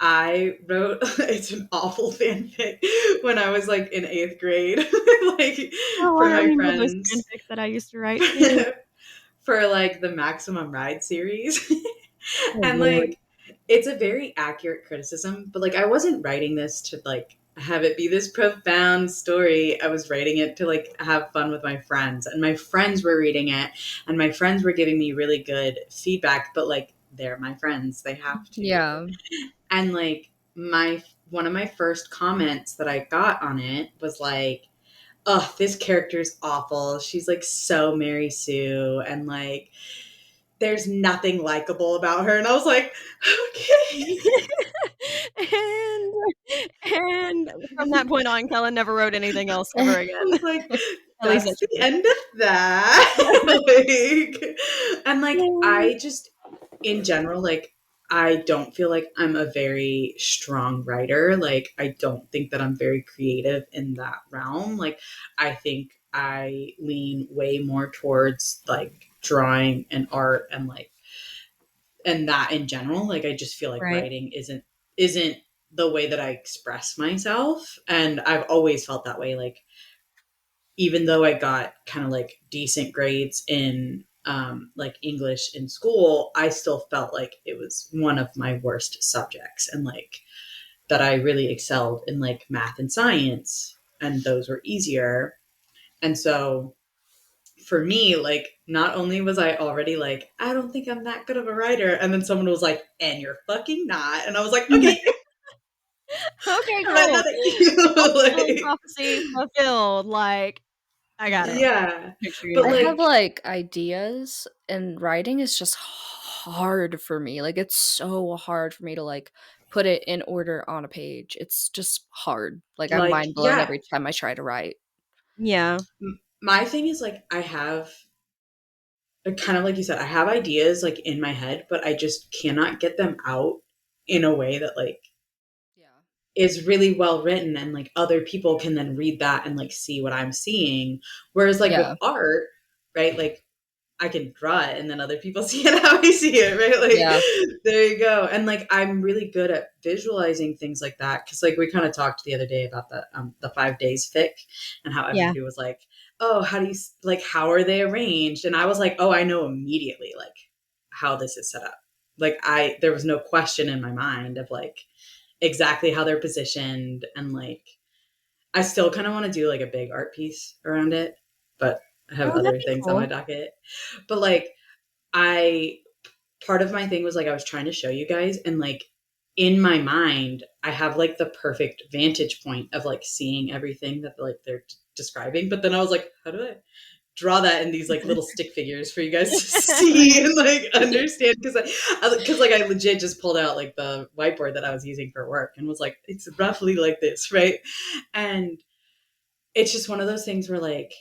Speaker 2: I wrote it's an awful fanfic when I was like in eighth grade, like
Speaker 1: Oh,
Speaker 2: for
Speaker 1: I
Speaker 2: my
Speaker 1: remember those
Speaker 2: friends.
Speaker 1: fanfics that I used to write too.
Speaker 2: For like the Maximum Ride series.
Speaker 1: Oh
Speaker 2: And
Speaker 1: Lord.
Speaker 2: like it's a very accurate criticism, but like I wasn't writing this to like have it be this profound story. I was writing it to like have fun with my friends, and my friends were reading it and my friends were giving me really good feedback, but like they're my friends, they have to.
Speaker 3: Yeah.
Speaker 2: And like my one of my first comments that I got on it was like, oh, this character's awful. She's like so Mary Sue and like there's nothing likable about her. And I was like, okay.
Speaker 1: and and from that point on, Kellen never wrote anything else ever
Speaker 2: I
Speaker 1: again.
Speaker 2: was like,
Speaker 1: At least
Speaker 2: that's
Speaker 1: that she
Speaker 2: the
Speaker 1: did.
Speaker 2: end of that. Like, and like,
Speaker 1: Yeah.
Speaker 2: I just, in general, like, I don't feel like I'm a very strong writer. Like, I don't think that I'm very creative in that realm. Like, I think I lean way more towards like drawing and art and like and that in general. Like I just feel like
Speaker 1: Right.
Speaker 2: writing isn't the way that I express myself, and I've always felt that way. Like even though I got kind of like decent grades in like English in school, I still felt like it was one of my worst subjects, and like that I really excelled in like math and science, and those were easier. And so for me, like, not only was I already like, I don't think I'm that good of a writer, and then someone was like, and you're fucking not. And I was like, okay,
Speaker 1: Okay,
Speaker 2: I read
Speaker 1: cool.
Speaker 2: nothing.
Speaker 1: Self-fulfilling
Speaker 2: Like,
Speaker 1: prophecy fulfilled. Like, I got it.
Speaker 2: yeah.
Speaker 1: Picture
Speaker 2: But
Speaker 3: I
Speaker 1: now.
Speaker 3: have
Speaker 2: like,
Speaker 3: like ideas, and writing is just hard for me. Like it's so hard for me to like put it in order on a page. It's just hard. Like I'm mind blown
Speaker 2: yeah.
Speaker 3: every time I try to write.
Speaker 1: Yeah.
Speaker 2: My thing is like, I have kind of like you said, I have ideas like in my head, but I just cannot get them out in a way that like
Speaker 3: Yeah.
Speaker 2: is really well written and like other people can then read that and like see what I'm seeing. Whereas like with
Speaker 3: Yeah.
Speaker 2: art, right? Like I can draw it and then other people see it how I see it, right?
Speaker 3: Yeah.
Speaker 2: Like there you go. And like I'm really good at visualizing things like that. Cause like we kind of talked the other day about the 5 days fic and how
Speaker 1: Yeah.
Speaker 2: everybody was like, oh, how do you like how are they arranged? And I was like, oh, I know immediately like how this is set up. Like I there was no question in my mind of like exactly how they're positioned and like I still kind of want to do like a big art piece around it, but I have
Speaker 1: Oh, that'd
Speaker 2: other
Speaker 1: be
Speaker 2: things on my
Speaker 1: cool.
Speaker 2: docket. But like I part of my thing was like I was trying to show you guys and like in my mind I have like the perfect vantage point of like seeing everything that like they're describing, but then I was like how do I draw that in these like little stick figures for you guys to see and like understand because like I legit just pulled out like the whiteboard that I was using for work and was like, it's roughly like this, right? And it's just one of those things where like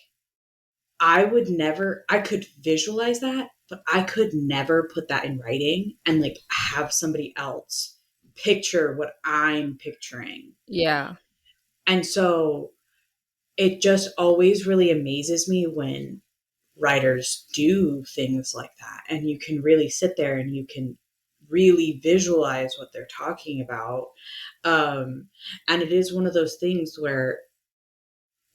Speaker 2: I could visualize that, but I could never put that in writing and like have somebody else picture what I'm picturing.
Speaker 3: Yeah.
Speaker 2: And so it just always really amazes me when writers do things like that. And you can really sit there and you can really visualize what they're talking about. And it is one of those things where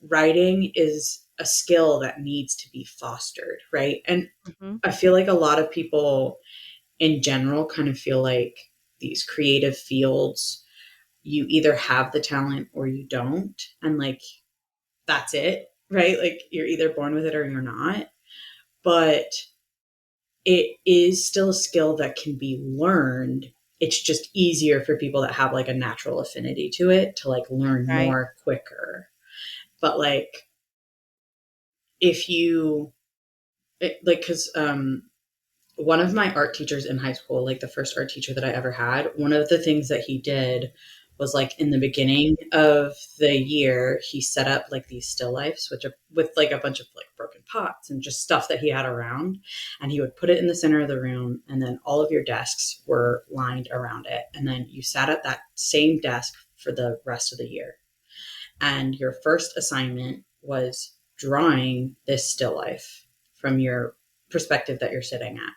Speaker 2: writing is a skill that needs to be fostered, right? And
Speaker 1: Mhm.
Speaker 2: I feel like a lot of people in general kind of feel like these creative fields, you either have the talent or you don't. And like, that's it, right? Like, you're either born with it or you're not. But it is still a skill that can be learned. It's just easier for people that have like a natural affinity to it to like learn
Speaker 1: Right.
Speaker 2: more quicker. But like, if you like, because one of my art teachers in high school, like the first art teacher that I ever had, one of the things that he did was like in the beginning of the year, he set up like these still lifes, which are with like a bunch of like broken pots and just stuff that he had around. And he would put it in the center of the room, and then all of your desks were lined around it. And then you sat at that same desk for the rest of the year. And your first assignment was drawing this still life from your perspective that you're sitting at.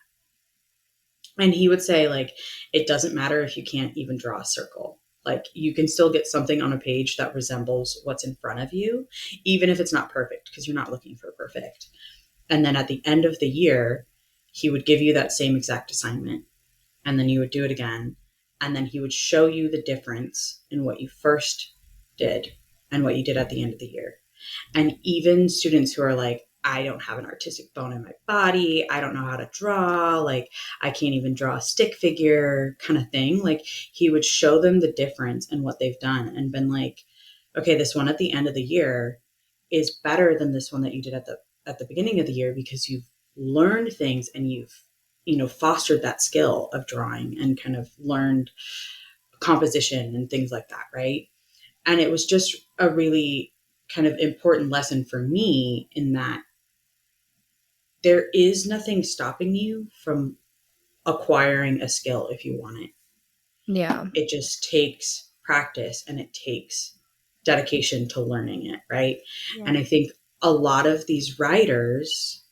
Speaker 2: And he would say, like, it doesn't matter if you can't even draw a circle. Like, you can still get something on a page that resembles what's in front of you, even if it's not perfect, because you're not looking for perfect. And then at the end of the year, he would give you that same exact assignment. And then you would do it again. And then he would show you the difference in what you first did and what you did at the end of the year. And even students who are like, I don't have an artistic bone in my body, I don't know how to draw, like I can't even draw a stick figure kind of thing, like he would show them the difference in what they've done and been like, okay, this one at the end of the year is better than this one that you did at the beginning of the year, because you've learned things and you've, you know, fostered that skill of drawing and kind of learned composition and things like that, right? And it was just a really kind of important lesson for me in that there is nothing stopping you from acquiring a skill if you want it.
Speaker 3: Yeah.
Speaker 2: It just takes practice and it takes dedication to learning it, right?
Speaker 1: Yeah.
Speaker 2: And I think a lot of these writers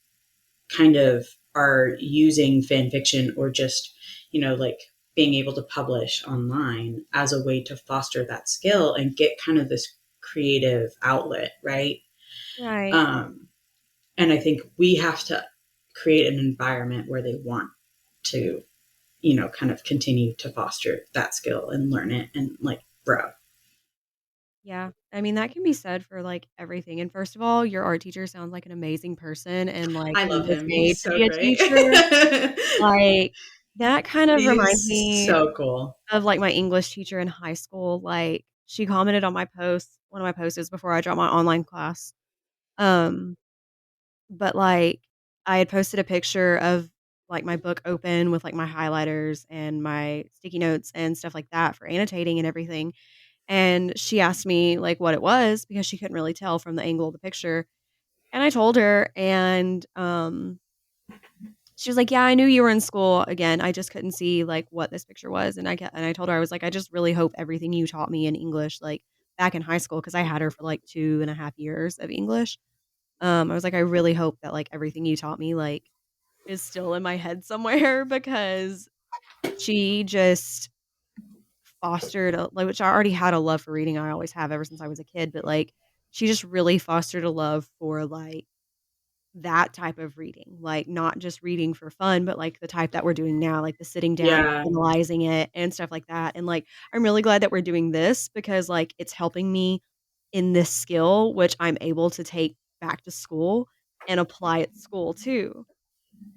Speaker 2: kind of are using fan fiction or just, you know, like being able to publish online as a way to foster that skill and get kind of this creative outlet, right?
Speaker 1: Right.
Speaker 2: Um, and I think we have to create an environment where they want to, you know, kind of continue to foster that skill and learn it and like grow.
Speaker 1: Yeah. I mean, that can be said for, like, everything, and first of all, your art teacher sounds like an amazing person, and, like,
Speaker 2: I
Speaker 1: he
Speaker 2: love
Speaker 1: was
Speaker 2: him.
Speaker 1: made
Speaker 2: He's
Speaker 1: to
Speaker 2: so
Speaker 1: be a
Speaker 2: great.
Speaker 1: teacher. Like, that kind of reminds
Speaker 2: He's
Speaker 1: me
Speaker 2: so cool.
Speaker 1: of, like, my English teacher in high school. Like, she commented on my post one of my posts is before I dropped my online class. Um, but, like, I had posted a picture of, like, my book open with, like, my highlighters and my sticky notes and stuff like that for annotating and everything. And she asked me, like, what it was because she couldn't really tell from the angle of the picture, and I told her, and, she was like, "Yeah, I knew you were in school. Again, I just couldn't see, like, what this picture was," and I told her, I was like, "I just really hope everything you taught me in English, like, back in high school, because I had her for, like, 2.5 years of English. I was like, "I really hope that, like, everything you taught me, like, is still in my head somewhere," because she just fostered a like, which I already had a love for reading, I always have ever since I was a kid, but, like, she just really fostered a love for, like, that type of reading, like, not just reading for fun, but, like, the type that we're doing now, like, the sitting down,
Speaker 2: Yeah.
Speaker 1: analyzing it, and stuff like that, and, like, I'm really glad that we're doing this because, like, it's helping me in this skill, which I'm able to take back to school and apply at school too.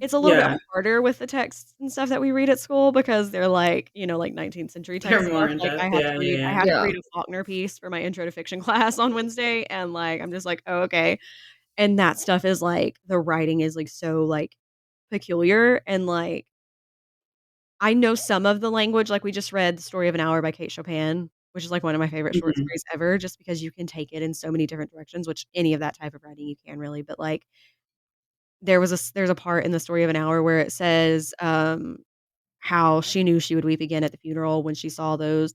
Speaker 1: It's a little bit
Speaker 2: Yeah.
Speaker 1: harder with the texts and stuff that we read at school because they're like, you know, like 19th century type
Speaker 2: They're more
Speaker 1: stuff,
Speaker 2: in
Speaker 1: like,
Speaker 2: depth. Yeah. Yeah.
Speaker 1: I
Speaker 2: Yeah.
Speaker 1: had to
Speaker 3: Yeah.
Speaker 1: read a Faulkner piece for my intro to fiction class on Wednesday, and, like, I'm just like, "Oh, okay." And that stuff is like the writing is like so like peculiar and like I know some of the language, like we just read The Story of an Hour by Kate Chopin, which is like one of my favorite short
Speaker 2: Mhm.
Speaker 1: stories ever, just because you can take it in so many different directions, which any of that type of writing you can really, but like there's a part in The Story of an Hour where it says, how she knew she would weep again at the funeral when she saw those,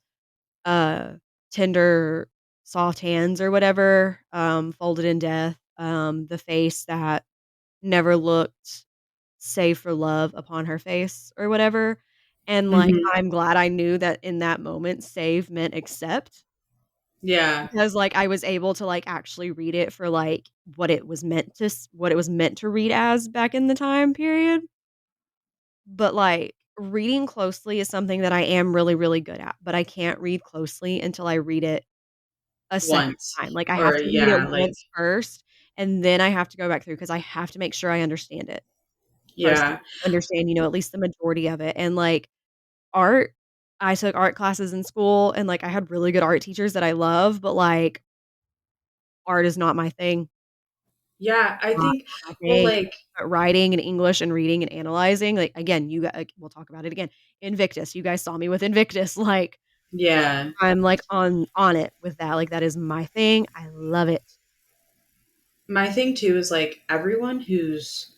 Speaker 1: uh, tender, soft hands or whatever, folded in death, the face that never looked save for love upon her face or whatever, and, like,
Speaker 2: Mhm.
Speaker 1: I'm glad I knew that in that moment save meant accept
Speaker 2: Yeah.
Speaker 1: because, like, I was able to, like, actually read it for, like, what it was meant to read as back in the time period. But, like, reading closely is something that I am really, really good at, but I can't read closely until I read it a second
Speaker 2: Once.
Speaker 1: time. Like, I have
Speaker 2: Or
Speaker 1: to read it
Speaker 2: yeah, like
Speaker 1: once first, and then I have to go back through because I have to make sure I understand it first,
Speaker 2: yeah.
Speaker 1: understand, at least the majority of it, and, like, art I took art classes in school, and, like, I had really good art teachers that I love, but, like, art is not my thing.
Speaker 2: Yeah, I
Speaker 1: Not
Speaker 2: think
Speaker 1: my
Speaker 2: well,
Speaker 1: thing.
Speaker 2: like
Speaker 1: But writing and English and reading and analyzing, like, again, like, we'll talk about it again. Invictus, you guys saw me with Invictus, like,
Speaker 2: yeah.
Speaker 1: I'm, like, on it with that, like, that is my thing, I love it.
Speaker 2: My thing too is like everyone who's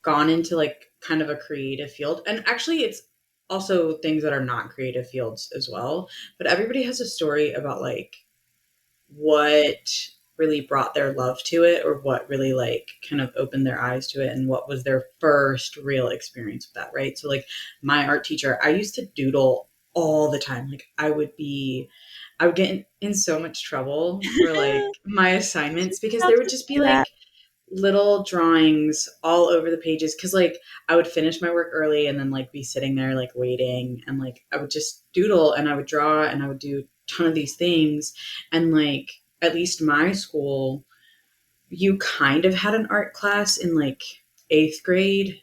Speaker 2: gone into like kind of a creative field, and actually it's also things that are not creative fields as well, but everybody has a story about like what really brought their love to it or what really like kind of opened their eyes to it and what was their first real experience with that, right? So like my art teacher, I used to doodle all the time. Like I would get in so much trouble for like my assignments because
Speaker 1: About
Speaker 2: there would
Speaker 1: to
Speaker 2: just be
Speaker 1: say that.
Speaker 2: like little drawings all over the pages because like I would finish my work early and then like be sitting there like waiting and like I would just doodle and I would draw and I would do a ton of these things and like at least my school you kind of had an art class in like eighth grade,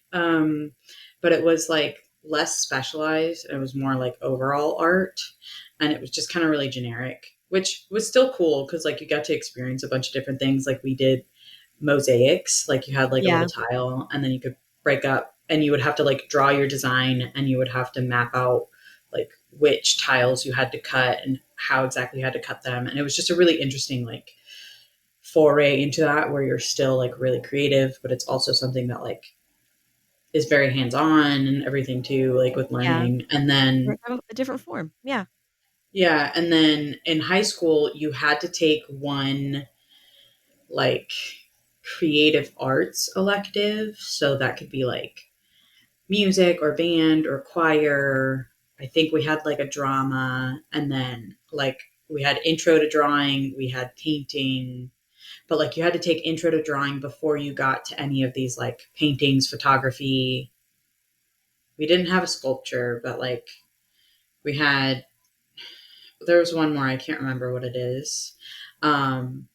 Speaker 2: but it was like less specialized. It was more like overall art, and it was just kind of really generic, which was still cool because like you got to experience a bunch of different things. Like we did mosaics, like you had like a little
Speaker 1: Yeah,
Speaker 2: tile, and then you could break up, and you would have to like draw your design, and you would have to map out like which tiles you had to cut and how exactly you had to cut them, and it was just a really interesting like foray into that where you're still like really creative, but it's also something that like is very hands on and everything too, like with
Speaker 1: yeah,
Speaker 2: learning. And then,
Speaker 1: a different form, yeah.
Speaker 2: yeah. And then in high school, you had to take one like creative arts elective. So that could be like music or band or choir. I think we had like a drama and then like we had intro to drawing, we had painting, but like you had to take intro to drawing before you got to any of these like paintings, photography. We didn't have a sculpture, but like we had there was one more, I can't remember what it is. Um,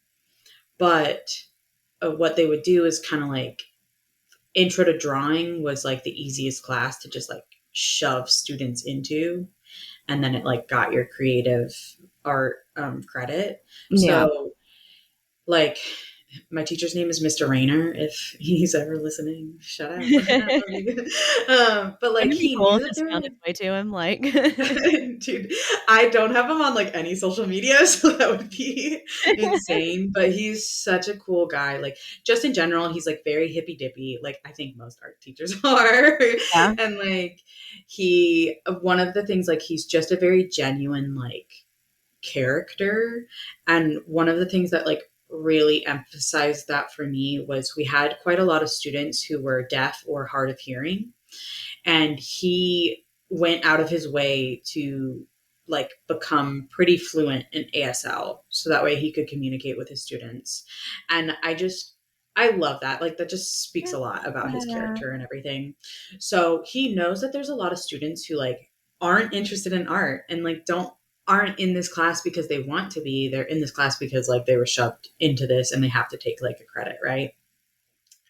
Speaker 2: but what they would do is kind of like intro to drawing was like the easiest class to just like shove students into, and then it like got your creative art credit.
Speaker 3: Yeah.
Speaker 2: So like my teacher's name is Mr. Rayner. If he's ever listening, shout out. But like
Speaker 1: Wouldn't it be
Speaker 2: he
Speaker 1: cool
Speaker 2: knew
Speaker 1: if
Speaker 2: that
Speaker 1: it
Speaker 2: there
Speaker 1: found
Speaker 2: were,
Speaker 1: its way to him, like
Speaker 2: dude, I don't have him on like any social media, so that would be insane. But he's such a cool guy. Like just in general, he's like very hippy dippy. Like I think most art teachers are.
Speaker 1: Yeah,
Speaker 2: And like he, one of the things, like he's just a very genuine like character. And one of the things that like really emphasized that for me was we had quite a lot of students who were deaf or hard of hearing, and he went out of his way to like become pretty fluent in ASL so that way he could communicate with his students. And I love that. Like that just speaks a lot about his
Speaker 1: yeah.
Speaker 2: character and everything. So he knows that there's a lot of students who like aren't interested in art and like don't aren't in this class because they want to be. They're in this class because like they were shoved into this and they have to take like a credit, right?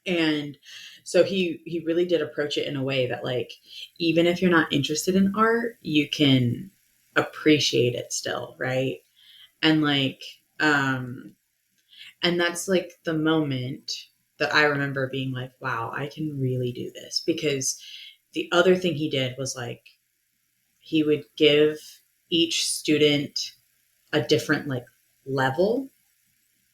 Speaker 2: And so he really did approach it in a way that like even if you're not interested in art you can appreciate it still, right? And like um And that's like the moment that I remember being like, wow, I can really do this. Because the other thing he did was like, he would give each student a different like level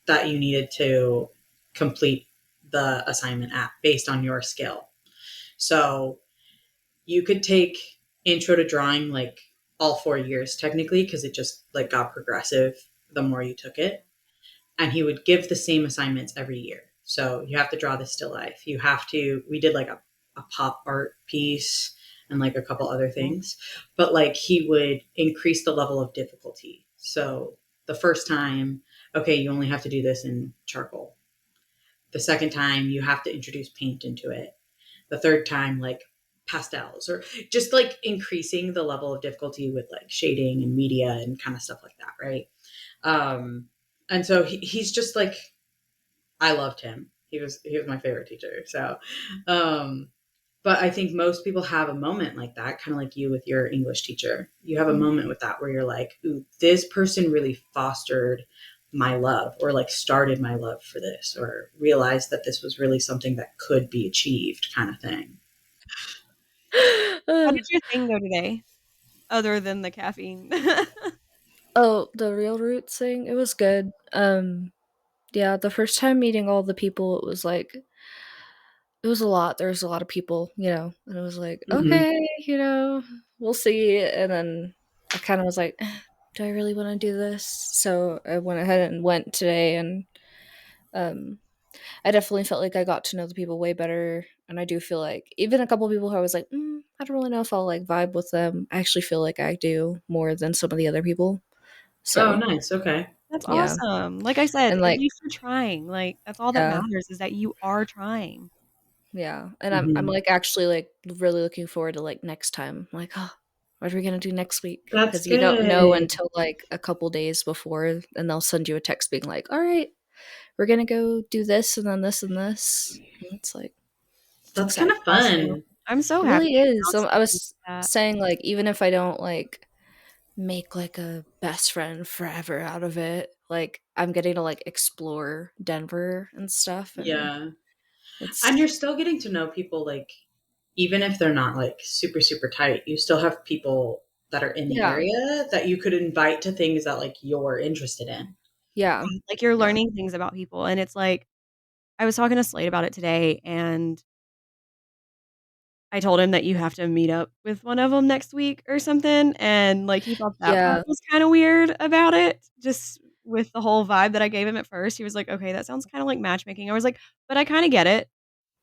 Speaker 2: that you needed to complete the assignment at based on your skill. So you could take intro to drawing like all 4 years technically because it just like got progressive the more you took it, and he would give the same assignments every year. So you have to draw this still life. You have to. We did like a pop art piece and like a couple other
Speaker 1: Cool.
Speaker 2: things, but like he would increase the level of difficulty. So the first time, okay, you only have to do this in charcoal. The second time, you have to introduce paint into it. The third time, like pastels, or just like increasing the level of difficulty with like shading and media and kind of stuff like that, right? Um, and so he's just like, I loved him. He was my favorite teacher. So, um, but I think most people have a moment like that, kind of like you with your English teacher. You have a
Speaker 1: Mhm.
Speaker 2: moment with that where you're like, ooh, this person really fostered my love, or like started my love for this, or realized that this was really something that could be achieved, kind of thing.
Speaker 1: How did your thing go today, other than the caffeine?
Speaker 3: Oh, the real roots thing, it was good. Yeah, the first time meeting all the people, it was like it was a lot. There was a lot of people, and it was like,
Speaker 2: Mm-hmm.
Speaker 3: okay, we'll see. And then I kind of was like, do I really want to do this? So I went ahead and went today, and um, I definitely felt like I got to know the people way better. And I do feel like even a couple people who I was like, I don't really know if I'll like vibe with them. I actually feel like I do more than some of the other people.
Speaker 2: Oh,
Speaker 3: So
Speaker 2: nice. Okay.
Speaker 1: That's
Speaker 3: yeah,
Speaker 1: awesome. Like I said,
Speaker 3: and
Speaker 1: at
Speaker 3: like
Speaker 1: least you're trying. Like, that's all that
Speaker 3: yeah,
Speaker 1: matters is that you are trying.
Speaker 3: yeah, and I'm
Speaker 2: Mm-hmm.
Speaker 3: like actually like really looking forward to like next time. I'm like, oh, what are we gonna do next week?
Speaker 2: That's
Speaker 3: Because you don't know
Speaker 2: good.
Speaker 3: until like a couple days before, and they'll send you a text being like, all right, we're gonna go do this and then this and this. And it's like it's
Speaker 2: That's kind
Speaker 3: exciting.
Speaker 2: of
Speaker 1: Awesome.
Speaker 2: fun.
Speaker 1: I'm so
Speaker 3: It
Speaker 1: happy
Speaker 3: really
Speaker 1: you
Speaker 3: is.
Speaker 1: found
Speaker 3: I
Speaker 1: something
Speaker 3: was
Speaker 1: like that.
Speaker 3: saying like even if I don't like make like a best friend forever out of it, like I'm getting to like explore Denver and stuff, and
Speaker 2: Yeah. And
Speaker 3: it's
Speaker 2: you're still getting to know people, like, even if they're not like super, super tight, you still have people that are in the
Speaker 3: yeah,
Speaker 2: area that you could invite to things that like you're interested in.
Speaker 3: yeah,
Speaker 1: Like, you're
Speaker 3: yeah,
Speaker 1: learning things about people, and it's like I was talking to Slade about it today, and I told him that you have to meet up with one of them next week or something, and, like, he thought that part
Speaker 3: yeah,
Speaker 1: was kinda weird about it, just with the whole vibe that I gave him at first. He was like, "Okay, that sounds kinda like matchmaking." I was like, "But I kinda get it."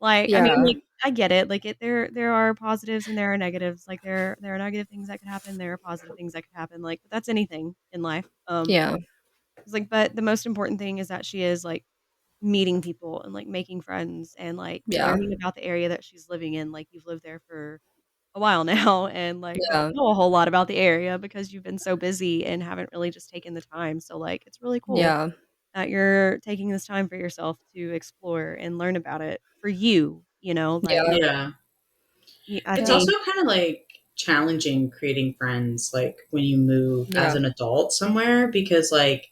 Speaker 1: Like, I mean,
Speaker 3: yeah,
Speaker 1: like, I get it, like, there are positives and there are negatives, like, there are negative things that could happen, there are positive things that could happen, like, but that's anything in life.
Speaker 3: yeah,
Speaker 1: It's like, but the most important thing is that she is, like, meeting people and, like, making friends and, like,
Speaker 3: yeah,
Speaker 1: learning about the area that she's living in, like, you've lived there for a while now and, like, don't
Speaker 3: yeah,
Speaker 1: know a whole lot about the area because you've been so busy and haven't really just taken the time, so, like, it's really cool
Speaker 3: yeah,
Speaker 1: that you're taking this time for yourself to explore and learn about it for you, like,
Speaker 3: yeah,
Speaker 2: Yeah.
Speaker 1: I
Speaker 2: It's
Speaker 1: think
Speaker 2: also kind of like challenging creating friends like when you move as
Speaker 3: yeah.
Speaker 2: an adult somewhere, because like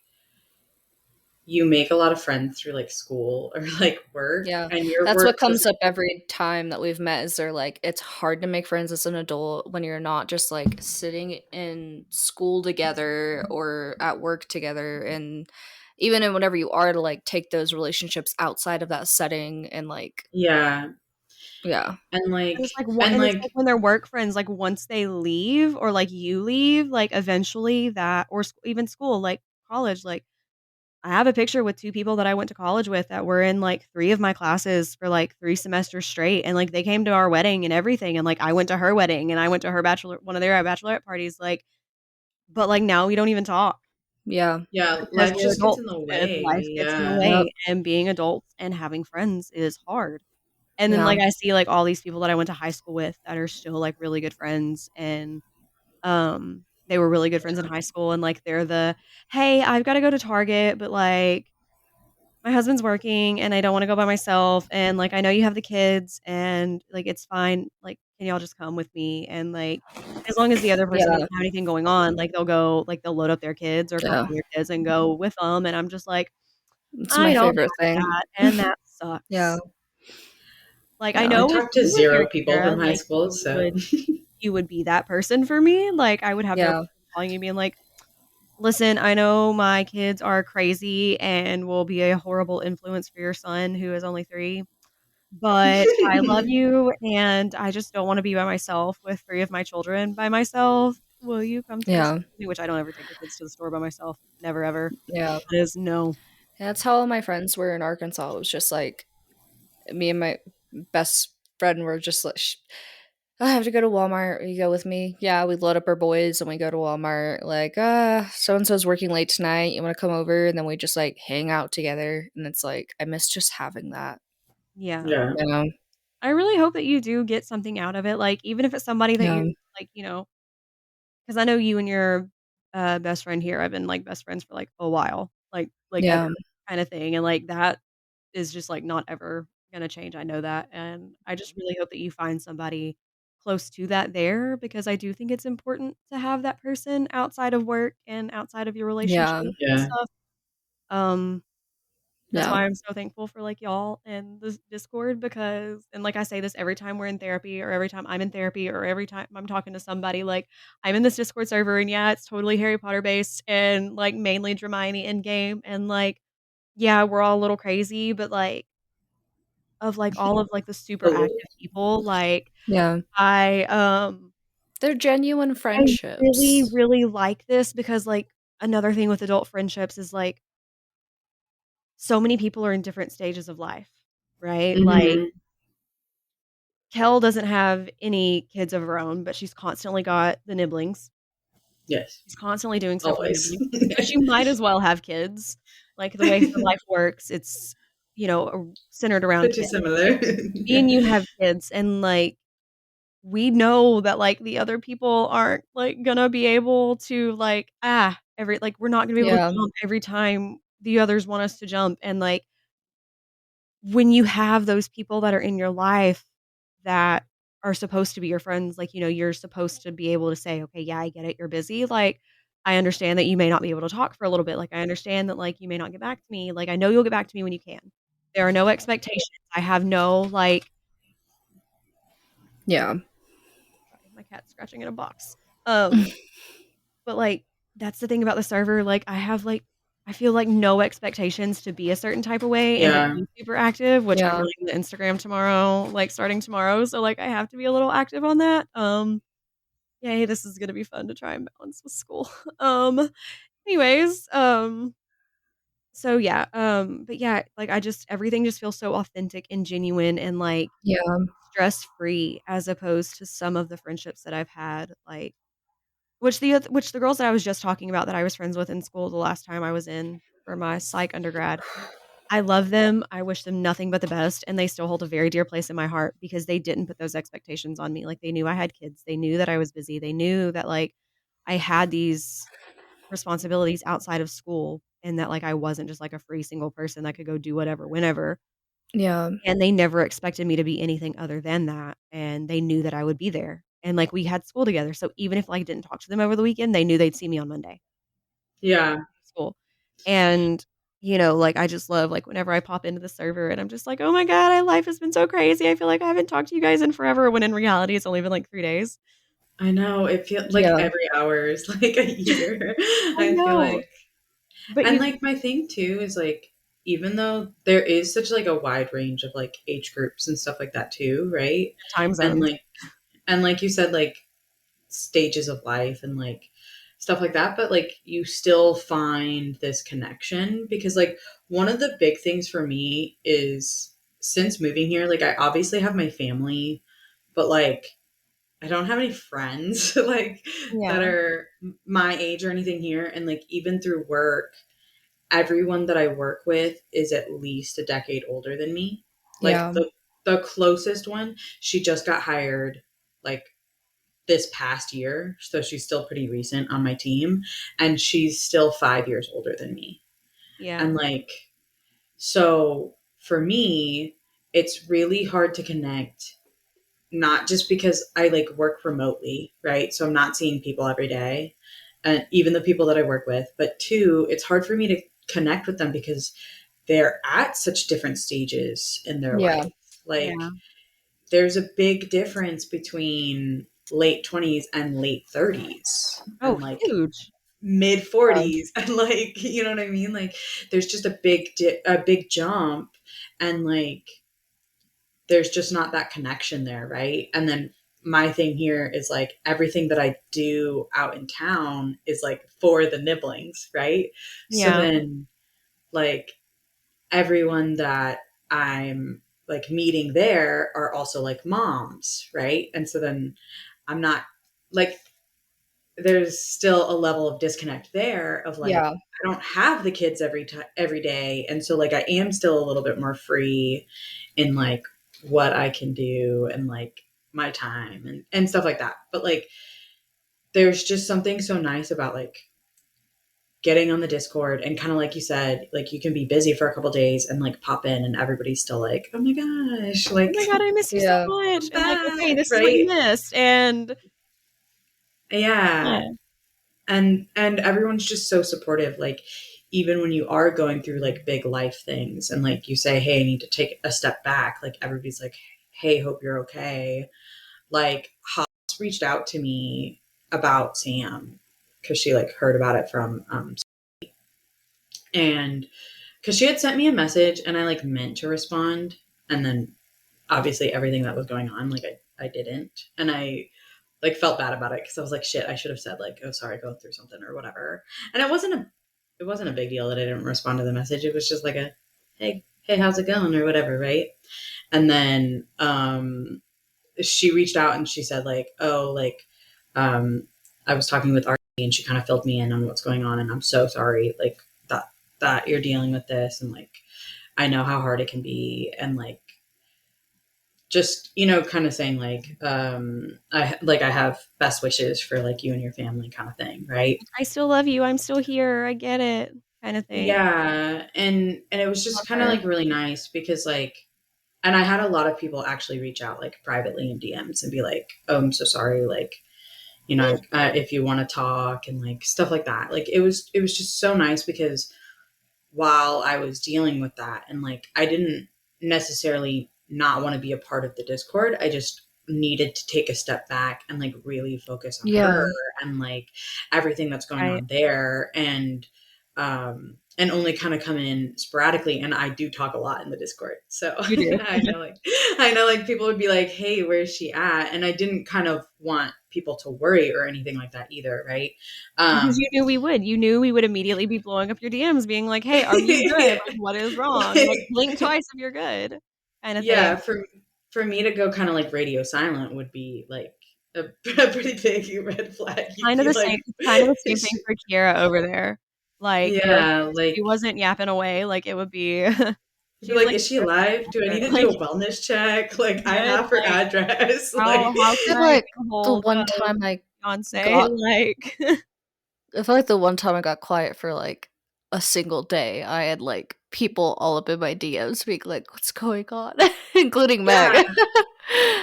Speaker 2: you make a lot of friends through like school or like work,
Speaker 3: Yeah,
Speaker 2: and your
Speaker 3: that's what
Speaker 2: work
Speaker 3: comes
Speaker 2: doesn't.
Speaker 3: up every time that we've met is they're like, it's hard to make friends as an adult when you're not just like sitting in school together or at work together. And even in whenever you are to like take those relationships outside of that setting and like,
Speaker 2: Yeah.
Speaker 3: yeah,
Speaker 2: And
Speaker 1: and
Speaker 2: like,
Speaker 1: it's like one
Speaker 2: and
Speaker 1: and it's like
Speaker 2: like,
Speaker 1: when they're work friends, like, once they leave or, like, you leave, like, eventually that or even school, like, college, like, I have a picture with 2 people that I went to college with that were in, like, 3 of my classes for, like, 3 semesters straight, and, like, they came to our wedding and everything, and, like, I went to her wedding, and I went to her one of their bachelorette parties, like, but, like, now we don't even talk
Speaker 3: yeah,
Speaker 2: yeah,
Speaker 1: because
Speaker 2: life
Speaker 1: we're
Speaker 2: just gets
Speaker 1: adults,
Speaker 2: in the
Speaker 1: and
Speaker 2: way.
Speaker 1: life gets in the
Speaker 2: Yeah.
Speaker 3: yep,
Speaker 1: way, and being adults and having friends is hard. And then,
Speaker 3: yeah,
Speaker 1: like, I see, like, all these people that I went to high school with that are still, like, really good friends, and, they were really good friends in high school, and, like, they're the, "Hey, I've gotta go to Target, but, like, my husband's working and I don't wanna go by myself, and, like, I know you have the kids and, like, it's fine, like, can y'all just come with me?" And, like, as long as the other person
Speaker 3: yeah,
Speaker 1: doesn't have anything going on, like, they'll load up their kids or talk
Speaker 3: yeah,
Speaker 1: to their kids and go with them, and I'm just like,
Speaker 3: It's
Speaker 1: I
Speaker 3: my
Speaker 1: don't
Speaker 3: favorite
Speaker 1: have
Speaker 3: thing.
Speaker 1: that, and that
Speaker 3: Yeah.
Speaker 1: sucks. Like, I
Speaker 3: Yeah.
Speaker 2: I
Speaker 1: know if
Speaker 2: talked to
Speaker 1: you were here,
Speaker 2: zero people
Speaker 1: Sarah,
Speaker 2: from high
Speaker 1: like,
Speaker 2: school, so
Speaker 1: you would be that person for me, like, I would have no
Speaker 3: Yeah.
Speaker 1: problem calling you being like, "Listen, I know my kids are crazy and will be a horrible influence for your son who is only 3, but I love you, and I just don't wanna be by myself with 3 of my children by myself. Will you come to the store
Speaker 3: Yeah.
Speaker 1: with me?" Which I don't ever take the kids to the store by myself. Never, ever.
Speaker 3: Yeah.
Speaker 1: That is no.
Speaker 3: That's how all my friends were in Arkansas. It was just like me and my best friend were just like, I have to go to Walmart. You go with me? Yeah, we load up our boys and we go to Walmart. Like, so and so's working late tonight. You want to come over? And then we just like hang out together. And it's like, I miss just having that.
Speaker 1: Yeah.
Speaker 2: yeah.
Speaker 3: You know?
Speaker 1: I really hope that you do get something out of it, like, even if it's somebody that
Speaker 3: Yeah.
Speaker 1: you like, 'cause I know you and your, best friend here have been, like, best friends for, like, a while, like, ever
Speaker 3: Yeah.
Speaker 1: kinda thing, and, like, that is just, like, not ever gonna change, I know that, and I just really hope that you find somebody close to that there, because I do think it's important to have that person outside of work and outside of your relationship
Speaker 3: Yeah.
Speaker 1: and
Speaker 2: Yeah.
Speaker 1: stuff. Um That's
Speaker 3: Yeah.
Speaker 1: why I'm so thankful for, like, y'all and this Discord because and, like, I say this every time we're in therapy or every time I'm in therapy or every time I'm talking to somebody, like, I'm in this Discord server and, yeah, it's totally Harry Potter based and, like, mainly Hermione Endgame and, like, yeah, we're all a little crazy, but, like, of, like, all of, like, the super
Speaker 2: Oh,
Speaker 1: active people, like,
Speaker 3: Yeah.
Speaker 1: I,
Speaker 3: They're genuine
Speaker 1: I really,
Speaker 3: friendships.
Speaker 1: really like this because, like, another thing with adult friendships is, like, so many people are in different stages of life, right? Like
Speaker 2: mhm.
Speaker 1: Kel doesn't have any kids of her own, but she's constantly got the nibblings.
Speaker 2: Yes,
Speaker 1: She's constantly doing stuff with
Speaker 2: always.
Speaker 1: nibblings, so she might as well have kids. Like, the way her life works, it's, centered around
Speaker 2: Pretty
Speaker 1: kids.
Speaker 2: similar.
Speaker 1: Me
Speaker 2: Yeah.
Speaker 1: and you have kids, and, like, we know that, like, the other people aren't, like, gonna be able to, like, we're not gonna be able to
Speaker 3: Yeah.
Speaker 1: jump every time the others want us to jump, and, like, when you have those people that are in your life that are supposed to be your friends, like, you're supposed to be able to say, "Okay, yeah, I get it, you're busy, like, I understand that you may not be able to talk for a little bit, like, I understand that, like, you may not get back to me, like, I know you'll get back to me when you can. There are no expectations. I have no, like"
Speaker 3: Yeah.
Speaker 1: sorry, my cat's scratching in a box. But, like, that's the thing about the server, like, I feel like no expectations to be a certain type of way and to
Speaker 2: Yeah.
Speaker 1: be super active, which I'm
Speaker 3: Yeah.
Speaker 1: running the Instagram tomorrow, like, starting tomorrow, so, like, I have to be a little active on that. Yay, this is gonna be fun to try and balance with school. Anyways, so yeah, but yeah, like, everything just feels so authentic and genuine and, like,
Speaker 3: Yeah.
Speaker 1: stress-free as opposed to some of the friendships that I've had, like which the girls that I was just talking about that I was friends with in school the last time I was in for my psych undergrad, I love them, I wish them nothing but the best, and they still hold a very dear place in my heart because they didn't put those expectations on me, like, they knew I had kids, they knew that I was busy, they knew that, like, I had these responsibilities outside of school and that, like, I wasn't just, like, a free single person that could go do whatever whenever,
Speaker 3: Yeah.
Speaker 1: and they never expected me to be anything other than that, and they knew that I would be there, and, like, we had school together, so even if, like, I didn't talk to them over the weekend, they knew they'd see me on Monday,
Speaker 2: Yeah.
Speaker 1: school, and, like, I just love, like, whenever I pop into the server and I'm just like, "Oh my god, life has been so crazy, I feel like I haven't talked to you guys in forever," when in reality, it's only been, like, 3 days.
Speaker 2: I know, it feels like
Speaker 3: Yeah.
Speaker 2: every hour is like a year.
Speaker 1: I
Speaker 2: I feel
Speaker 1: know,
Speaker 2: like
Speaker 1: but
Speaker 2: and,
Speaker 1: you
Speaker 2: like, my thing too is, like, even though there is such, like, a wide range of, like, age groups and stuff like that too, right?
Speaker 1: time
Speaker 2: And,
Speaker 1: zones.
Speaker 2: like you said, like, stages of life and, like, stuff like that, but, like, you still find this connection because, like, one of the big things for me is since moving here, like, I obviously have my family, but, like, I don't have any friends, like, that
Speaker 1: Yeah,
Speaker 2: are my age or anything here, and, like, even through work, everyone that I work with is at least a decade older than me. Like,
Speaker 3: Yeah.
Speaker 2: the closest one, she just got hired, like, this past year, so she's still pretty recent on my team, and she's still 5 years older than me.
Speaker 1: yeah,
Speaker 2: And, like, so for me, it's really hard to connect, not just because I, like, work remotely, right? So I'm not seeing people every day, and even the people that I work with, but 2, it's hard for me to connect with them because they're at such different stages in their
Speaker 3: Yeah.
Speaker 2: life. Like
Speaker 1: Yeah.
Speaker 2: there's a big difference between late 20s and late 30s
Speaker 1: Oh,
Speaker 2: and like
Speaker 1: huge.
Speaker 2: mid
Speaker 3: Yeah.
Speaker 2: 40s and like you know what I mean, like there's just a big jump, and like there's just not that connection there, right? And then my thing here is like everything that I do out in town is like for the nibblings, right? So
Speaker 1: Yeah.
Speaker 2: then like everyone that I'm like meeting there are also like moms, right? And so then I'm not like, there's still a level of disconnect there of like
Speaker 3: Yeah.
Speaker 2: I don't have the kids every time every day, and so like I am still a little bit more free in like what I can do and like my time and stuff like that. But like there's just something so nice about like getting on the Discord and kind of like you said, like you can be busy for a couple days and like pop in and everybody's still like, oh my gosh,
Speaker 1: Oh
Speaker 2: like
Speaker 1: my god, I miss you so
Speaker 3: Yeah.
Speaker 1: much.
Speaker 2: come
Speaker 1: And like, okay,
Speaker 2: back,
Speaker 1: this is what you
Speaker 2: right?
Speaker 1: missed. And
Speaker 2: Yeah.
Speaker 1: yeah,
Speaker 2: And everyone's just so supportive, like even when you are going through like big life things and like you say, hey, I need to take a step back, like everybody's like, hey, hope you're okay. Like Haas reached out to me about Sam because she like heard about it from and because she had sent me a message and I like meant to respond, and then obviously everything that was going on, like I didn't, and I like felt bad about it because I was like, shit, I should have said like, oh, sorry, going through something or whatever. And it wasn't a big deal that I didn't respond to the message. It was just like a, hey, how's it going or whatever, right? And then she reached out and she said like, oh, like I was talking with Artie and she kind of filled me in on what's going on, and I'm so sorry, like that you're dealing with this, and like I know how hard it can be, and like just kind of saying like I have best wishes for like you and your family kind of thing, right?
Speaker 1: I still love you. I'm still here. I get it. Kind of thing.
Speaker 2: Yeah, and it was
Speaker 1: Love
Speaker 2: just kind of
Speaker 1: her.
Speaker 2: like really nice because like, and I had a lot of people actually reach out like privately in DMs and be like, oh, I'm so sorry, like if you want to talk and like stuff like that. Like it was just so nice because while I was dealing with that, and like I didn't necessarily not want to be a part of the Discord, I just needed to take a step back and like really focus on
Speaker 3: Yeah.
Speaker 2: her and like everything that's going
Speaker 1: Right.
Speaker 2: on there, and only kind of come in sporadically. And I do talk a lot in the Discord, so
Speaker 1: You do.
Speaker 2: I know like people would be like, hey, where's she at? And I didn't kind of want people to worry or anything like that either, right?
Speaker 1: Because
Speaker 2: um
Speaker 1: you knew we would. You knew we would immediately be blowing up your DMs being like, "Hey, are you good? Like, what is wrong? Like,
Speaker 2: like,
Speaker 1: blink twice if you're good." Kinda
Speaker 2: yeah,
Speaker 1: thing.
Speaker 2: for me to go kind of like radio silent would be like a pretty big red flag. You'd
Speaker 1: Kind of
Speaker 2: be
Speaker 1: the same
Speaker 2: like,
Speaker 1: it's kind of the same thing for Kiera over there. Like, if
Speaker 2: yeah,
Speaker 1: she
Speaker 2: like
Speaker 1: wasn't yapping away, like, it would be
Speaker 2: you'd be
Speaker 1: she's
Speaker 2: like,
Speaker 1: like
Speaker 2: is she alive? Do I need to
Speaker 1: like,
Speaker 2: do a wellness check? Like, I
Speaker 1: "Good,
Speaker 2: have her
Speaker 1: like,
Speaker 2: address.
Speaker 1: how
Speaker 2: Like,
Speaker 1: how
Speaker 3: I
Speaker 1: can
Speaker 3: feel
Speaker 1: I get
Speaker 3: like
Speaker 1: a
Speaker 3: the
Speaker 1: hold
Speaker 3: one
Speaker 1: of
Speaker 3: time I
Speaker 1: fiance?"
Speaker 3: got
Speaker 1: Like
Speaker 3: I feel like the one time I got quiet for like a single day, I had like people all up in my DMs being like, "What's going on?" including Meg.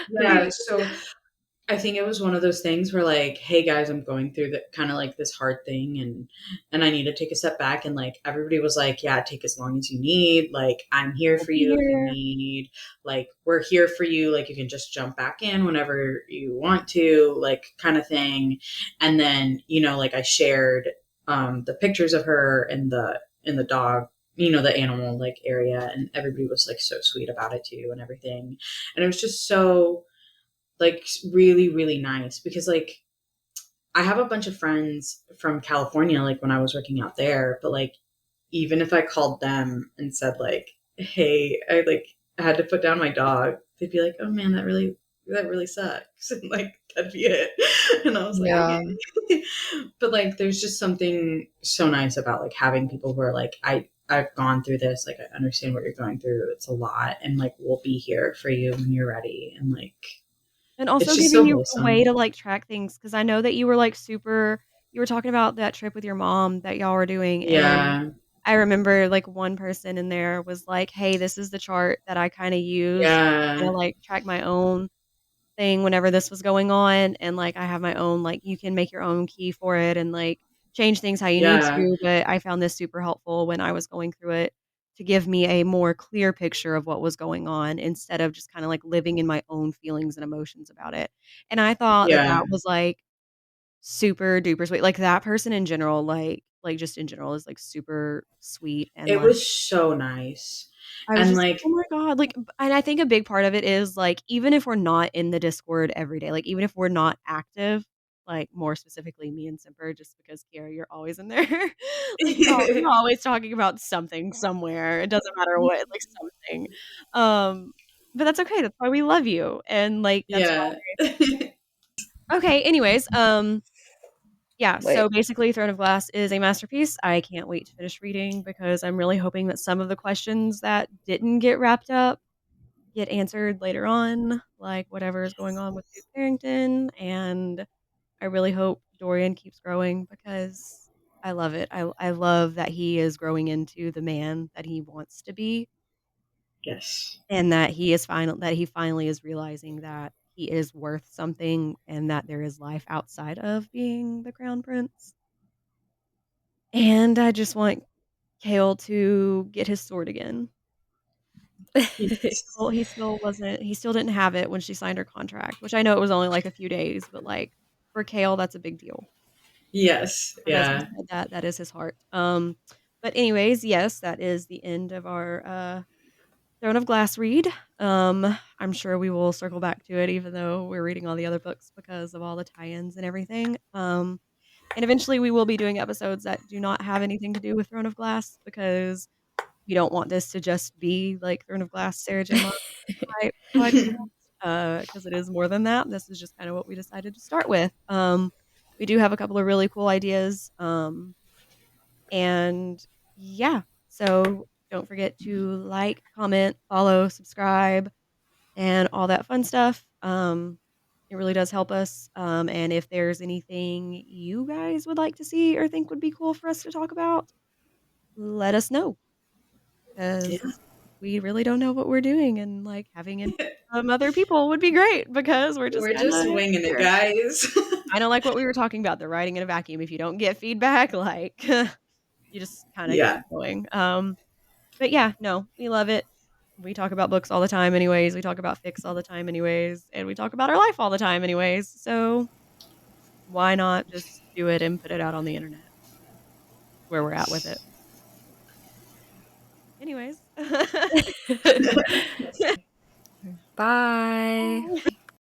Speaker 2: yeah,
Speaker 1: we
Speaker 2: yeah. So I think it was one of those things where like, hey guys, I'm going through the kind of like this hard thing, and I need to take a step back, and like everybody was like, yeah, take as long as you need. Like I'm here
Speaker 1: will
Speaker 2: for
Speaker 1: be
Speaker 2: you if you
Speaker 1: here.
Speaker 2: need. Like we're here for you. Like you can just jump back in whenever you want to, like kind of thing. And then, like I shared the pictures of her in the dog, the animal like area, and everybody was like so sweet about it too and everything. And it was just so like really really nice because like I have a bunch of friends from California like when I was working out there, but like even if I called them and said like, hey, I like had to put down my dog, they'd be like, oh man, that really sucks, and like that'd be it. And I was like,
Speaker 3: Yeah.
Speaker 2: okay. But like there's just something so nice about like having people who are like, I've gone through this, like I understand what you're going through, it's a lot, and like we'll be here for you when you're ready, and like
Speaker 1: And
Speaker 2: it's
Speaker 1: also
Speaker 2: just
Speaker 1: giving
Speaker 2: so
Speaker 1: you a way
Speaker 2: wholesome.
Speaker 1: to, like, track things because I know that you were, like, super you were talking about that trip with your mom that y'all were doing, and
Speaker 2: Yeah.
Speaker 1: I remember, like, one person in there was like, "Hey, this is the chart that I kinda use to
Speaker 2: Yeah.
Speaker 1: kinda, like, track my own thing whenever this was going on, and, like, I have my own like, you can make your own key for it and, like, change things how you need
Speaker 2: Yeah.
Speaker 1: to, but I found this super helpful when I was going through it." to give me a more clear picture of what was going on instead of just kind of like living in my own feelings and emotions about it. And I thought that
Speaker 2: Yeah.
Speaker 1: that was like super duper sweet. Like that person in general, like just in general is like super sweet and
Speaker 2: It
Speaker 1: like
Speaker 2: was so nice.
Speaker 1: I was
Speaker 2: And
Speaker 1: just,
Speaker 2: like,
Speaker 1: oh my God. Like, and I think a big part of it is like, even if we're not in the Discord every day, like, even if we're not active, like, more specifically me and Simper, just because Kiara, you're always in there. Like, you're always talking about something somewhere. It doesn't matter what, like, something. Um, but that's okay. That's why we love you. And like, that's
Speaker 2: yeah.
Speaker 1: why. Okay. Anyways, yeah,
Speaker 3: Wait.
Speaker 1: so basically Throne of Glass is a masterpiece. I can't wait to finish reading because I'm really hoping that some of the questions that didn't get wrapped up get answered later on, like whatever is going on with Duke Barrington. And I really hope Dorian keeps growing because I love it. I love that he is growing into the man that he wants to be,
Speaker 2: Yes.
Speaker 1: and that he finally is realizing that he is worth something and that there is life outside of being the crown prince. And I just want Kale to get his sword again. He still didn't have it when she signed her contract, which I know it was only like a few days, but like for Kale, that's a big deal
Speaker 2: Yes.
Speaker 1: because as he
Speaker 2: Yeah.
Speaker 1: said, that is his heart. But anyways, yes, that is the end of our Throne of Glass read. I'm sure we will circle back to it, even though we're reading all the other books because of all the tie-ins and everything. And eventually we will be doing episodes that do not have anything to do with Throne of Glass because we don't want this to just be like Throne of Glass, Sarah J. Maas type podcast, because it is more than that. This is just kind of what we decided to start with. We do have a couple of really cool ideas, and yeah. So don't forget to like, comment, follow, subscribe, and all that fun stuff. It really does help us. And if there's anything you guys would like to see or think would be cool for us to talk about, let us know
Speaker 2: Yeah.
Speaker 1: because we really don't know what we're doing, and like having in other people would be great because we're just
Speaker 2: We're
Speaker 1: kind
Speaker 2: just
Speaker 1: of
Speaker 2: winging it,
Speaker 1: here.
Speaker 2: guys.
Speaker 1: I don't like what we were talking about, the writing in a vacuum. If you don't get feedback, like you just kind of
Speaker 2: yeah.
Speaker 1: keep going. But yeah, no, we love it. We talk about books all the time, anyways. We talk about fics all the time, anyways, and we talk about our life all the time, anyways. So why not just do it and put it out on the internet where we're at with it? Anyways.
Speaker 3: Bye.